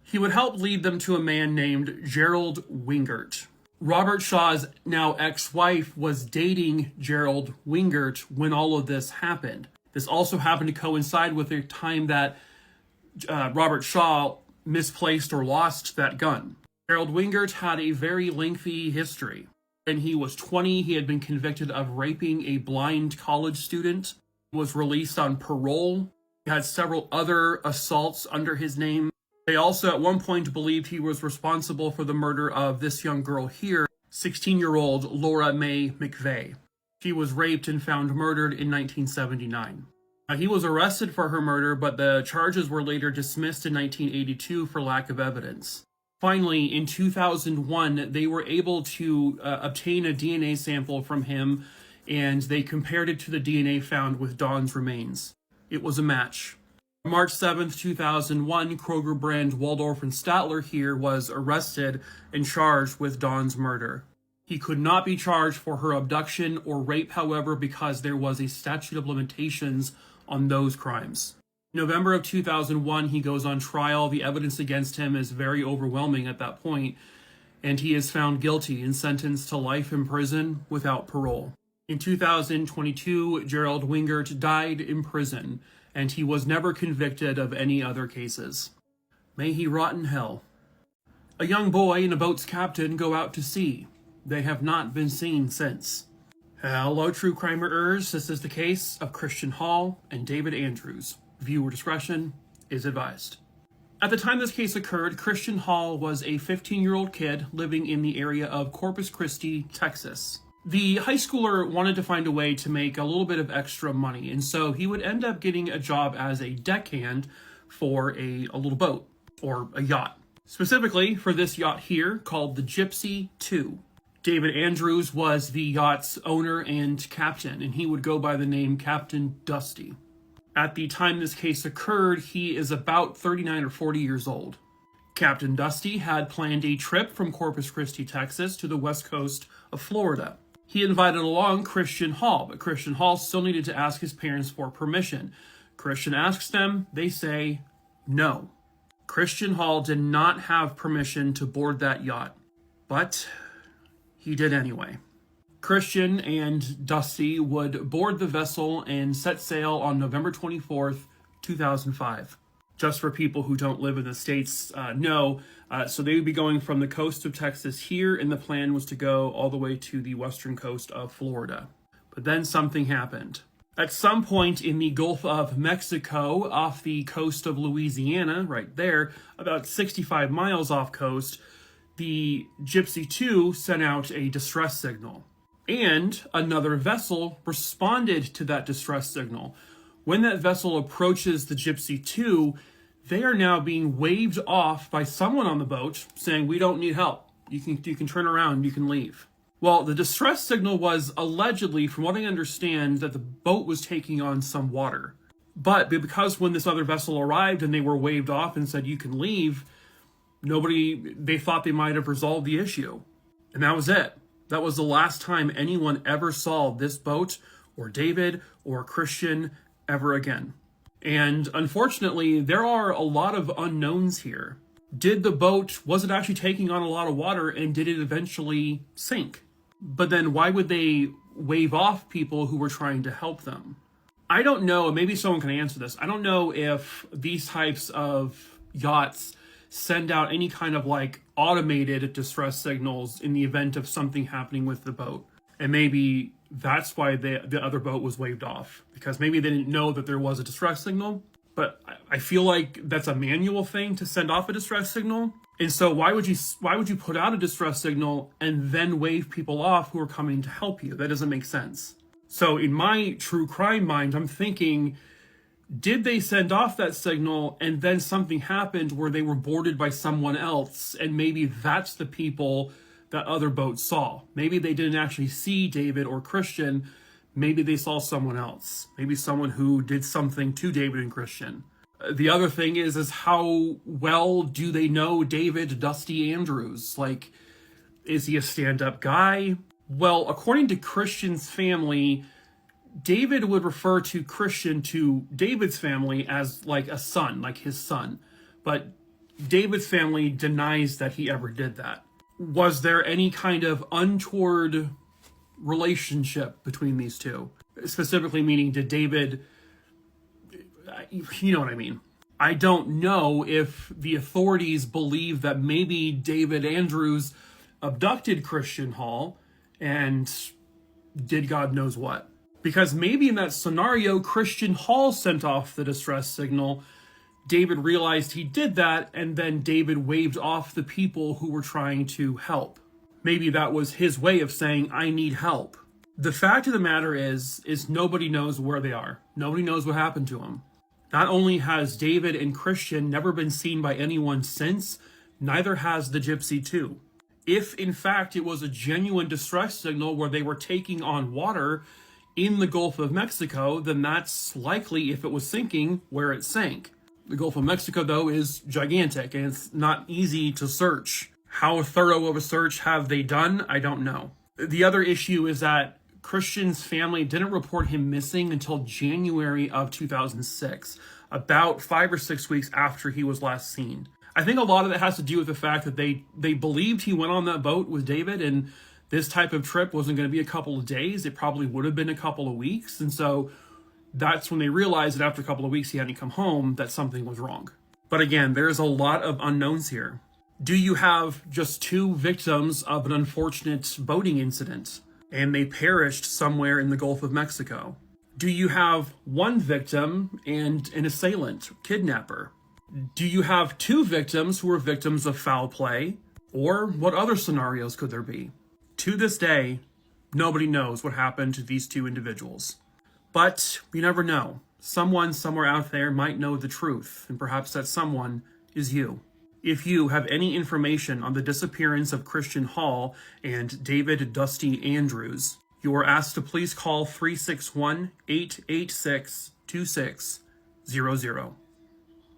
He would help lead them to a man named Gerald Wingert. Robert Shaw's now ex-wife was dating Gerald Wingert when all of this happened. This also happened to coincide with the time that Robert Shaw misplaced or lost that gun. Gerald Wingert had a very lengthy history. When he was 20, he had been convicted of raping a blind college student, was released on parole. He had several other assaults under his name. They also at one point believed he was responsible for the murder of this young girl here, 16-year-old Laura Mae McVeigh. She was raped and found murdered in 1979. He was arrested for her murder, but the charges were later dismissed in 1982 for lack of evidence. Finally, in 2001, they were able to obtain a DNA sample from him, and they compared it to the DNA found with Dawn's remains. It was a match. March 7th, 2001, Kroger Brand Waldorf and Statler here was arrested and charged with Dawn's murder. He could not be charged for her abduction or rape, however, because there was a statute of limitations on those crimes. November of 2001, he goes on trial. The evidence against him is very overwhelming at that point, and he is found guilty and sentenced to life in prison without parole. In 2022, Gerald Wingert died in prison, and he was never convicted of any other cases. May he rot in hell. A young boy and a boat's captain go out to sea. They have not been seen since. Hello, true crimers. This is the case of Christian Hall and David Andrews. Viewer discretion is advised. At the time this case occurred, Christian Hall was a 15-year-old kid living in the area of Corpus Christi, Texas. The high schooler wanted to find a way to make a little bit of extra money, and so he would end up getting a job as a deckhand for a little boat, or a yacht. Specifically for this yacht here, called the Gypsy 2. David Andrews was the yacht's owner and captain, and he would go by the name Captain Dusty. At the time this case occurred, he is about 39 or 40 years old. Captain Dusty had planned a trip from Corpus Christi, Texas to the west coast of Florida. He invited along Christian Hall, but Christian Hall still needed to ask his parents for permission. Christian asks them, they say no. Christian Hall did not have permission to board that yacht, but he did anyway. Christian and Dusty would board the vessel and set sail on November 24th, 2005. Just for people who don't live in the States, so they would be going from the coast of Texas here, and the plan was to go all the way to the western coast of Florida. But then something happened. At some point in the Gulf of Mexico, off the coast of Louisiana, right there, about 65 miles off coast, the Gypsy 2 sent out a distress signal. And another vessel responded to that distress signal. When that vessel approaches the Gypsy 2, they are now being waved off by someone on the boat saying, we don't need help. You can turn around, you can leave. Well, the distress signal was allegedly, from what I understand, that the boat was taking on some water. But because when this other vessel arrived and they were waved off and said, you can leave, they thought they might have resolved the issue. And that was it. That was the last time anyone ever saw this boat, or David, or Christian, ever again. And unfortunately, there are a lot of unknowns here. Was it actually taking on a lot of water, and did it eventually sink? But then why would they wave off people who were trying to help them? I don't know, maybe someone can answer this. I don't know if these types of yachts send out any kind of automated distress signals in the event of something happening with the boat. And maybe that's why the other boat was waved off, because maybe they didn't know that there was a distress signal. But I feel like that's a manual thing to send off a distress signal. And so why would you put out a distress signal and then wave people off who are coming to help you? That doesn't make sense. So in my true crime mind, I'm thinking, did they send off that signal and then something happened where they were boarded by someone else, and maybe that's the people that other boat saw? Maybe they didn't actually see David or Christian. Maybe they saw someone else. Maybe someone who did something to David and Christian. The other thing is how well do they know David Dusty Andrews? Like, is he a stand-up guy? Well, according to Christian's family, David would refer to Christian to David's family as like a son, like his son. But David's family denies that he ever did that. Was there any kind of untoward relationship between these two? Specifically meaning, did David... You know what I mean. I don't know if the authorities believe that maybe David Andrews abducted Christian Hall and did God knows what. Because maybe in that scenario, Christian Hall sent off the distress signal. David realized he did that, and then David waved off the people who were trying to help. Maybe that was his way of saying, I need help. The fact of the matter is nobody knows where they are. Nobody knows what happened to them. Not only has David and Christian never been seen by anyone since, neither has the Gypsy 2. If, in fact, it was a genuine distress signal where they were taking on water in the Gulf of Mexico, then that's likely, if it was sinking, where it sank. The Gulf of Mexico, though, is gigantic, and it's not easy to search. How thorough of a search have they done? I don't know. The other issue is that Christian's family didn't report him missing until January of 2006, about 5 or 6 weeks after he was last seen. I think a lot of it has to do with the fact that they believed he went on that boat with David, and this type of trip wasn't going to be a couple of days. It probably would have been a couple of weeks, and so that's when they realized that after a couple of weeks he hadn't come home, that something was wrong. But again, there's a lot of unknowns here. Do you have just 2 victims of an unfortunate boating incident, and they perished somewhere in the Gulf of Mexico? Do you have 1 victim and an assailant, kidnapper? Do you have 2 victims who are victims of foul play? Or what other scenarios could there be? To this day, nobody knows what happened to these 2 individuals. But you never know. Someone somewhere out there might know the truth, and perhaps that someone is you. If you have any information on the disappearance of Christian Hall and David Dusty Andrews, you are asked to please call 361-886-2600.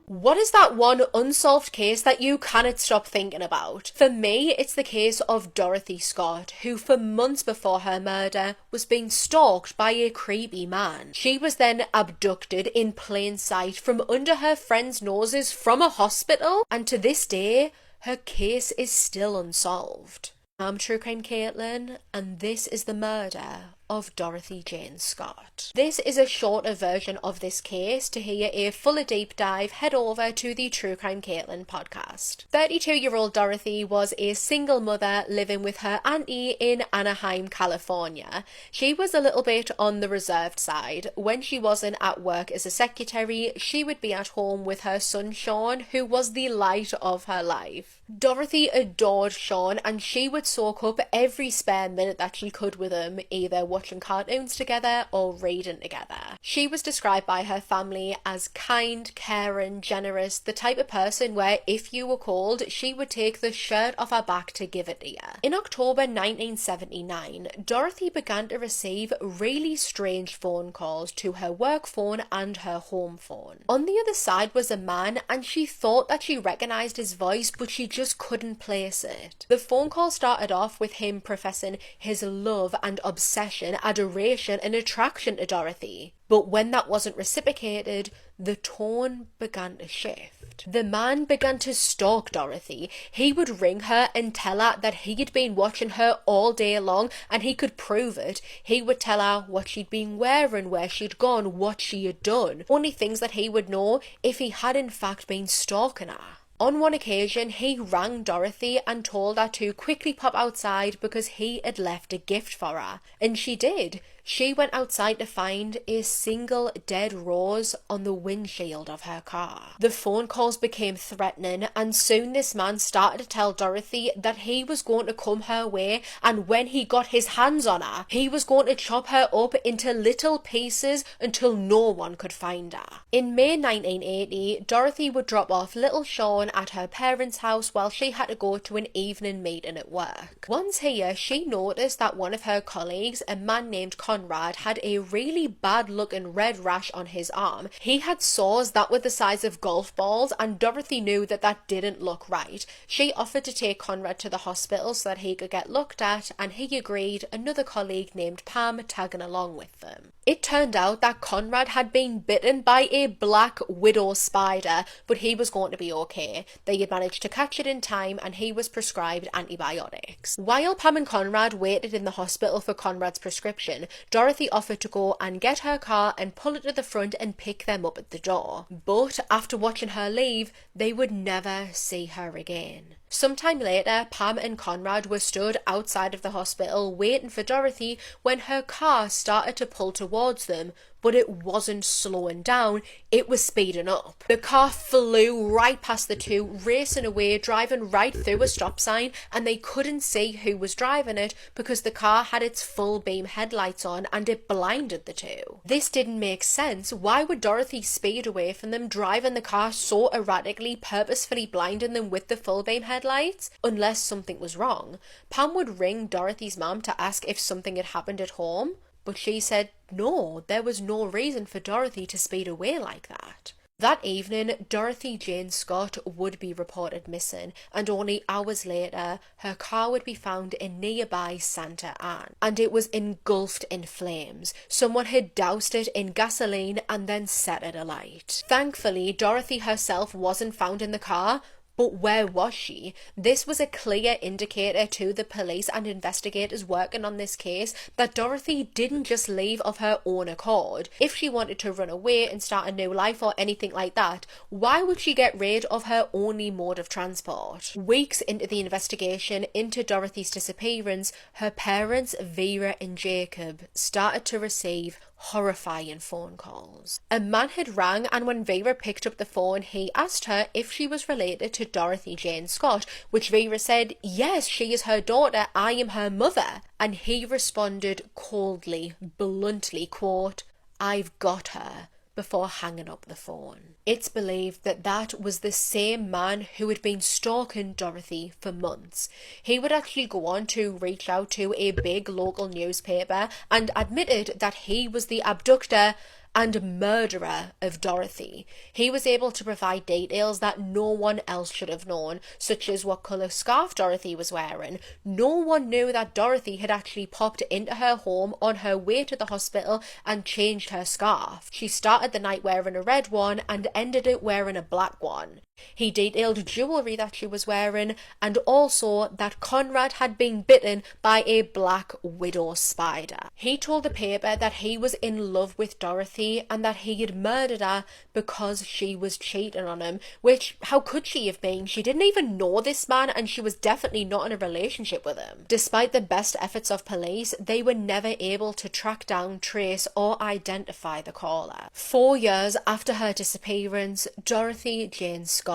What is that one unsolved case that you cannot stop thinking about? For me, it's the case of Dorothy Scott, who for months before her murder was being stalked by a creepy man. She was then abducted in plain sight from under her friends' noses from a hospital, and to this day, her case is still unsolved. I'm True Crime Caitlin, and this is the murder of Dorothy Jane Scott. This is a shorter version of this case. To hear a fuller deep dive, head over to the True Crime Caitlin podcast. 32-year-old Dorothy was a single mother living with her auntie in Anaheim, California. She was a little bit on the reserved side. When she wasn't at work as a secretary, she would be at home with her son Sean, who was the light of her life. Dorothy adored Sean, and she would soak up every spare minute that she could with him, either watching cartoons together or reading together. She was described by her family as kind, caring, generous, the type of person where if you were cold, she would take the shirt off her back to give it to you. In October 1979, Dorothy began to receive really strange phone calls to her work phone and her home phone. On the other side was a man, and she thought that she recognized his voice, but she just couldn't place it. The phone call started off with him professing his love and obsession, adoration and attraction to Dorothy. But when that wasn't reciprocated, the tone began to shift. The man began to stalk Dorothy. He would ring her and tell her that he had been watching her all day long and he could prove it. He would tell her what she'd been wearing, where she'd gone, what she had done. Only things that he would know if he had in fact been stalking her. On one occasion, he rang Dorothy and told her to quickly pop outside because he had left a gift for her. And she did. She went outside to find a single dead rose on the windshield of her car. The phone calls became threatening, and soon this man started to tell Dorothy that he was going to come her way, and when he got his hands on her, he was going to chop her up into little pieces until no one could find her. In May 1980, Dorothy would drop off little Sean at her parents' house while she had to go to an evening meeting at work. Once here, she noticed that one of her colleagues, a man named Conrad had a really bad looking red rash on his arm. He had sores that were the size of golf balls, and Dorothy knew that that didn't look right. She offered to take Conrad to the hospital so that he could get looked at, and he agreed, another colleague named Pam tagging along with them. It turned out that Conrad had been bitten by a black widow spider, but he was going to be okay. They had managed to catch it in time, and he was prescribed antibiotics. While Pam and Conrad waited in the hospital for Conrad's prescription, Dorothy offered to go and get her car and pull it to the front and pick them up at the door. But after watching her leave, they would never see her again. Sometime later, Pam and Conrad were stood outside of the hospital waiting for Dorothy when her car started to pull towards them, but it wasn't slowing down, it was speeding up. The car flew right past the two, racing away, driving right through a stop sign, and they couldn't see who was driving it because the car had its full beam headlights on and it blinded the two. This didn't make sense. Why would Dorothy speed away from them, driving the car so erratically, purposefully blinding them with the full beam headlights? Unless something was wrong. Pam would ring Dorothy's mum to ask if something had happened at home, but she said no, there was no reason for Dorothy to speed away like that. That evening, Dorothy Jane Scott would be reported missing, and only hours later, her car would be found in nearby Santa Ana, and it was engulfed in flames. Someone had doused it in gasoline and then set it alight. Thankfully, Dorothy herself wasn't found in the car. But where was she? This was a clear indicator to the police and investigators working on this case that Dorothy didn't just leave of her own accord. If she wanted to run away and start a new life or anything like that, why would she get rid of her only mode of transport? Weeks into the investigation into Dorothy's disappearance, her parents, Vera and Jacob, started to receive horrifying phone calls. A man had rang, and when Vera picked up the phone, he asked her if she was related to Dorothy Jane Scott, which Vera said, yes, she is her daughter, I am her mother. And he responded coldly, bluntly, quote, I've got her, before hanging up the phone. It's believed that that was the same man who had been stalking Dorothy for months. He would actually go on to reach out to a big local newspaper and admitted that he was the abductor and murderer of Dorothy. He was able to provide details that no one else should have known, such as what colour scarf Dorothy was wearing. No one knew that Dorothy had actually popped into her home on her way to the hospital and changed her scarf. She started the night wearing a red one and ended it wearing a black one. He detailed jewellery that she was wearing, and also that Conrad had been bitten by a black widow spider. He told the paper that he was in love with Dorothy and that he had murdered her because she was cheating on him, which, how could she have been? She didn't even know this man, and she was definitely not in a relationship with him. Despite the best efforts of police, they were never able to track down, trace or identify the caller. 4 years after her disappearance, Dorothy Jane Scott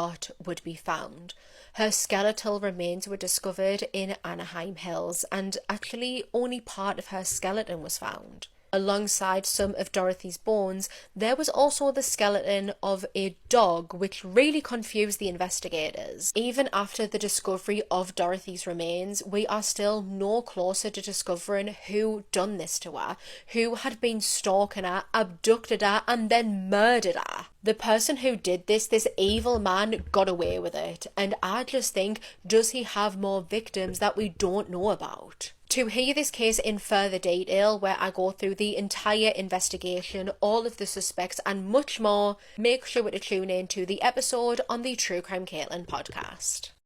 would be found. Her skeletal remains were discovered in Anaheim Hills, and actually only part of her skeleton was found. Alongside some of Dorothy's bones, there was also the skeleton of a dog, which really confused the investigators. Even after the discovery of Dorothy's remains, we are still no closer to discovering who done this to her, who had been stalking her, abducted her, and then murdered her. The person who did this evil man, got away with it, and I just think, does he have more victims that we don't know about? To hear this case in further detail, where I go through the entire investigation, all of the suspects and much more, make sure to tune in to the episode on the True Crime Caitlin podcast.